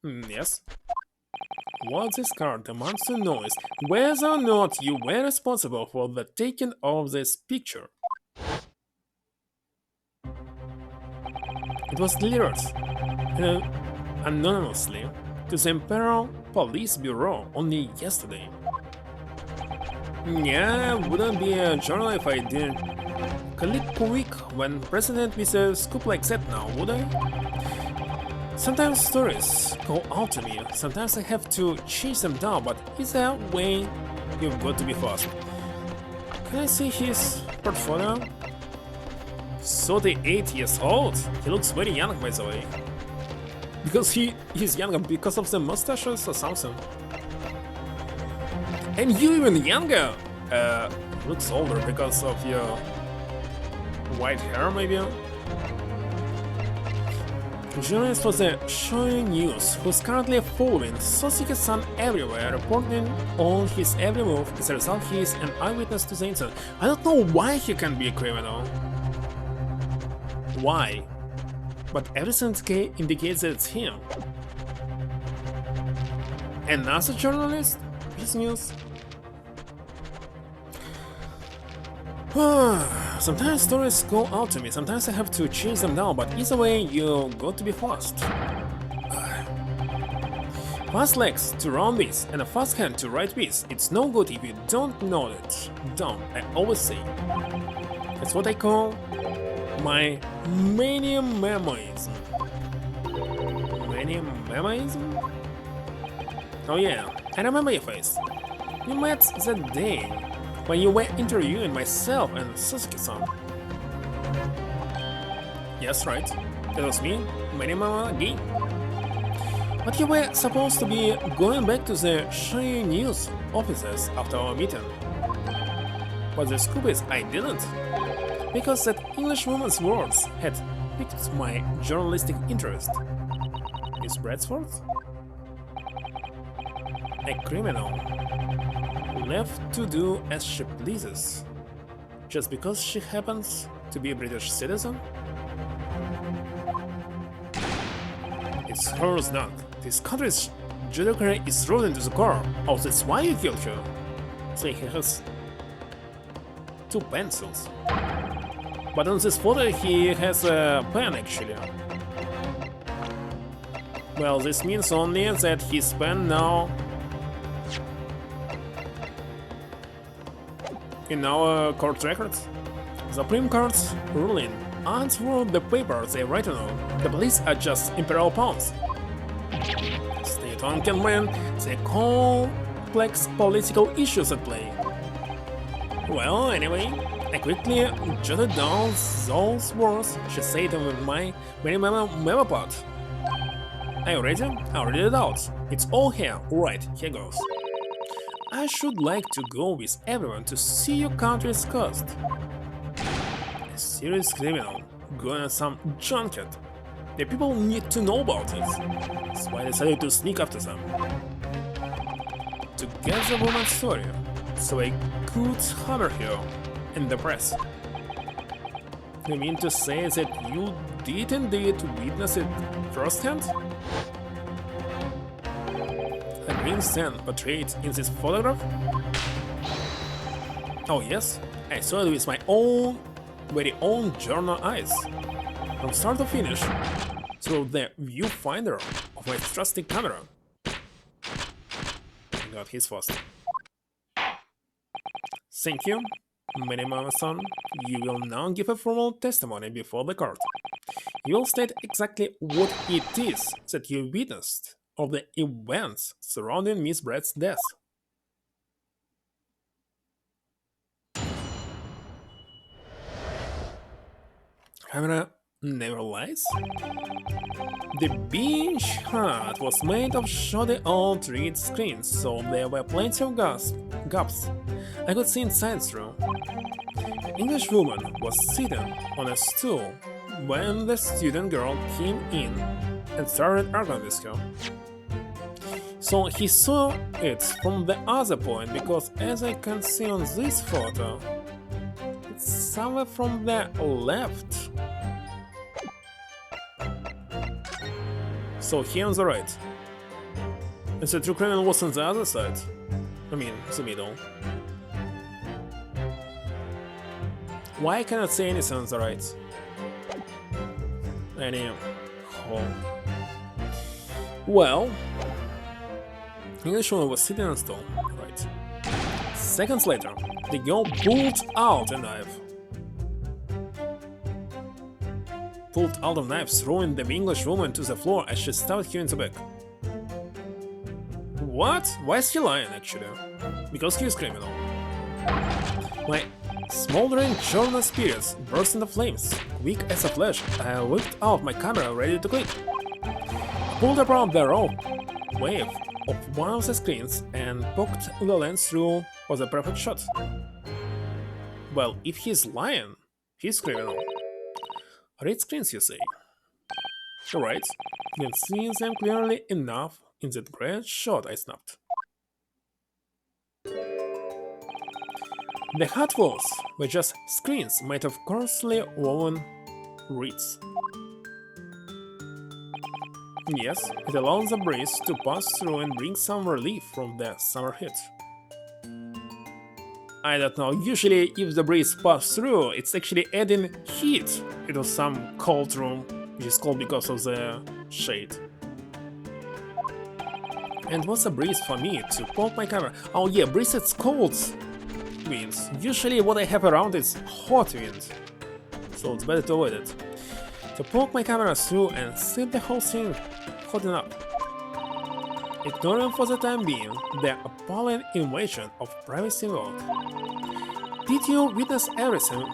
Yes. What this card demands to know is whether or not you were responsible for the taking of this picture. It was delivered anonymously to the Imperial Police Bureau only yesterday. Yeah, I wouldn't be a journal if I didn't click quick when president with a scoop like that now, would I? Sometimes stories go out to me, sometimes I have to chase them down, but either way, you've got to be fast. Can I see his portfolio? 38 years old? He looks very young, by the way. Because he's younger because of the mustaches or something. And you even younger! Looks older because of your white hair, maybe? Journalist for the Shonen News, who's currently following Sasuke-san everywhere, reporting on his every move. As a result, he is an eyewitness to the incident. I don't know why he can be a criminal. Why? But everything indicates that it's him. Another journalist? This news? Sometimes stories go out to me, sometimes I have to chase them down, but either way, you got to be fast. Fast legs to run with and a fast hand to write with. It's no good if you don't know it. Don't, I always say. That's what I call my many memories. Many memories? Oh yeah, I remember your face. We met that day when you were interviewing myself and Sasuke-san. Yes, right. That was me, Manimama again. But you were supposed to be going back to the Shonen News offices after our meeting. But the scoop is I didn't. Because that English woman's words had piqued my journalistic interest. Miss Bradford? A criminal. Left to do as she pleases. Just because she happens to be a British citizen? It's hers not. This country's judiciary is rotten to the core. Oh, that's why you killed her. Say he has 2 pencils. But on this photo he has a pen actually. Well, this means only that his pen now in our court records. Supreme Court's ruling answer the paper they write on. The police are just imperial pawns. State-owned can win the complex political issues at play. Well, anyway, I quickly jotted down those words she said in my memo pod. Are you ready? I'll read it out. It's all here. Right, here goes. I should like to go with everyone to see your country's coast. A serious criminal going on some junket. The people need to know about it. That's why I decided to sneak after them. To get the woman's story, so I could hammer her in the press. You mean to say that you did indeed witness it firsthand? A green sand portrayed in this photograph? Oh yes, I saw it with my very own journal eyes. From start to finish, through the viewfinder of my trusty camera. God, he's fast. Thank you, Minimum-san. You will now give a formal testimony before the court. You will state exactly what it is that you witnessed of the events surrounding Miss Brett's death. Camera never lies? The beach hut was made of shoddy old reed screens, so there were plenty of gaps I could see inside through. The English woman was sitting on a stool when the student girl came in and started arguing with her. So he saw it from the other point, because as I can see on this photo, it's somewhere from the left. So here on the right. And the true criminal was on the other side. I mean, the middle. Why cannot I say anything on the right? Anyhow. Well, Englishwoman was sitting on a stool, right. Seconds later, the girl pulled out a knife. Pulled out a knife, throwing the Englishwoman to the floor as she stabbed her in the back. What? Why is he lying, actually? Because he is criminal. My smoldering journal spirits burst into flames. Quick as a flash, I whipped out my camera ready to click. Pulled around the rope wave of one of the screens and poked the lens through for the perfect shot. Well, if he's lying, he's criminal. Read screens, you say? Right, you can see them clearly enough in that great shot I snapped. The hut walls were just screens made of coarsely woven reeds. Yes, it allows the breeze to pass through and bring some relief from the summer heat. I don't know, usually if the breeze passes through, it's actually adding heat into some cold room, which is cold because of the shade. And what's a breeze for me to poke my camera? Oh yeah, breeze is cold winds. Usually what I have around is hot wind, so it's better to avoid it. To poke my camera through and see the whole thing holding up. Ignoring for the time being the appalling invasion of privacy world. Did you witness everything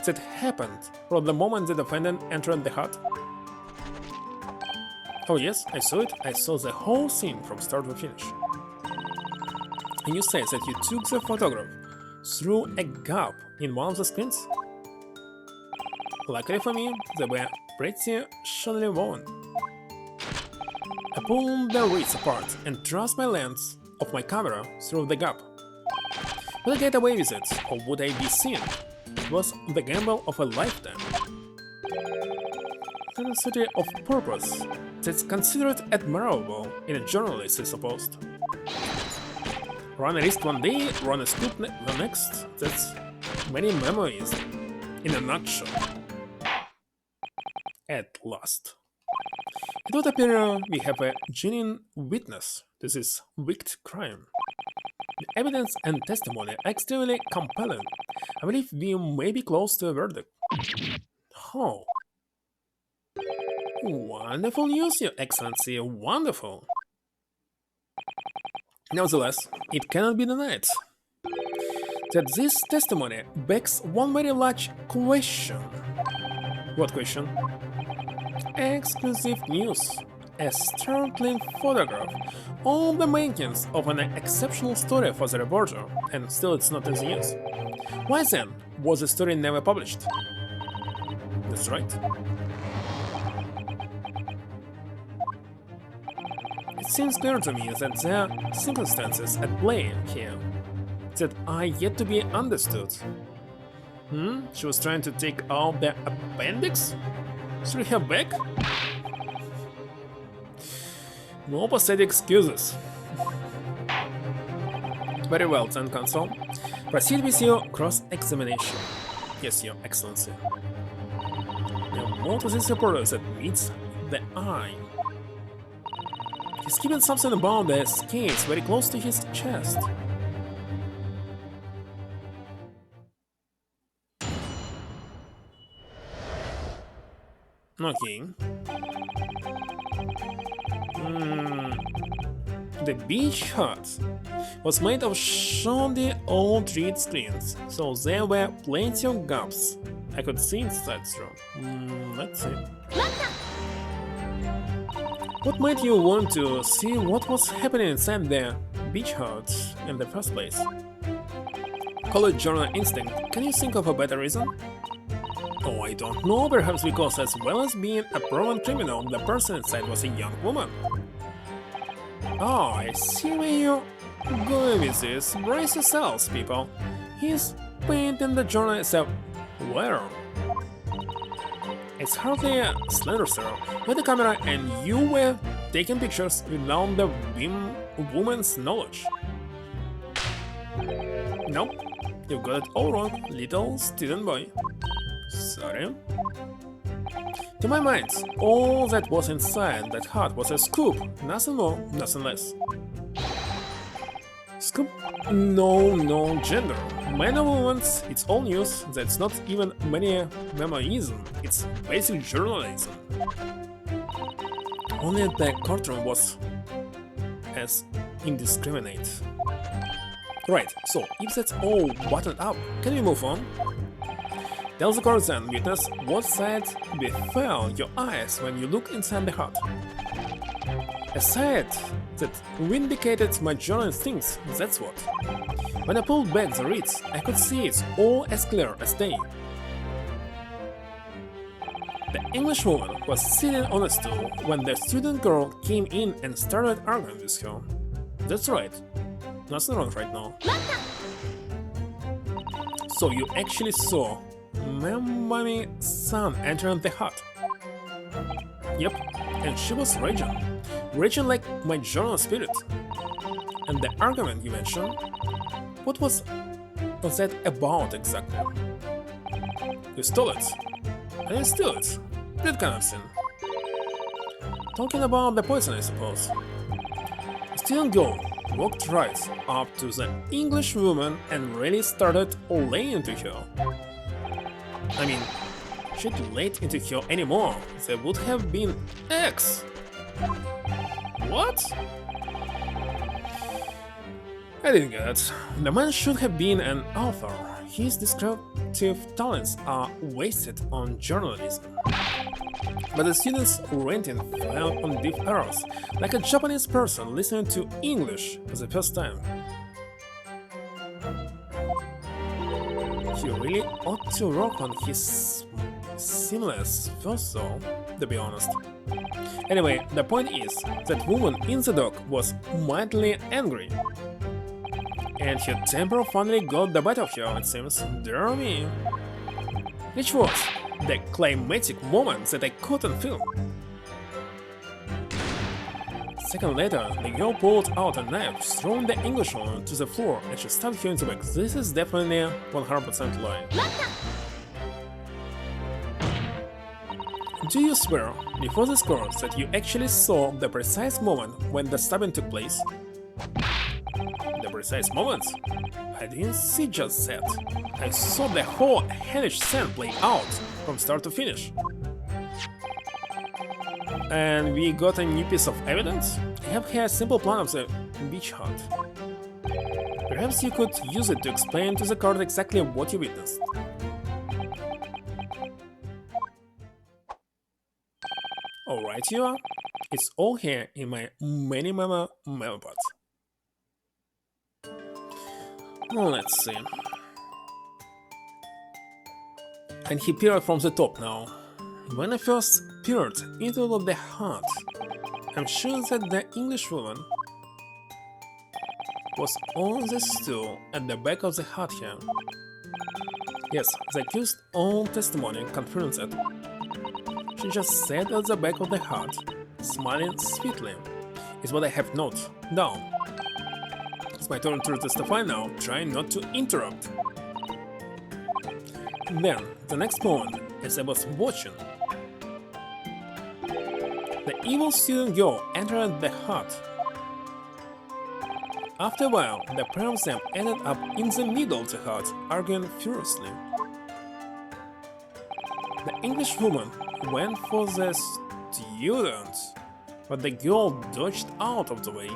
that happened from the moment the defendant entered the hut? Oh yes, I saw it. I saw the whole scene from start to finish. And you say that you took the photograph through a gap in one of the screens? Luckily for me, they were pretty shoddily woven. I pulled the reeds apart and thrust my lens of my camera through the gap. Would I get away with it, or would I be seen? It was the gamble of a lifetime. Tenacity of purpose that's considered admirable in a journalist, I suppose. Run a risk one day, run a scoop the next. That's many memories. In a nutshell. At last. It would appear we have a genuine witness to this wicked crime. The evidence and testimony are extremely compelling. I believe we may be close to a verdict. Oh. Wonderful news, Your Excellency, wonderful. Nevertheless, it cannot be denied that this testimony begs one very large question. What question? Exclusive news. A startling photograph. All the makings of an exceptional story for the reporter, and still it's not in the news. Why then was the story never published? That's right. It seems clear to me that there are circumstances at play here that are yet to be understood. She was trying to take out the appendix through her back? No pathetic excuses. Very well, then, Consul. Proceed with your cross-examination. Yes, Your Excellency. Now, more to this reporter that meets the eye. He's keeping something about the case very close to his chest. Okay. The beach hut was made of shoddy old reed screens, so there were plenty of gaps. I could see inside through. Let's see. What made you want to see what was happening inside the beach hut in the first place? Call it journal instinct. Can you think of a better reason? Oh, I don't know, perhaps because as well as being a proven criminal, the person inside was a young woman. Oh, I see where you're going with this. Brace yourselves, people. He's painting the journal as a wearer. It's hardly a slender sir with a camera and you were taking pictures without the woman's knowledge. Nope, you got it all wrong, little student boy. Sorry. To my mind, all that was inside that hut was a scoop, nothing more, nothing less. Scoop? No gender. Men or women's, it's all news, that's not even many memoism, it's basic journalism. Only the courtroom was as indiscriminate. Right, so if that's all buttoned up, can we move on? Tell the court then, witness, what sight befell your eyes when you looked inside the hut. A sight that vindicated my journal instincts, that's what. When I pulled back the reeds, I could see it all as clear as day. The Englishwoman was sitting on a stool when the student girl came in and started arguing with her. That's right. Nothing wrong right now. So you actually saw Mommy's son entering the hut. Yep, and she was raging like my journal spirit. And the argument you mentioned, what was that about exactly? You stole it. I didn't steal it. That kind of thing. Talking about the poison, I suppose. The student girl walked right up to the English woman and really started laying into her. I mean, she'd laid into her anymore. There would have been X. What? I didn't get it. The man should have been an author. His descriptive talents are wasted on journalism. But the student's ranting fell on deaf ears, like a Japanese person listening to English for the first time. He really ought to work on his seamless first though, to be honest. Anyway, the point is, that woman in the dock was mightily angry. And her temper finally got the better of her, it seems, dear me. Which was the climatic moment that I couldn't feel. A second later, the girl pulled out a knife, throwing the Englishwoman to the floor, and she stabbed her in the back. This is definitely 100% lie. Do you swear, before this course, that you actually saw the precise moment when the stabbing took place? The precise moment? I didn't see just that. I saw the whole hellish scene play out, from start to finish. And we got a new piece of evidence? I have here a simple plan of the beach hut. Perhaps you could use it to explain to the court exactly what you witnessed. Alright you are. It's all here in my many memo pod. Let's see. And he peered from the top now. When I first peered into the hut, I'm sure that the Englishwoman was on the stool at the back of the hut here. Yes, the accused's own testimony confirms it. She just sat at the back of the hut, smiling sweetly, is what I have noted down. It's my turn to testify now, trying not to interrupt. Then, the next moment, as I was watching, the evil student girl entered the hut. After a while, the pair of them ended up in the middle of the hut, arguing furiously. The Englishwoman went for the student, but the girl dodged out of the way.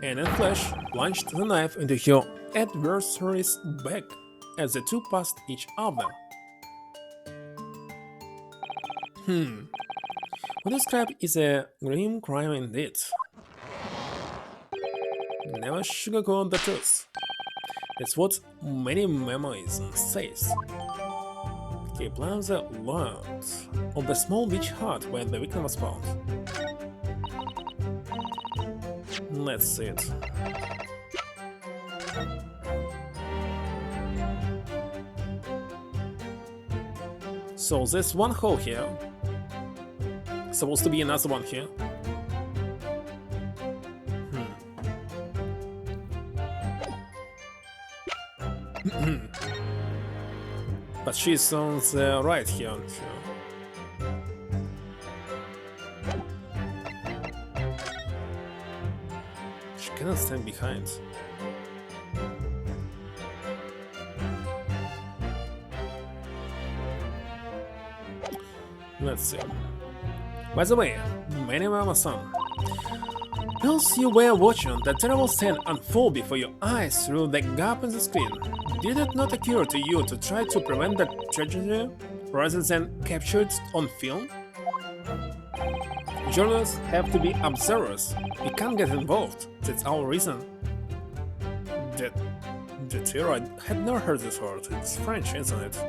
And in a flash, plunged the knife into her adversary's back as the two passed each other. What you describe is a grim crime indeed. Never sugarcoat the truth. That's what many memoirs says. He plans the lot of the small beach hut where the victim was found. Let's see it. So there's one hole here. Supposed to be another one here. But she's on the right here. She cannot stand behind. Let's see. By the way, many Mama-san, whilst you were watching the terrible scene unfold before your eyes through the gap in the screen, did it not occur to you to try to prevent the tragedy rather than capture it on film? Journalists have to be observers. We can't get involved. That's our reason. The terror had never heard this word. It's French, isn't it?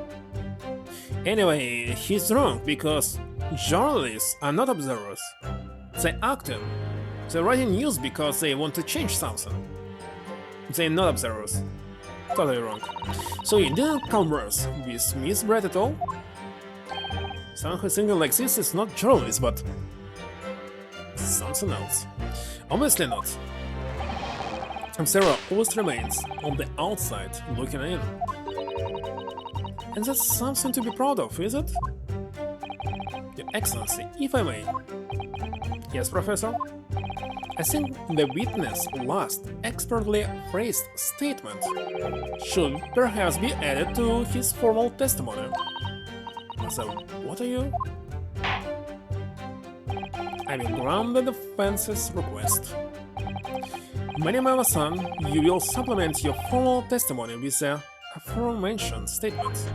Anyway, he's wrong because journalists are not observers. They act in. They're writing news because they want to change something. They're not observers. Totally wrong. So you didn't converse with Miss Brett at all? Someone who's thinking like this is not journalist, but something else. Obviously not. Observer always remains on the outside, looking in. And that's something to be proud of, is it? Your Excellency, if I may. Yes, Professor? I think the witness' last expertly phrased statement should perhaps be added to his formal testimony. So, what are you? I will grant the defense's request. Madam Mama-san, you will supplement your formal testimony with the aforementioned statement.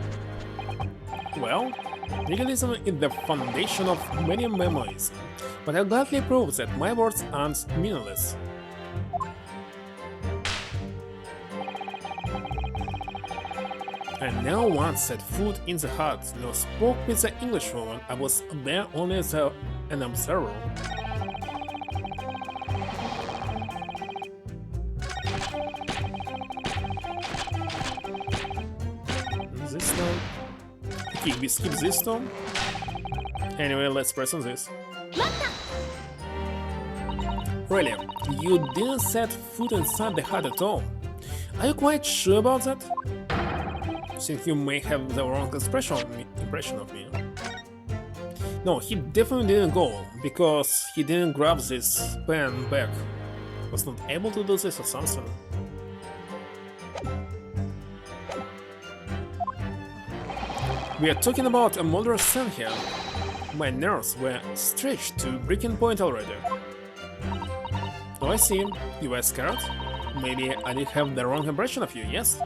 Well, legalism is the foundation of many memories, but I'll gladly prove that my words aren't meaningless. I never once set foot in the hut, nor spoke with the Englishwoman. I was there only as an observer. This time? Okay, we skip this time. Anyway, let's press on this. Really, you didn't set foot inside the hut at all? Are you quite sure about that? since you may have the wrong impression of me. No, he definitely didn't go, because he didn't grab this pen back. Was not able to do this or something. We are talking about a murderous scene here. My nerves were stretched to breaking point already. Oh, I see. You were scared? Maybe I did have the wrong impression of you, yes?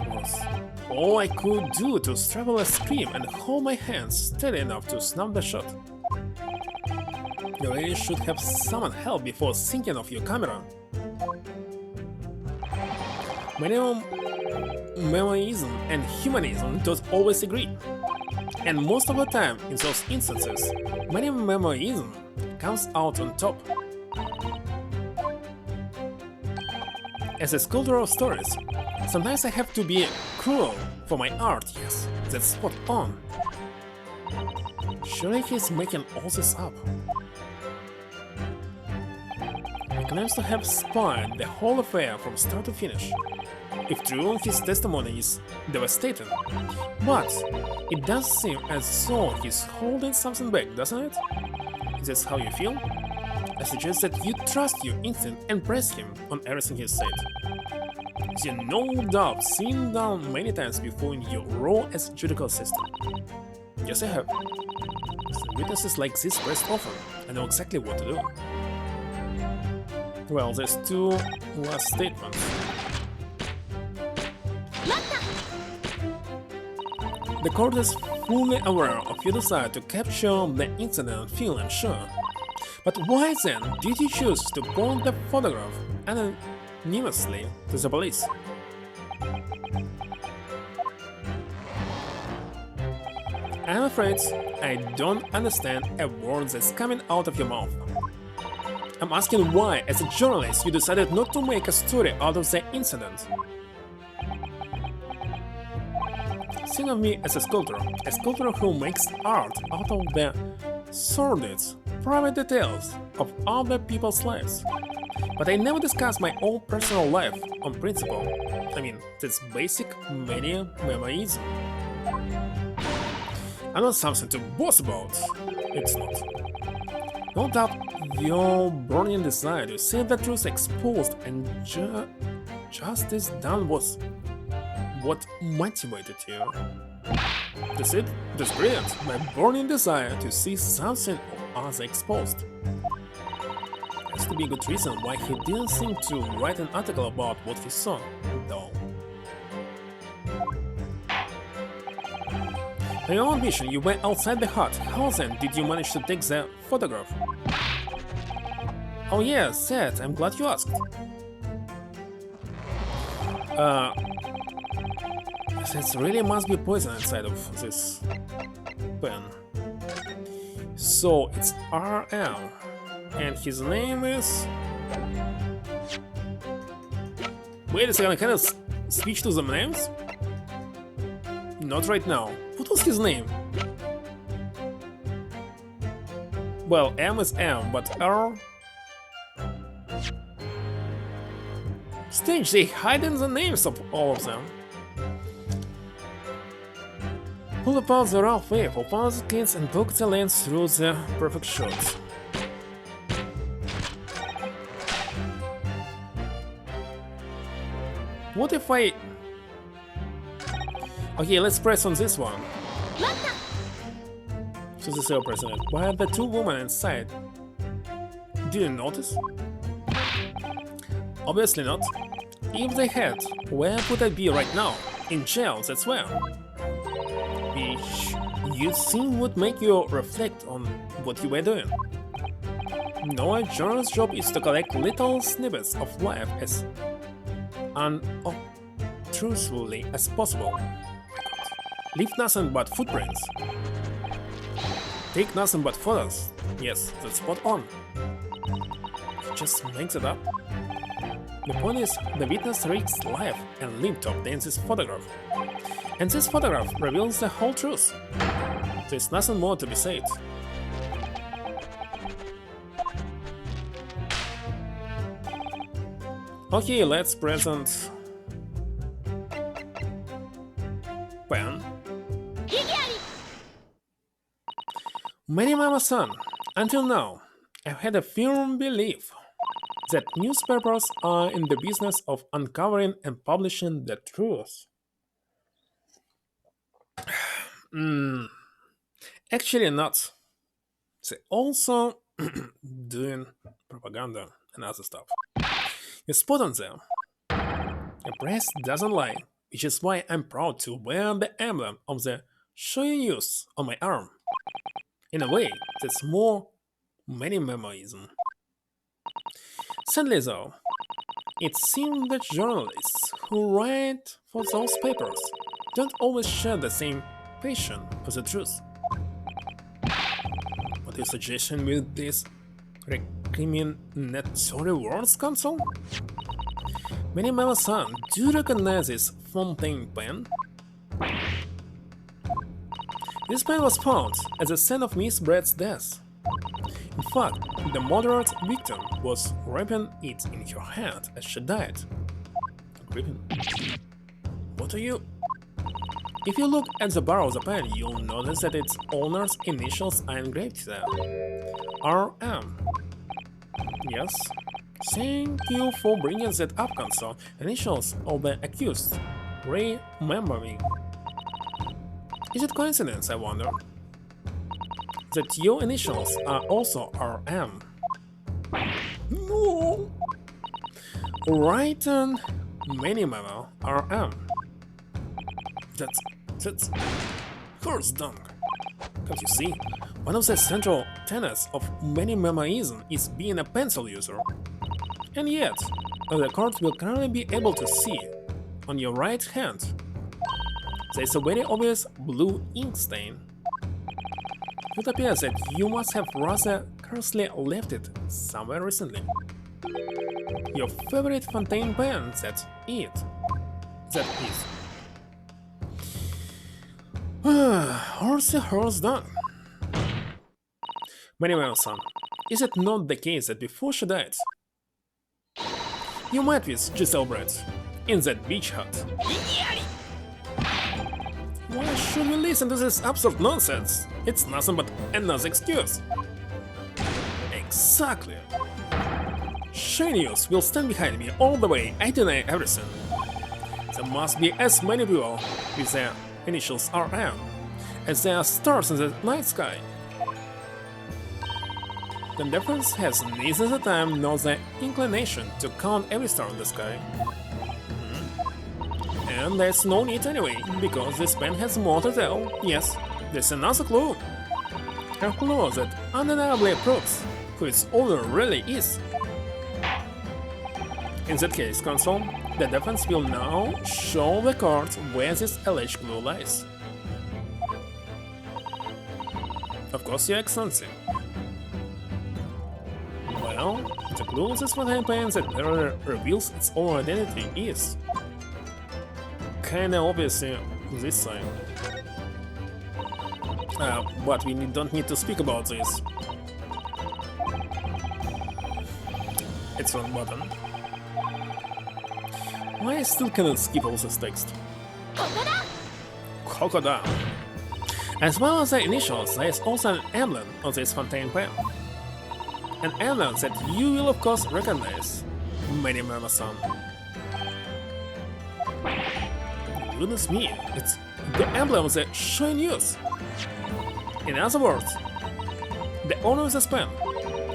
Was all I could do to stifle a scream and hold my hands steady enough to snap the shot. You really should have summoned help before thinking of your camera. Memoism and humanism don't always agree. And most of the time, in those instances, memoism comes out on top. As a sculptor of stories, sometimes I have to be cruel for my art, yes, that's spot on. Surely he's making all this up. He claims to have spied the whole affair from start to finish. If true, his testimony is devastating. But it does seem as though he's holding something back, doesn't it? Is this how you feel? I suggest that you trust your instinct and press him on everything he said. You no doubt seen down many times before in your role as judicial system. Yes, I have. With witnesses like this pressed often, I know exactly what to do. Well, there's two last statements. The court is fully aware of your desire to capture the incident on film, I'm sure. But why then did you choose to point the photograph anonymously to the police? I'm afraid I don't understand a word that's coming out of your mouth. I'm asking why, as a journalist, you decided not to make a story out of the incident. Think of me as a sculptor who makes art out of the sordid, private details of other people's lives. But I never discuss my own personal life on principle. I mean, that's basic memoism. I'm not something to boast about. It's not. No doubt your burning desire to see the truth exposed and justice done was what motivated you. That's it? That's brilliant. My burning desire to see something or other exposed. Has to be a good reason why he didn't think to write an article about what he saw, though. On your own vision, you went outside the hut. How then did you manage to take the photograph? Oh yes, that. I'm glad you asked. There really must be poison inside of this pen. So it's RM, and his name is... Wait a second, can I switch to the names? Not right now. What was his name? Well, M is M, but R... Strange, they hide in the names of all of them. Pull apart the rough wave, open the kids and book the lens through the perfect shots. What if I... Okay, let's press on this one. So the cell president. Why are the two women inside? Didn't notice? Obviously not. If they had, where would I be right now? In jail, that's where. Which you think would make you reflect on what you were doing. No, a journalist's job is to collect little snippets of life as unobtrusively as possible. Leave nothing but footprints. Take nothing but photos. Yes, that's spot on. He just makes it up. The point is, the witness risks life and limb to obtain this photograph. And this photograph reveals the whole truth. There's nothing more to be said. Okay, let's present Many Mama-san, until now, I've had a firm belief that newspapers are in the business of uncovering and publishing the truth. Mm, actually, not. They also doing propaganda and other stuff. You spot on them. The press doesn't lie, which is why I'm proud to wear the emblem of the Shoyu News on my arm. In a way, that's more minimalism. Sadly, though, it seems that journalists who write for those papers don't always share the same passion for the truth. What is suggestion with this recriminatory words console? Many Mama-san do recognize this fountain pen. This pen was found at the scene of Miss Brett's death. In fact, the murdered victim was wrapping it in her hand as she died. Gripping. What are you? If you look at the barrel of the pen, you'll notice that its owner's initials are engraved there. RM. Yes. Thank you for bringing that up, console. Initials of the accused. Remember me. Is it coincidence, I wonder, that your initials are also RM? No! Right and many memo RM. That's horse dung. Can't you see? One of the central tenets of many memoism is being a pencil user. And yet, the court will currently be able to see on your right hand there's a very obvious blue ink stain. It appears that you must have rather carelessly left it somewhere recently. Your favorite fountain pen, that's it. That is. Horse done. Manuel-san, is it not the case that before she died, you met with Giselle Brett in that beach hut? Why should we listen to this absurd nonsense? It's nothing but another excuse. Exactly. Shinius will stand behind me all the way, I deny everything. There must be as many people with their initials RM as there are stars in the night sky. The difference has neither the time nor the inclination to count every star in the sky. And there's no need anyway, because this pen has more to tell. Yes, there's another clue. A clue that undeniably proves who its owner really is. In that case, console, the defense will now show the court where this alleged clue lies. Of course, Your Excellency. Well, the clue this fountain pen that reveals its own identity is kinda obvious this side. But we don't need to speak about this. It's one button. Why I still cannot skip all this text? Kokoda! As well as the initials, there is also an emblem on this fountain pen. An emblem that you will of course recognize, Many Mama-san. Goodness me, it's the emblem of the Shoyu News. In other words, the owner of this pen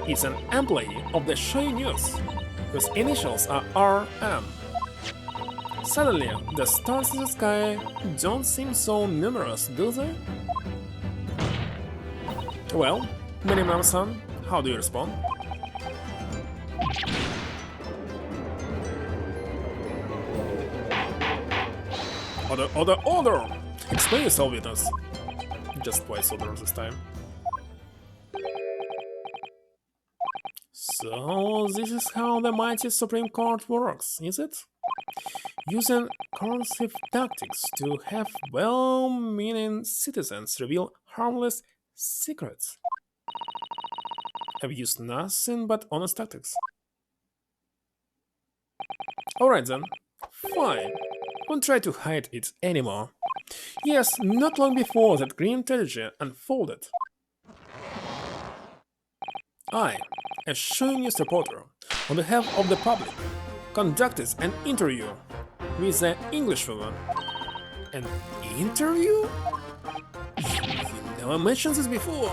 is an employee of the Shoyu News, whose initials are RM. Suddenly, the stars in the sky don't seem so numerous, do they? Well, Minimum-san, how do you respond? Order! Explain yourself with us. Just twice order this time. So, this is how the mighty Supreme Court works, is it? Using coercive tactics to have well-meaning citizens reveal harmless secrets. Have used nothing but honest tactics. Alright then, fine. won't try to hide it anymore. Yes, not long before that grim tragedy unfolded, I, a shy news reporter, on behalf of the public, conducted an interview with an Englishwoman. An interview? You never mentioned this before.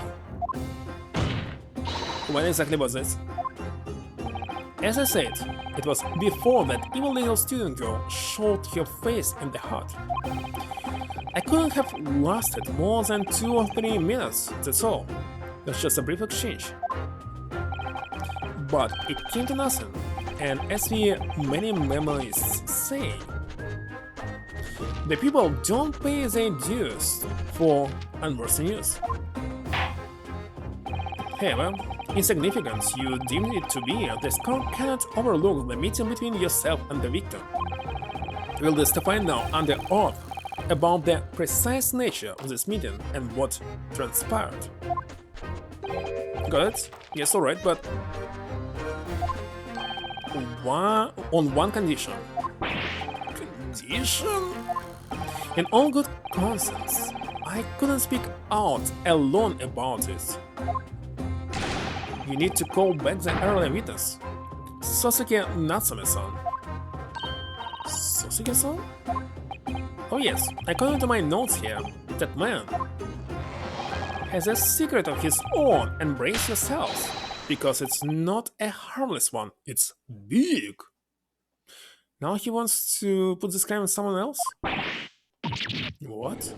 When exactly was this? As I said, it was before that evil little student girl showed her face in the hut. I couldn't have lasted more than 2 or 3 minutes, that's all. That's just a brief exchange. But it came to nothing, and as many memories say, the people don't pay their dues for unworthy news. However, insignificant you deem it to be, the score cannot overlook the meeting between yourself and the victim. We'll testify now under oath about the precise nature of this meeting and what transpired. Got it? Yes, alright, but on one condition. Condition? In all good conscience, I couldn't speak out alone about it. You need to call back the early witness, Sosuke Natsume-san. Sosuke-san? Oh yes, according to my notes here, that man has a secret of his own, and brace yourselves, because it's not a harmless one, it's big. Now he wants to put this crime on someone else? What?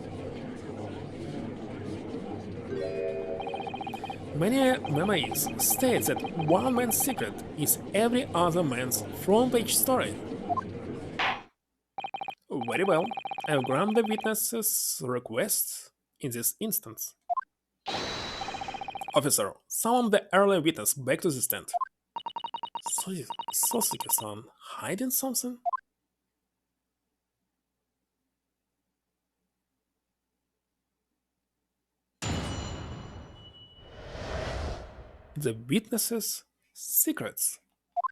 Many memories state that one man's secret is every other man's front-page story. Very well, I'll grant the witness's request in this instance. Officer, summon the early witness back to the stand. Sosuke-san hiding something? The witness's secrets.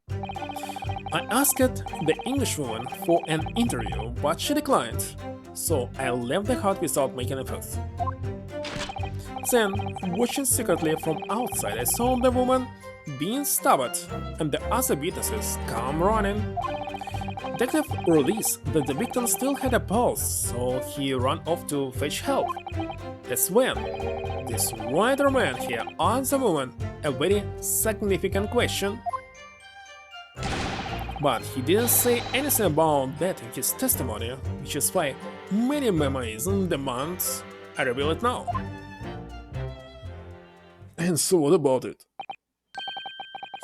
I asked the Englishwoman for an interview, but she declined, so I left the hut without making a fuss. Then, watching secretly from outside, I saw the woman being stabbed and the other witnesses come running. Detective released that the victim still had a pulse, so he ran off to fetch help. That's when this writer man here asked the woman a very significant question. But he didn't say anything about that in his testimony, which is why many memories demand I reveal it now. And so what about it?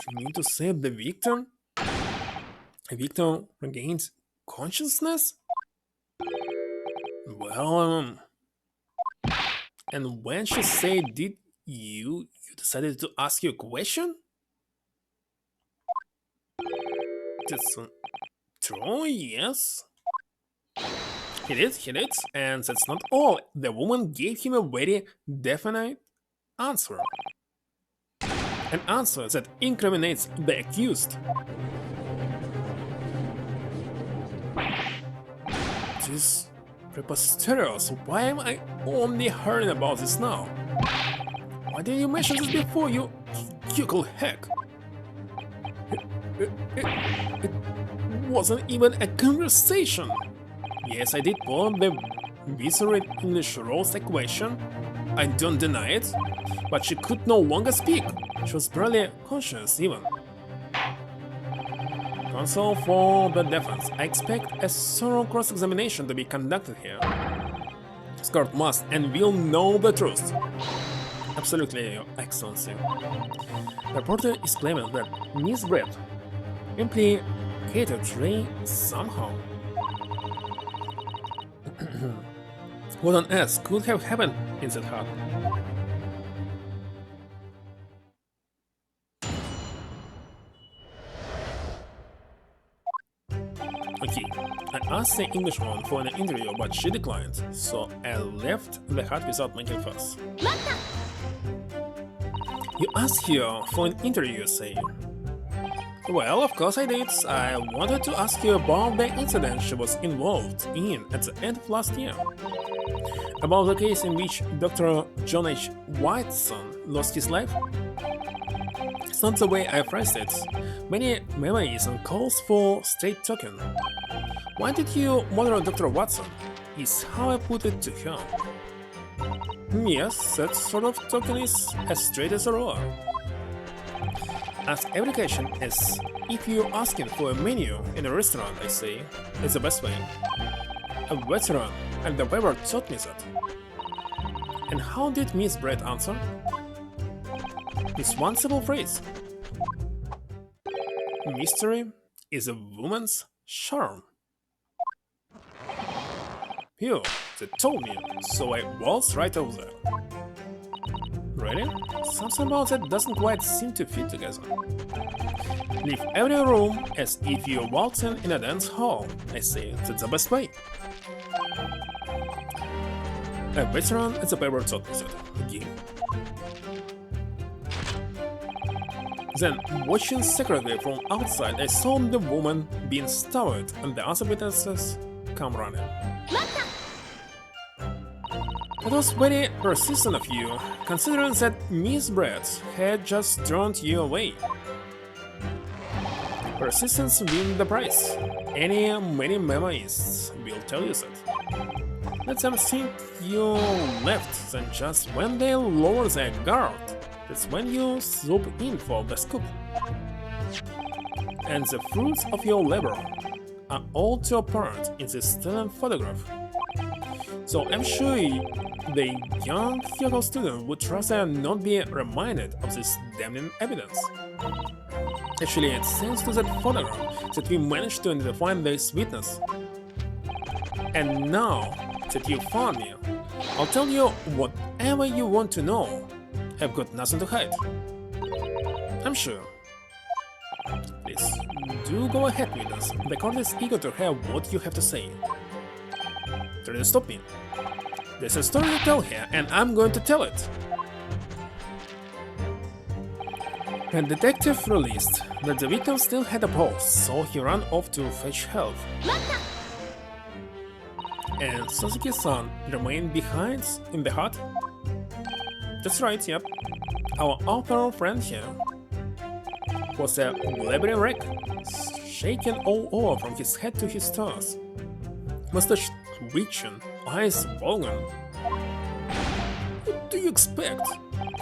You mean to say the victim? A victim regained consciousness? Well, and when she said, did you decided to ask you a question? That's true, yes. He did, and that's not all. The woman gave him a very definite answer. An answer that incriminates the accused. This is preposterous. Why am I only hearing about this now? Why didn't you mention this before, you cuckoo heck? It wasn't even a conversation. Yes, I did pull the visceral English Rose equation. I don't deny it. But she could no longer speak. She was barely conscious even. Counsel for the defense, I expect a thorough cross-examination to be conducted here. This court must and will know the truth. Absolutely, Your Excellency. The reporter is claiming that Miss Brett implicated Ray somehow. What on earth could have happened in that hut? Okay, I asked the Englishwoman for an interview, but she declined, so I left the hut without making fuss. You asked her for an interview, you say? Well, of course I did. I wanted to ask you about the incident she was involved in at the end of last year. About the case in which Dr. John H. Whiteson lost his life. It's not the way I phrased it. Many memories and calls for straight talking. Why did you murder Dr. Watson? Is how I put it to her. Yes, that sort of talking is as straight as a roar. Ask every question as if you're asking for a menu in a restaurant, I say. It's the best way. A veteran at the Weber taught me that. And how did Miss Brett answer? This one simple phrase. Mystery is a woman's charm. Phew, they told me, so I waltzed right over there. Really? Something about that doesn't quite seem to fit together. Leave every room as if you're waltzing in a dance hall. I say that's the best way. A veteran at the paper taught me that again. Then, watching secretly from outside, I saw the woman being startled and the other witnesses come running. It was very persistent of you, considering that Miss Brett had just turned you away. Persistence wins the prize. Many memories will tell you that. Let them think you left, then just when they lower their guard, that's when you swoop in for the scoop. And the fruits of your labor are all too apparent in this stolen photograph. So I'm sure the young Hyogo student would rather not be reminded of this damning evidence. Actually, it's thanks to that photograph that we managed to identify this witness. And now that you found me, I'll tell you whatever you want to know. I've got nothing to hide. I'm sure. Please, do go ahead with us. The court is eager to hear what you have to say. Try to stop me. There's a story to tell here, and I'm going to tell it. A detective released that the victim still had a pulse, so he ran off to fetch help. And Sasuke-san remained behind in the hut? That's right, yep. Our author friend here was a blabbery wreck, shaken all over from his head to his toes. Mustache twitching, eyes bulging. What do you expect?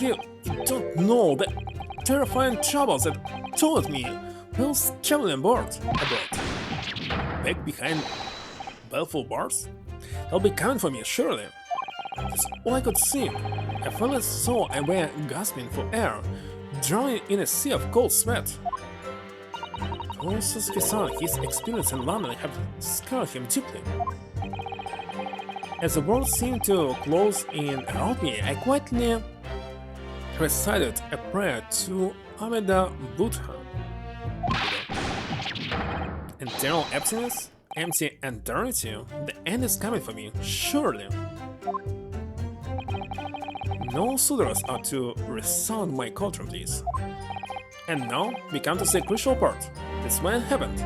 You don't know the terrifying troubles that told me whilst traveling aboard. Back behind baleful bars? They'll be coming for me, surely. That's all I could see. I felt as though I were gasping for air, drowning in a sea of cold sweat. Oh, Sasuke-san, his experience in London have scarred him deeply. As the world seemed to close in around me, I quietly recited a prayer to Amida Buddha. Eternal abstinence? Empty eternity? The end is coming for me, surely. No sutras are to resound my cauldron, please. And now we come to the crucial part. That's when it happened.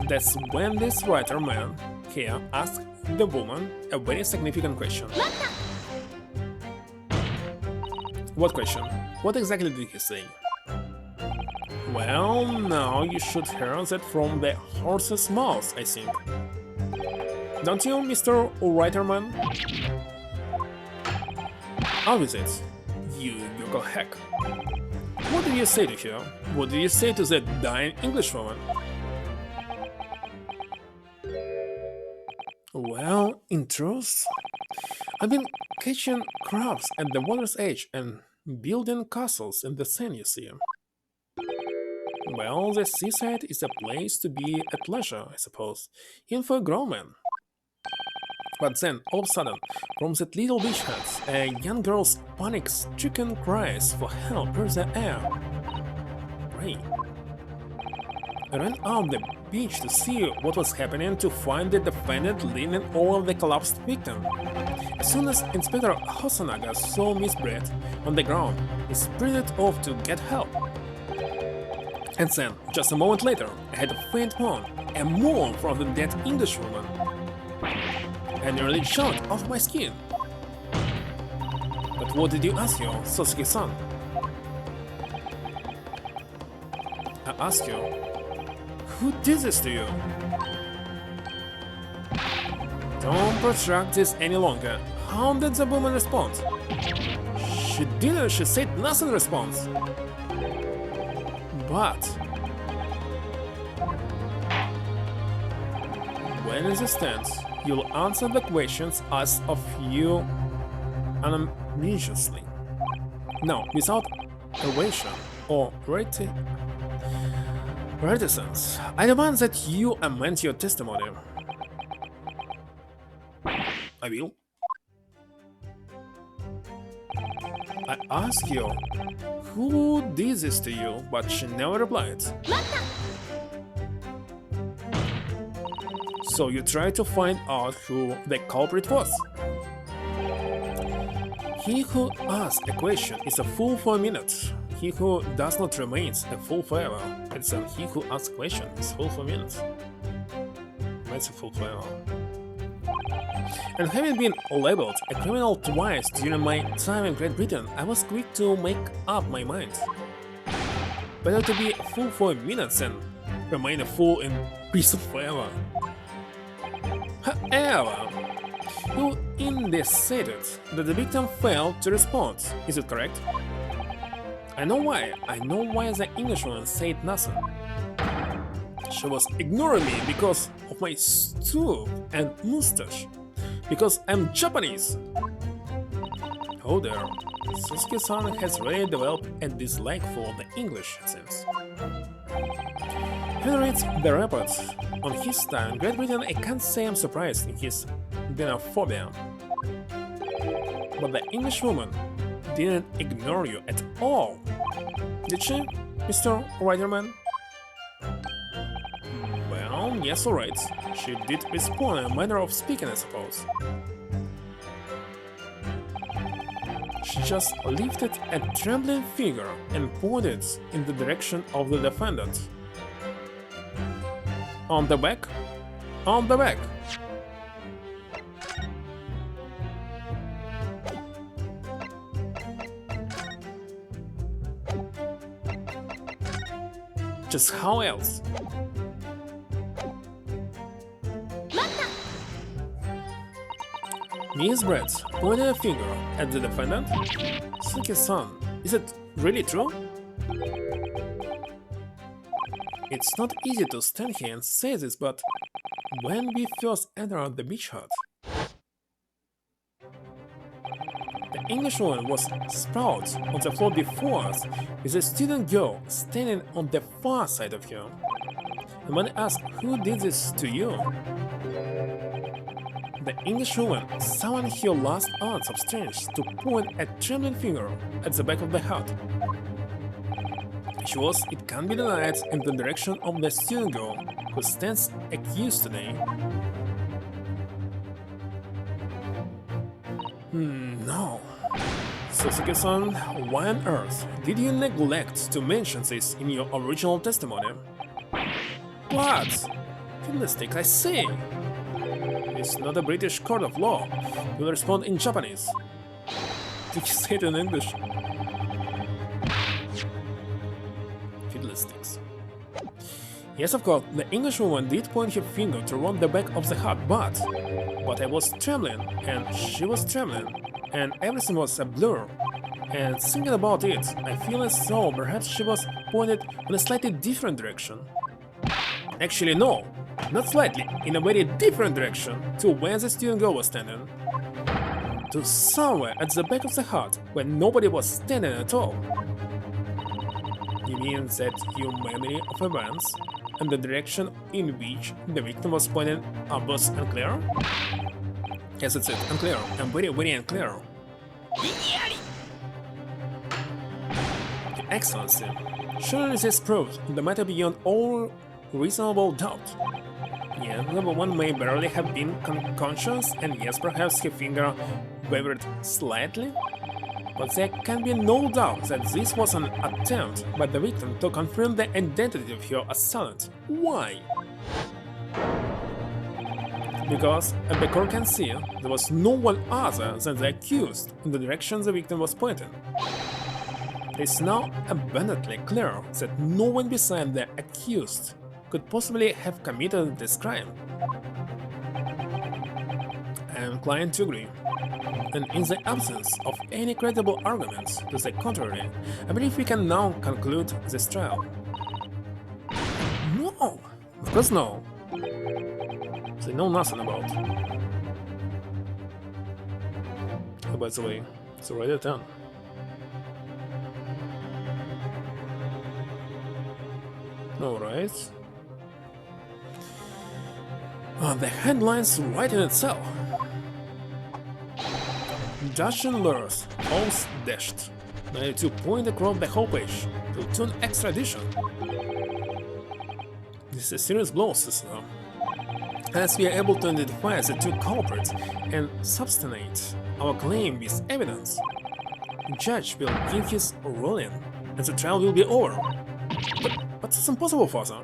That's when this writer man here asked the woman a very significant question. What question? What exactly did he say? Well, now you should hear that from the horse's mouth, I think. Don't you, Mr. Writerman? How is it? You go heck. What did you say to her? What did you say to that dying Englishwoman? Well, in truth, I've been catching crabs at the water's edge and building castles in the sand, you see. Well, the seaside is a place to be at leisure, I suppose, even for a grown man. But then, all of a sudden, from that little beach hut, a young girl's panic-stricken cries for help pierce the air. Rain. ran out the beach to see what was happening to find the defendant leaning over the collapsed victim. As soon as Inspector Hosanaga saw Miss Brett on the ground, he sprinted off to get help. And then, just a moment later, I had a faint moan from the dead Englishwoman. I nearly jumped off my skin. But what did you ask you, Sasuke-san? I asked you, who did this to you? Don't protract this any longer. How did the woman respond? She said nothing in response. But when in the stance, you'll answer the questions asked of you unambiguously. Now, without evasion or reticence, I demand that you amend your testimony. I will. I asked you, who did this to you, but she never replied. So you tried to find out who the culprit was. He who asks a question is a fool for a minute. He who does not remains a fool forever. It's he who asks a question is a fool for a minute. That's a fool forever. And having been labeled a criminal twice during my time in Great Britain, I was quick to make up my mind. Better to be a fool for a minute than remain a fool in prison forever. However, you indicated that the victim failed to respond. Is it correct? I know why. I know why the Englishwoman said nothing. She was ignoring me because of my stoop and mustache. Because I'm Japanese. Oh dear, Sasuke-san has really developed a dislike for the English, it seems. He reads the reports on his time in Great Britain. I can't say I'm surprised in his xenophobia. But the Englishwoman didn't ignore you at all. Did she, Mr. Riderman? Well, yes, alright. She did respond in a manner of speaking, I suppose. She just lifted a trembling finger and pointed in the direction of the defendant. On the back? On the back! Just how else? Miss Brett pointed a finger at the defendant. Sasuke-san, is it really true? It's not easy to stand here and say this, but when we first entered the beach hut, the Englishwoman was sprawled on the floor before us, with a student girl standing on the far side of her. And when I asked who did this to you, the Englishwoman summoned her last ounce of strength to point a trembling finger at the back of the hut. She was, it can't be denied, in the direction of the student girl who stands accused today. No. Sasuke-san, why on earth did you neglect to mention this in your original testimony? What? Fiddlestick, I say! It's not a British court of law. You'll respond in Japanese. Did you say it in English? Fiddlesticks. Yes, of course, the Englishwoman did point her finger toward the back of the hut, but I was trembling, and she was trembling, and everything was a blur. And thinking about it, I feel as though perhaps she was pointed in a slightly different direction. Actually, no, not slightly, in a very different direction to where the student girl was standing. To somewhere at the back of the hut where nobody was standing at all. You mean that your memory of events and the direction in which the victim was pointing was unclear? Yes, it's it, unclear. I'm very, very unclear. Your Excellency, surely this proves the matter beyond all reasonable doubt. Yeah, the woman may barely have been conscious, and yes, perhaps her finger wavered slightly, but there can be no doubt that this was an attempt by the victim to confirm the identity of her assailant. Why? Because, as the court can see, there was no one other than the accused in the direction the victim was pointing. It is now abundantly clear that no one beside the accused could possibly have committed this crime. I am inclined to agree, and in the absence of any credible arguments to the contrary, I believe we can now conclude this trial. No! Of course no! They know nothing about. Oh, by the way, it's already 10. Alright. The headline's right in itself. Dashing lures, holes dashed. 92 point across the whole page. Platoon extradition. This is a serious blow, sister. As we are able to identify the two culprits and substantiate our claim with evidence, the judge will give his ruling and the trial will be over. But it's impossible, father.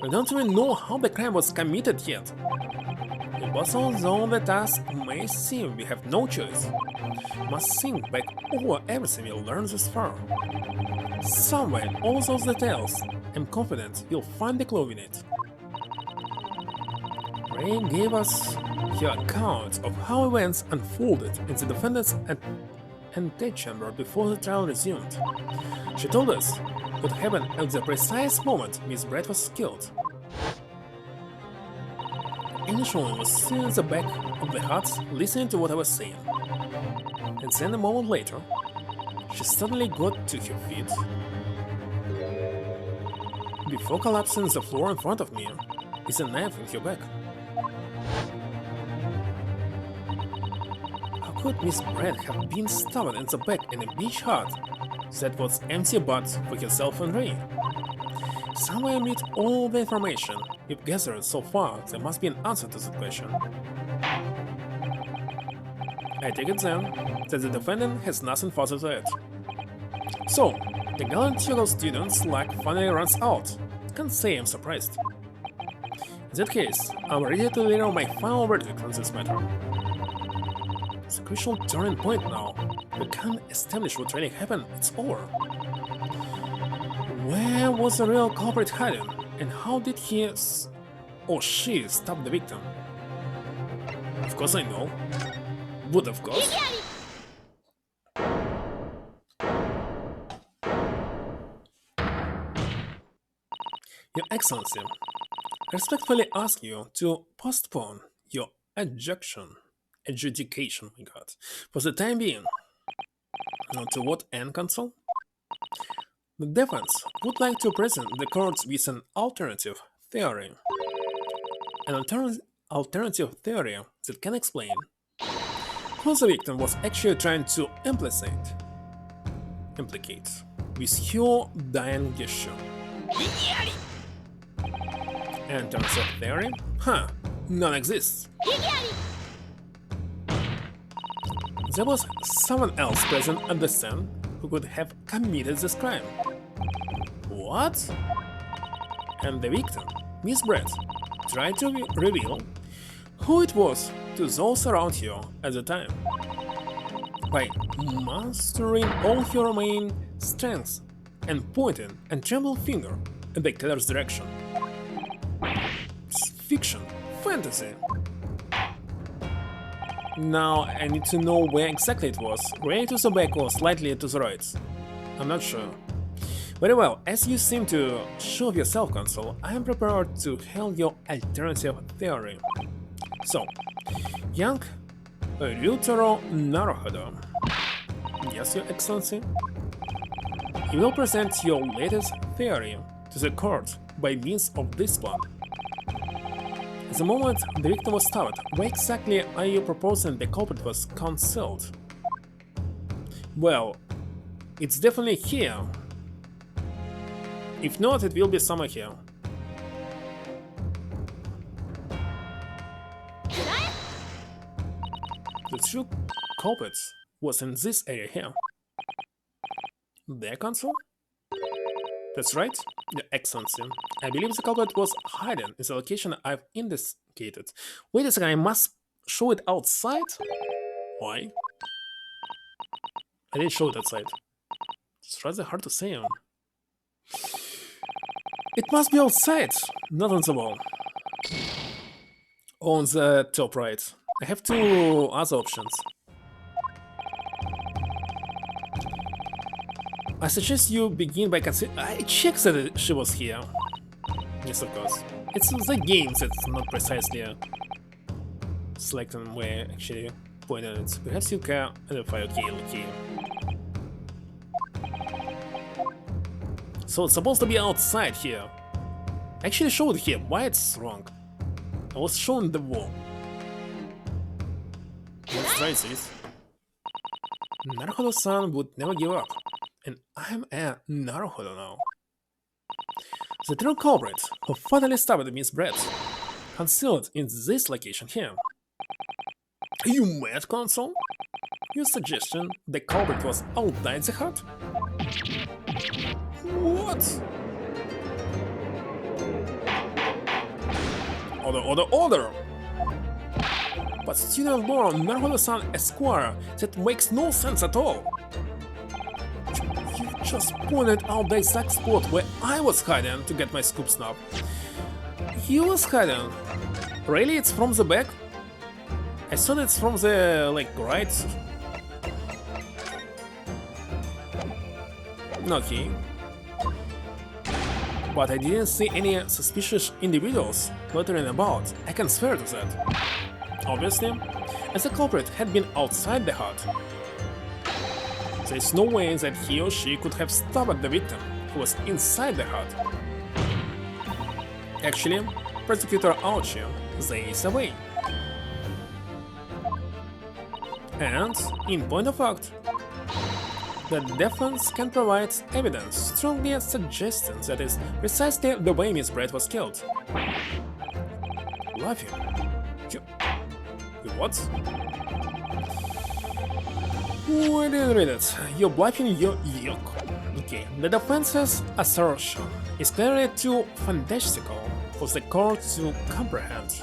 We don't even know how the crime was committed yet. Impossible though the task may seem, we have no choice. Must think back over everything we learned thus far. Somewhere in all those details, I'm confident we'll find the clue in it. Ray gave us her account of how events unfolded in the defendant's antechamber before the trial resumed. She told us what happened at the precise moment Miss Brett was killed. The Englishwoman was sitting in the back of the hut listening to what I was saying. And then a moment later, she suddenly got to her feet. Before collapsing on the floor in front of me, is a knife in her back. How could Miss Brett have been stabbed in the back in a beach hut that was empty but for herself and Ray? Somewhere amid all the information we've gathered so far, there must be an answer to that question. I take it then that the defendant has nothing further to add. So, the gallant young student's luck finally runs out. Can't say I'm surprised. In that case, I'm ready to deliver my final verdict on this matter. It's a crucial turning point now. We can't establish what really happened, it's over. Where was the real culprit hiding, and how did he or she stab the victim? Of course I know. Would of course. Your Excellency, I respectfully ask you to postpone your adjudication, my god, for the time being. Now, to what end, Counsel? The defense would like to present the court with an alternative theory. An alternative theory that can explain who the victim was actually trying to implicate with her dying gesture. And alternative theory? None exists. There was someone else present at the scene who could have committed this crime. What? And the victim, Miss Brett, tried to reveal who it was to those around her at the time by mastering all her remaining strengths and pointing a trembling finger in the killer's direction. It's fiction, fantasy. Now I need to know where exactly it was, way to the back or slightly to the right. I'm not sure. Very well, as you seem to show yourself, Consul, I am prepared to hail your alternative theory. So, young Ryutaro Naruhodo. Yes, Your Excellency? You will present your latest theory to the court by means of this plan. At the moment the victim was stabbed, where exactly are you proposing the culprit was concealed? Well, it's definitely here. If not, it will be somewhere here. The true culprit was in this area here. The console? That's right, Your Excellency. I believe the culprit was hiding in the location I've indicated. Wait a second, I must show it outside? Why? I didn't show it outside. It's rather hard to say. It must be outside, not on the wall. On the top right. I have two other options. I suggest you begin by considering. I checked that she was here. Yes, of course. It's the game that's not precisely selecting where actually pointing it. Perhaps you can identify. Okay. So it's supposed to be outside here. I actually showed here. Why it's wrong? I was showing the wall. Let's try this. Naruhodo-san would never give up. And I'm a Naruhodo now. The true culprit who fatally stabbed Miss Brett, concealed in this location here. Are you mad, Console? Your suggestion the culprit was outside the hut? What? Order! But student-born Naruhodo-san Esquire, that makes no sense at all. You just pointed out the exact spot where I was hiding to get my scoop snap. He was hiding. Really? It's from the back? I thought it's from the, like, right. Okay. But I didn't see any suspicious individuals loitering about. I can swear to that. Obviously, as the culprit had been outside the hut, there's no way that he or she could have stabbed the victim who was inside the hut. Actually, Prosecutor Aochi, there is a way. And, in point of fact, the defense can provide evidence strongly suggesting that is precisely the way Miss Brett was killed. Laughing. You what? Oh, I didn't read it. You're bluffing your yoke. Okay, the defense's assertion is clearly too fantastical for the court to comprehend.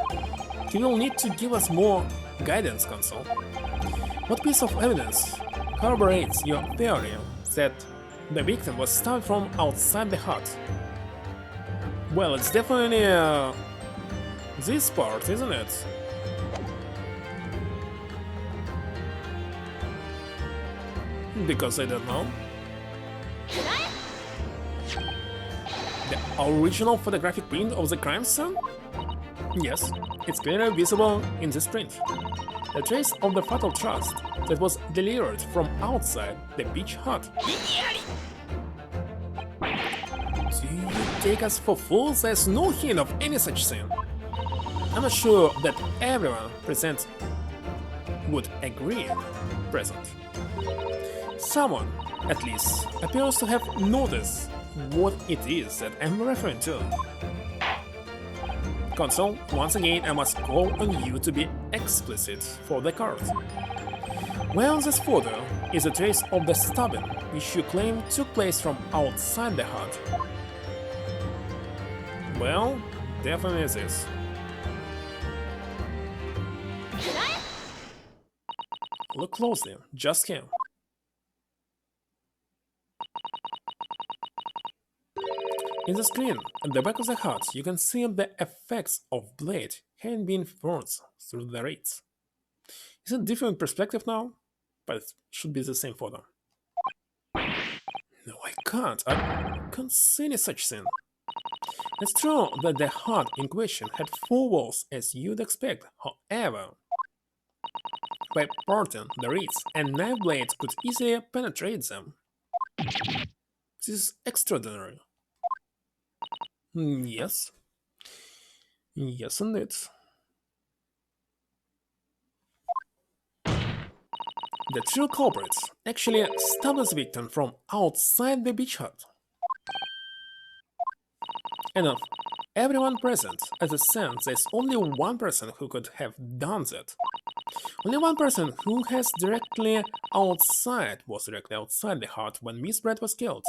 You will need to give us more guidance, Console. What piece of evidence corroborates your theory that the victim was stabbed from outside the hut? Well, it's definitely this part, isn't it? Because I don't know. The original photographic print of the crime scene? Yes, it's clearly visible in this print. The trace of the fatal thrust that was delivered from outside the beach hut. Do you take us for fools? There's no hint of any such thing. I'm not sure that everyone present would agree present. Someone, at least, appears to have noticed what it is that I'm referring to. Console, once again I must call on you to be explicit for the card. Where on this photo is a trace of the stabbing which you claim took place from outside the hut? Well, definitely this. Look closely, just here. In the screen, at the back of the hut, you can see the effects of blade having been forced through the reeds. It's a different perspective now, but it should be the same photo. No, I can't see any such thing. It's true that the hut in question had 4 walls as you'd expect, however, by parting the reeds, a knife blade could easily penetrate them. This is extraordinary. Yes. Yes, indeed. The true culprits actually stabbed the victim from outside the beach hut. And of everyone present, at the sense there's only one person who could have done that. Only one person who was directly outside the heart when Miss Brett was killed.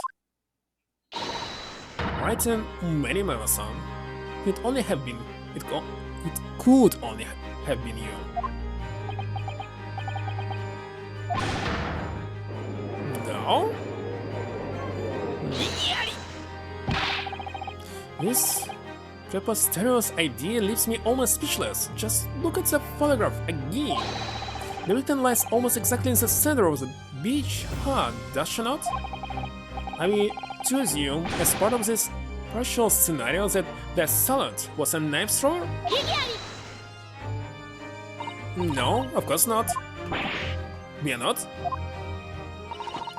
Writing many Mama-san. It only have been it could only have been you. No? This preposterous idea leaves me almost speechless. Just look at the photograph again. The victim lies almost exactly in the center of the beach hut, does she not? I mean, to assume, as part of this partial scenario, that the assailant was a knife thrower? No, of course not. We are not.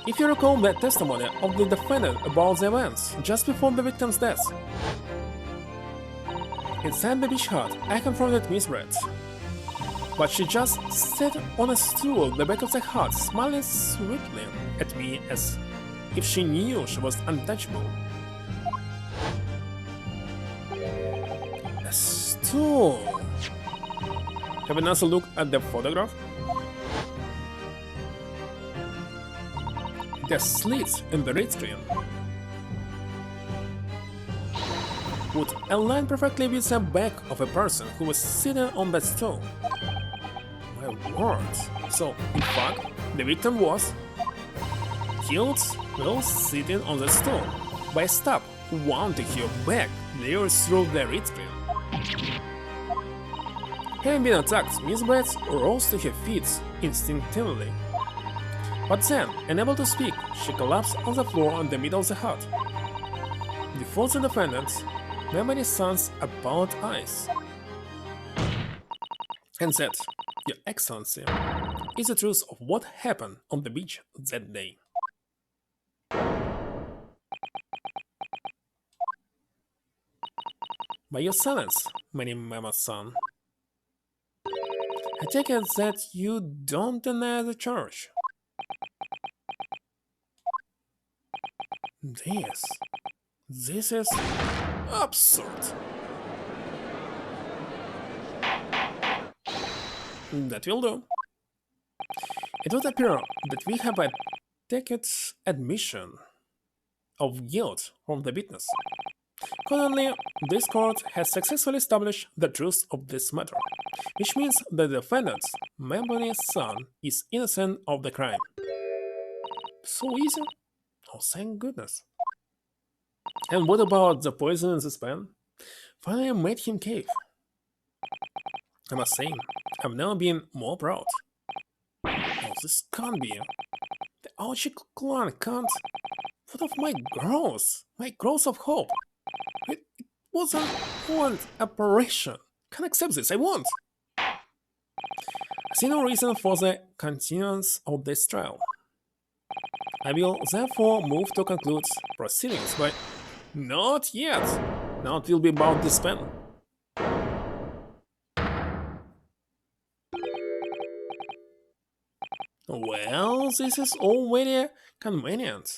If you recall the testimony of the defendant about the events just before the victim's death, inside the beach hut, I confronted Miss Brett. But she just sat on a stool at the back of the hut, smiling sweetly at me as if she knew she was untouchable. A stool. Have another look at the photograph? The slits in the red screen would align perfectly with the back of a person who was sitting on that stool. My word! So, in fact, the victim was killed while sitting on the stool by a stab wound to her back nearly through the red screen. Having been attacked, Miss Brett rose to her feet instinctively. But then, unable to speak, she collapsed on the floor in the middle of the hut. The false defendant, memory suns about eyes, and said, "Your Excellency, is the truth of what happened on the beach that day." By your silence, many Mama-san, I take it that you don't deny the charge. This is absurd. That will do. It would appear that we have a taken admission of guilt from the witness. Currently, this court has successfully established the truth of this matter, which means that the defendant, Memory's son, is innocent of the crime. So easy? Oh, thank goodness. And what about the poison in this pen? Finally made him cave. I must say, I've never been more proud. Oh, this can't be. The Aochi clan can't. What of my growth of hope? It wasn't one operation. Can't accept this, I won't. I see no reason for the continuance of this trial. I will therefore move to conclude proceedings by... Not yet! Now it will be about this pen. Well, this is all very convenient.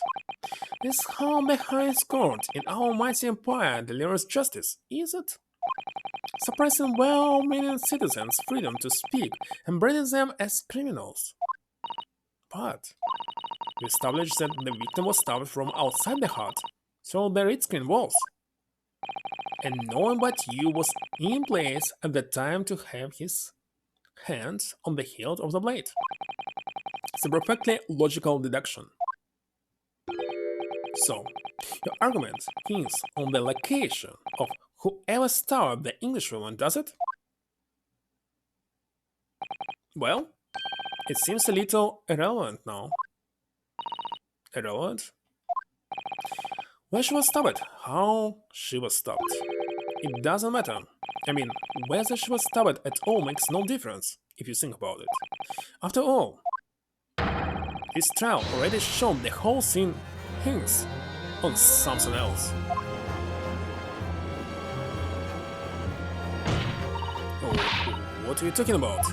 This is how the highest court in our mighty empire delivers justice, is it? Suppressing well-meaning citizens' freedom to speak and branding them as criminals. But we established that the victim was stabbed from outside the hut, through the red screen walls. And no one but you was in place at the time to have his hands on the hilt of the blade. It's a perfectly logical deduction. So, your argument hinges on the location of whoever stabbed the Englishwoman, does it? Well, it seems a little irrelevant now. Irrelevant? Where she was stabbed, how she was stabbed. It doesn't matter. I mean, whether she was stabbed at all makes no difference, if you think about it. After all, this trial already showed the whole scene hints on something else. Oh, what are you talking about?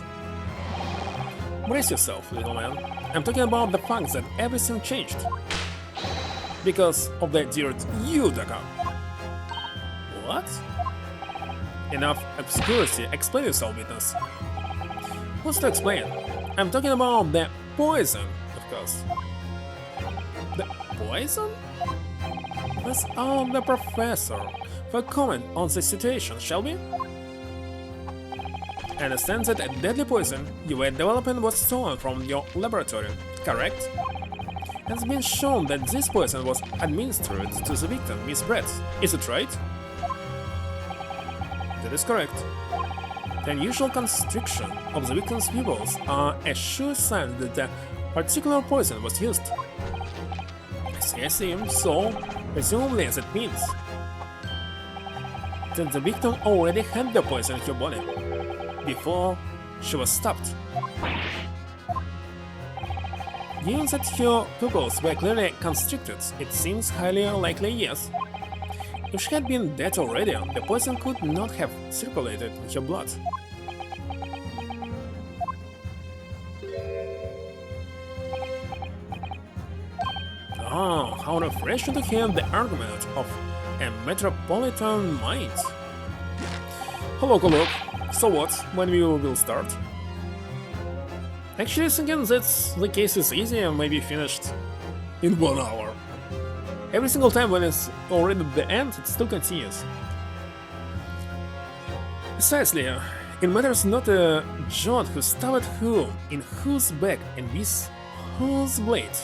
Brace yourself, little man. I'm talking about the fact that everything changed. Because of the dirt you dug up. What? Enough obscurity, explain yourself, witness. What's to explain? I'm talking about the poison, of course. The poison? Let's ask the professor for a comment on the situation, shall we? I understand that a deadly poison you were developing was stolen from your laboratory, correct? It's been shown that this poison was administered to the victim, Miss Brett. Is it right? That is correct. The unusual constriction of the victim's pupils are a sure sign that the particular poison was used. I see. So, presumably that means that the victim already had the poison in her body before she was stopped. Given that her pupils were clearly constricted, it seems highly likely yes. If she had been dead already, the poison could not have circulated in her blood. Oh, how refreshing to hear the argument of a metropolitan mind. Hello, Kuluk. So what, when we will start? Actually, thinking that the case is easy and maybe finished in 1 hour. Every single time when it's already at the end, it still continues. Precisely, it matters not a jot who stabbed whom, in whose back, and with whose blade.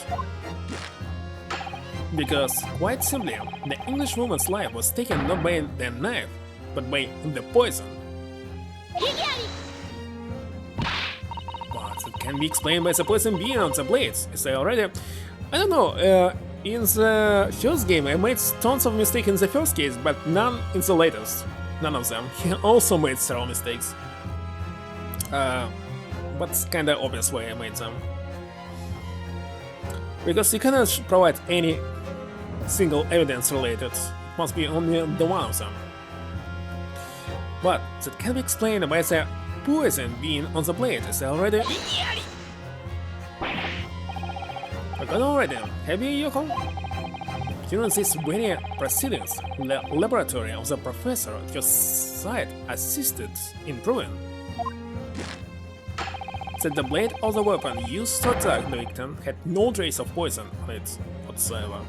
Because, quite simply, the Englishwoman's life was taken not by the knife, but by the poison. But it can be explained by the poison being on the blades, as I already... I don't know, in the first game I made tons of mistakes in the first case, but none in the latest. None of them. He also made several mistakes. But it's kinda obvious why I made them. Because you cannot provide any single evidence related, it must be only the one of them. But that can be explained by the poison being on the blade, as I already... Forgot already, have you, Yoko? During these very proceedings, the laboratory of the professor at your side assisted in proving that the blade of the weapon used to attack the victim had no trace of poison on it whatsoever.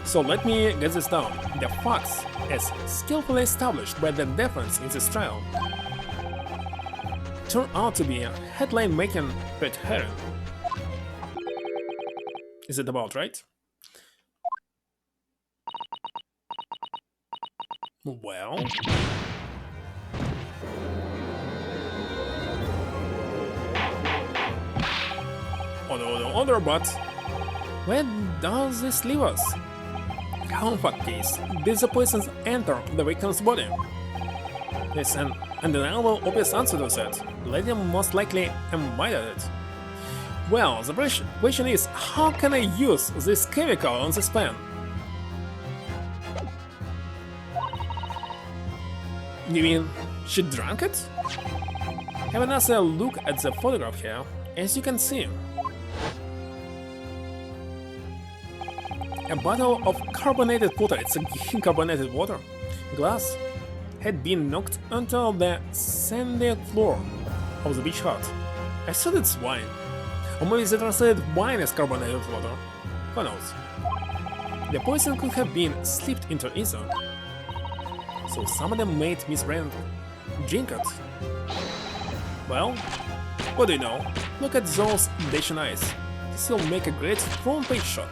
So let me get this down. The facts, as skillfully established by the defense in this trial, turn out to be a headline-making red herring. Is it about right? Well... Other, but... Where does this leave us? How in fact case did the poisons enter the victim's body? There's an undeniable obvious answer to that. The lady most likely imbibed it. Well, the question is, how can I use this chemical on this pen? You mean she drank it? Have another look at the photograph here. As you can see, a bottle of carbonated water, it's a carbonated water, glass, had been knocked onto the sandy floor of the beach hut. I thought it's wine. Or maybe they translated wine as carbonated water. Who knows? The poison could have been slipped into ether. So somebody made Miss Brand drink it. Well, what do you know? Look at those Dacian eyes. This will make a great front page shot.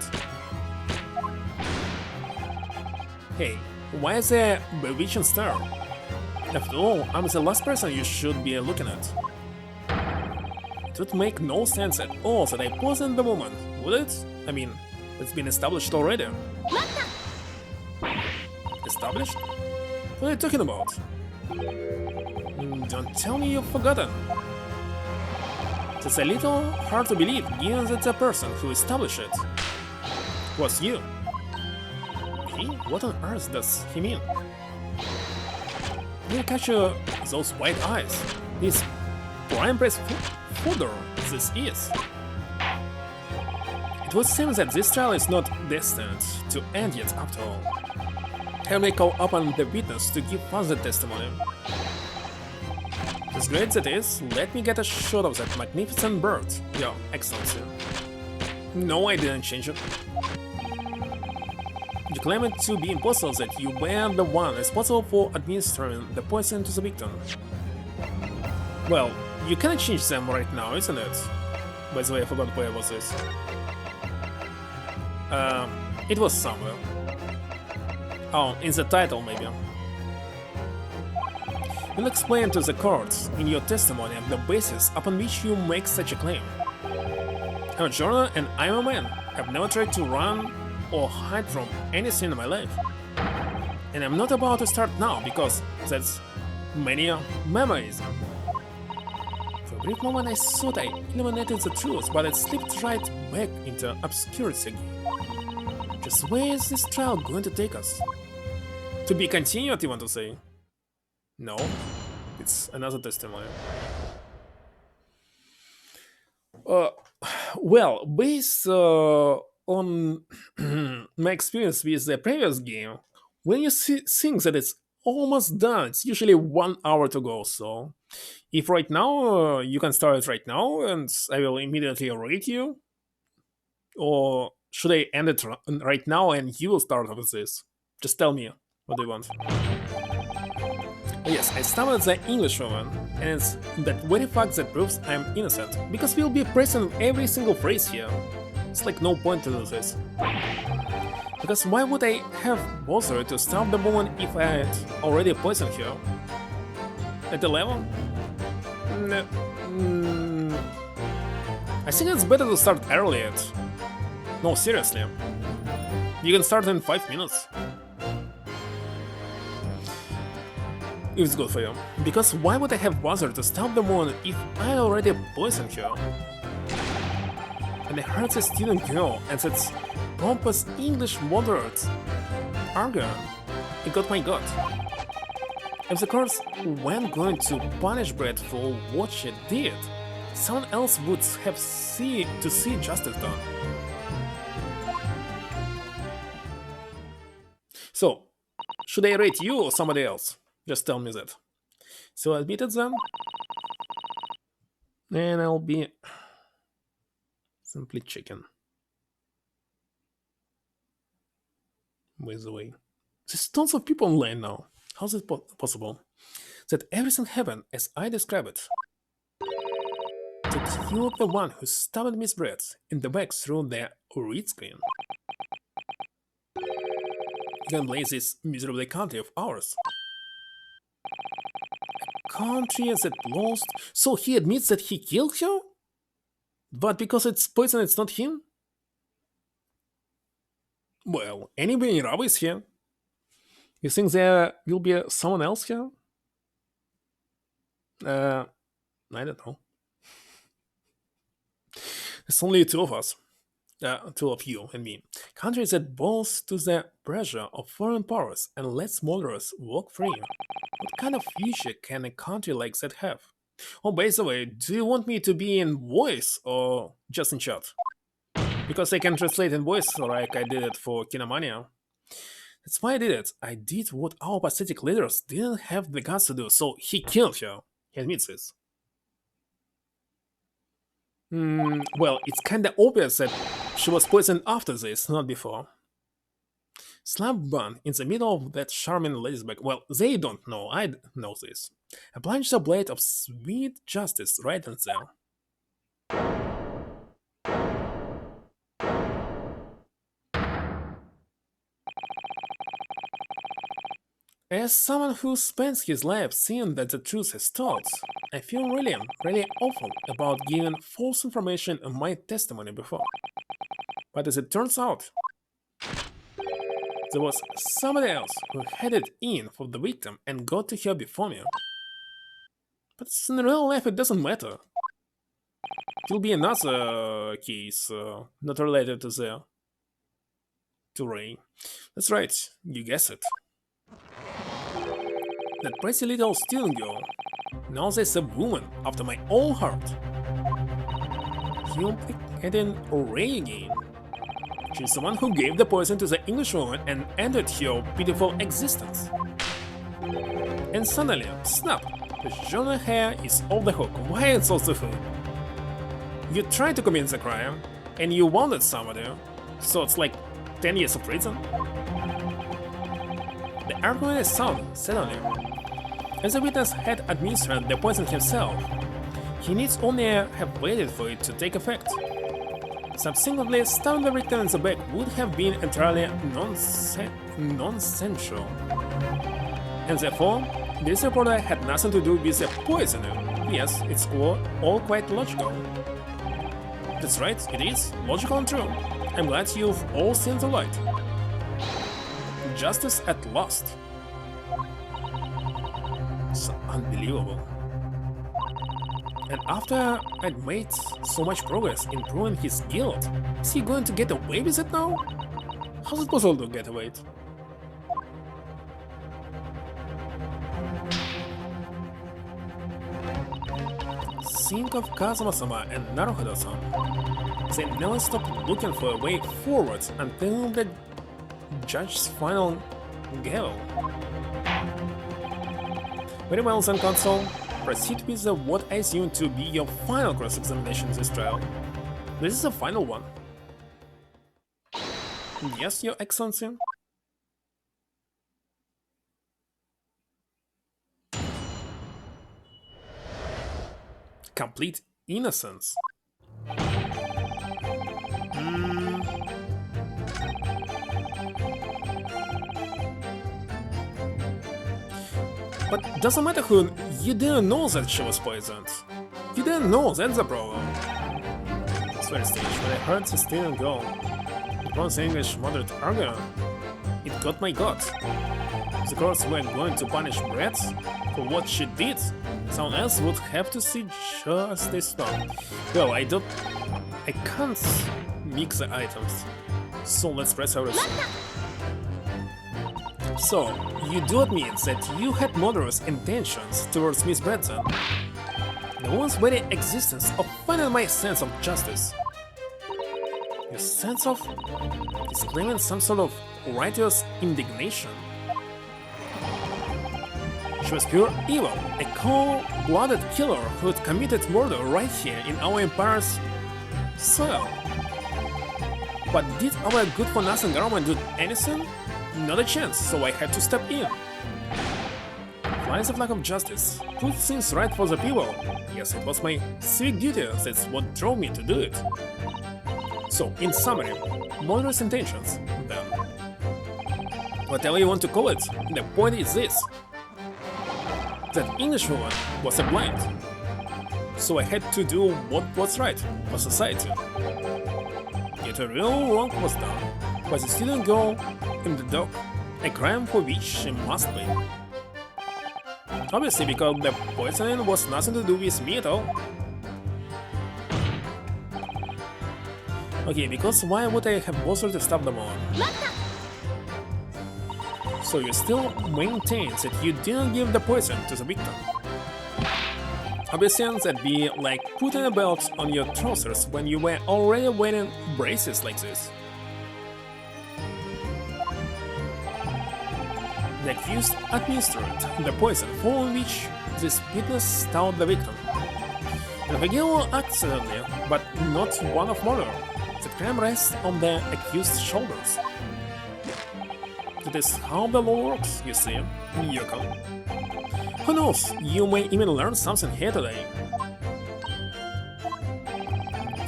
Hey, why is there a bewitching stare? After all, I'm the last person you should be looking at. It would make no sense at all that I poisoned the woman, would it? I mean, it's been established already. Established? What are you talking about? Don't tell me you've forgotten. It's a little hard to believe, given that the person who established it was you. Me? What on earth does he mean? You catch those white eyes. This prime press fodder this is. It would seem that this trial is not destined to end yet after all. Can we call upon the witness to give further testimony? as great as it is, let me get a shot of that magnificent bird, Your Excellency. No, I didn't change it. You claim it to be impossible that you were the one responsible for administering the poison to the victim. Well, you cannot change them right now, isn't it? By the way, I forgot where was this. It was somewhere. Oh, in the title, maybe. You'll explain to the courts in your testimony the basis upon which you make such a claim. I'm a journal and I'm a man. I've never tried to run or hide from anything in my life. And I'm not about to start now because that's many memories. For a brief moment I thought I eliminated the truth, but it slipped right back into obscurity again. Just where is this trial going to take us? To be continued, you want to say? No, it's another testimony. Well, based on my experience with the previous game, when you think that it's almost done, it's usually 1 hour to go. So, if right now you can start it right now, and I will immediately rate you, or should I end it right now and you will start with this? Just tell me what do you want. Yes, I stumbled the English woman, and it's that very fact that proves I'm innocent, because we'll be present every single phrase here. It's like no point to do this. Because why would I have bothered to stop the woman if I had already poisoned her? At 11? I think it's better to start early at... No, seriously. You can start in 5 minutes. If it's good for you. Because why would I have bothered to stop the woman if I already poisoned her? And I heard the student girl and that pompous English moderate arguing. It got my gut. If the courts weren't going to punish Brett for what she did, someone else would have to see justice done. So, should I rate you or somebody else? Just tell me that. So I'll beat it then. And I'll be simply chicken. By the way, there's tons of people online now. How's it possible? That everything happened as I describe it. That you're the one who stabbed Miss Brett in the back through the read screen. You can blame this miserable country of ours. Country that lost. So he admits that he killed her? But because it's poison, it's not him? Well, anybody in Rabo is here. You think there will be someone else here? I don't know. There's only two of us. Two of you and me. Countries that bows to the pressure of foreign powers and lets murderers walk free. What kind of future can a country like that have? Oh, by the way, do you want me to be in voice or just in chat? Because I can translate in voice like I did it for Kinomania. That's why I did it. I did what our pathetic leaders didn't have the guts to do, so he killed her. He admits this. Well, it's kinda obvious that she was poisoned after this, not before. Slap bun in the middle of that charming lady's back. Well, they don't know, I know this. A plunge the blade of sweet justice right in there. As someone who spends his life seeing that the truth is told, I feel really awful about giving false information in my testimony before. But as it turns out, there was somebody else who headed in for the victim and got to her before me. But in real life it doesn't matter. It will be another case, not related to Ray. That's right, you guessed it. That pretty little student girl. Now there's a woman after my own heart. You implicated Ray again. She's the one who gave the poison to the English woman and ended her pitiful existence. And suddenly, snap, The journal here is off the hook. Why it's also food? You tried to commit the crime, and you wanted somebody, so it's like 10 years of prison? The argument is sound, suddenly. As the witness had administered the poison himself, he needs only have waited for it to take effect. Subsequently, stabbing the victim in the back would have been entirely nonsensical. And therefore, this reporter had nothing to do with the poisoning. Yes, it's all quite logical. That's right, it is logical and true. I'm glad you've all seen the light. Justice at last. It's unbelievable. And after I'd made so much progress in proving his guilt, is he going to get away with it now? How's it possible to get away? Think of Kazuma-sama and Naruhodo-san. They never stopped looking for a way forward until the judge's final gavel. Very well then, Console. Proceed with what I assume to be your final cross-examination in this trial. This is the final one. Yes, Your Excellency. Complete innocence. But doesn't matter who, you didn't know that she was poisoned. You didn't know, that's the problem. It's very strange. When I heard the student girl, it was English moderate argument, it got my guts. The courts were going to punish Brett for what she did. Someone else would have to see just this stuff. Well, I can't mix the items. So let's press our So, you do admit that you had murderous intentions towards Miss Bretton. The woman's very existence offended my sense of justice. Your sense of is claiming some sort of righteous indignation. She was pure evil, a cold-blooded killer who had committed murder right here in our empire's soil. But did our good-for-nothing government do anything? Not a chance, so I had to step in. Flies of lack of justice. Put things right for the people. Yes, it was my civic duty, that's what drove me to do it. So, in summary, murderous intentions, then. Whatever you want to call it, the point is this. That Englishwoman was a blind. So I had to do what was right for society. Yet a real wrong was done by the student girl in the dock, a crime for which she must pay. Obviously, because the poisoning was nothing to do with me at all. Okay, because why would I have bothered to stop the moment? So you still maintain that you didn't give the poison to the victim. Obviously, that'd be like putting a belt on your trousers when you were already wearing braces like this. The accused administered the poison, following which this witness stabbed the victim. And the guilt accidentally, but not one of murder. The crime rests on the accused's shoulders. That is how the law works, you see, Yoko. Who knows, you may even learn something here today.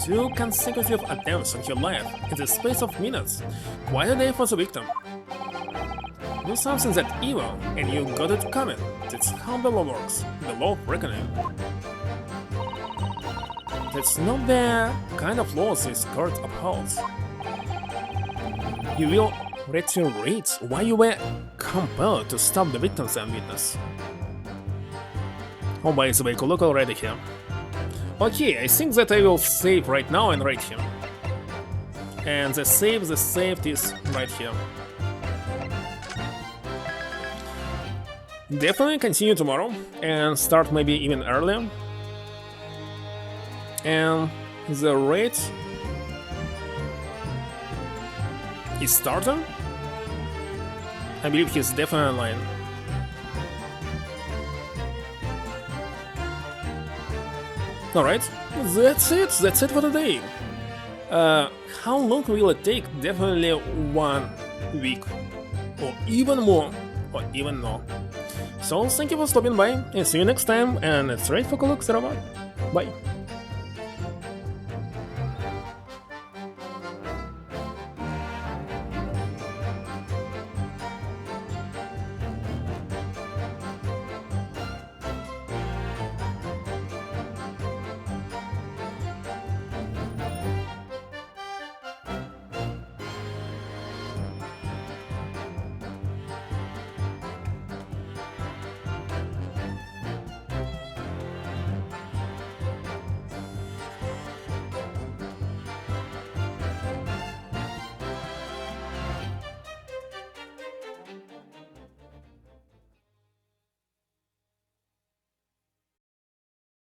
2 consecutive attempts on your life in the space of minutes. Quite a day for the victim. Do something that evil, and you got it coming. That's how the law works, the law of reckoning. That's not the kind of laws this court upholds. You will reiterate why you were compelled to stop the victims and witness. Oh, by the way, Kuluk already here. Okay, I think that I will save right now and right here. And the saved is right here. Definitely continue tomorrow and start maybe even earlier. And the rate is starting. I believe he's definitely online. Alright, that's it for today. How long will it take? Definitely 1 week, or even more, or even more. So thank you for stopping by, and see you next time, and it's right for Kuluk01. Bye.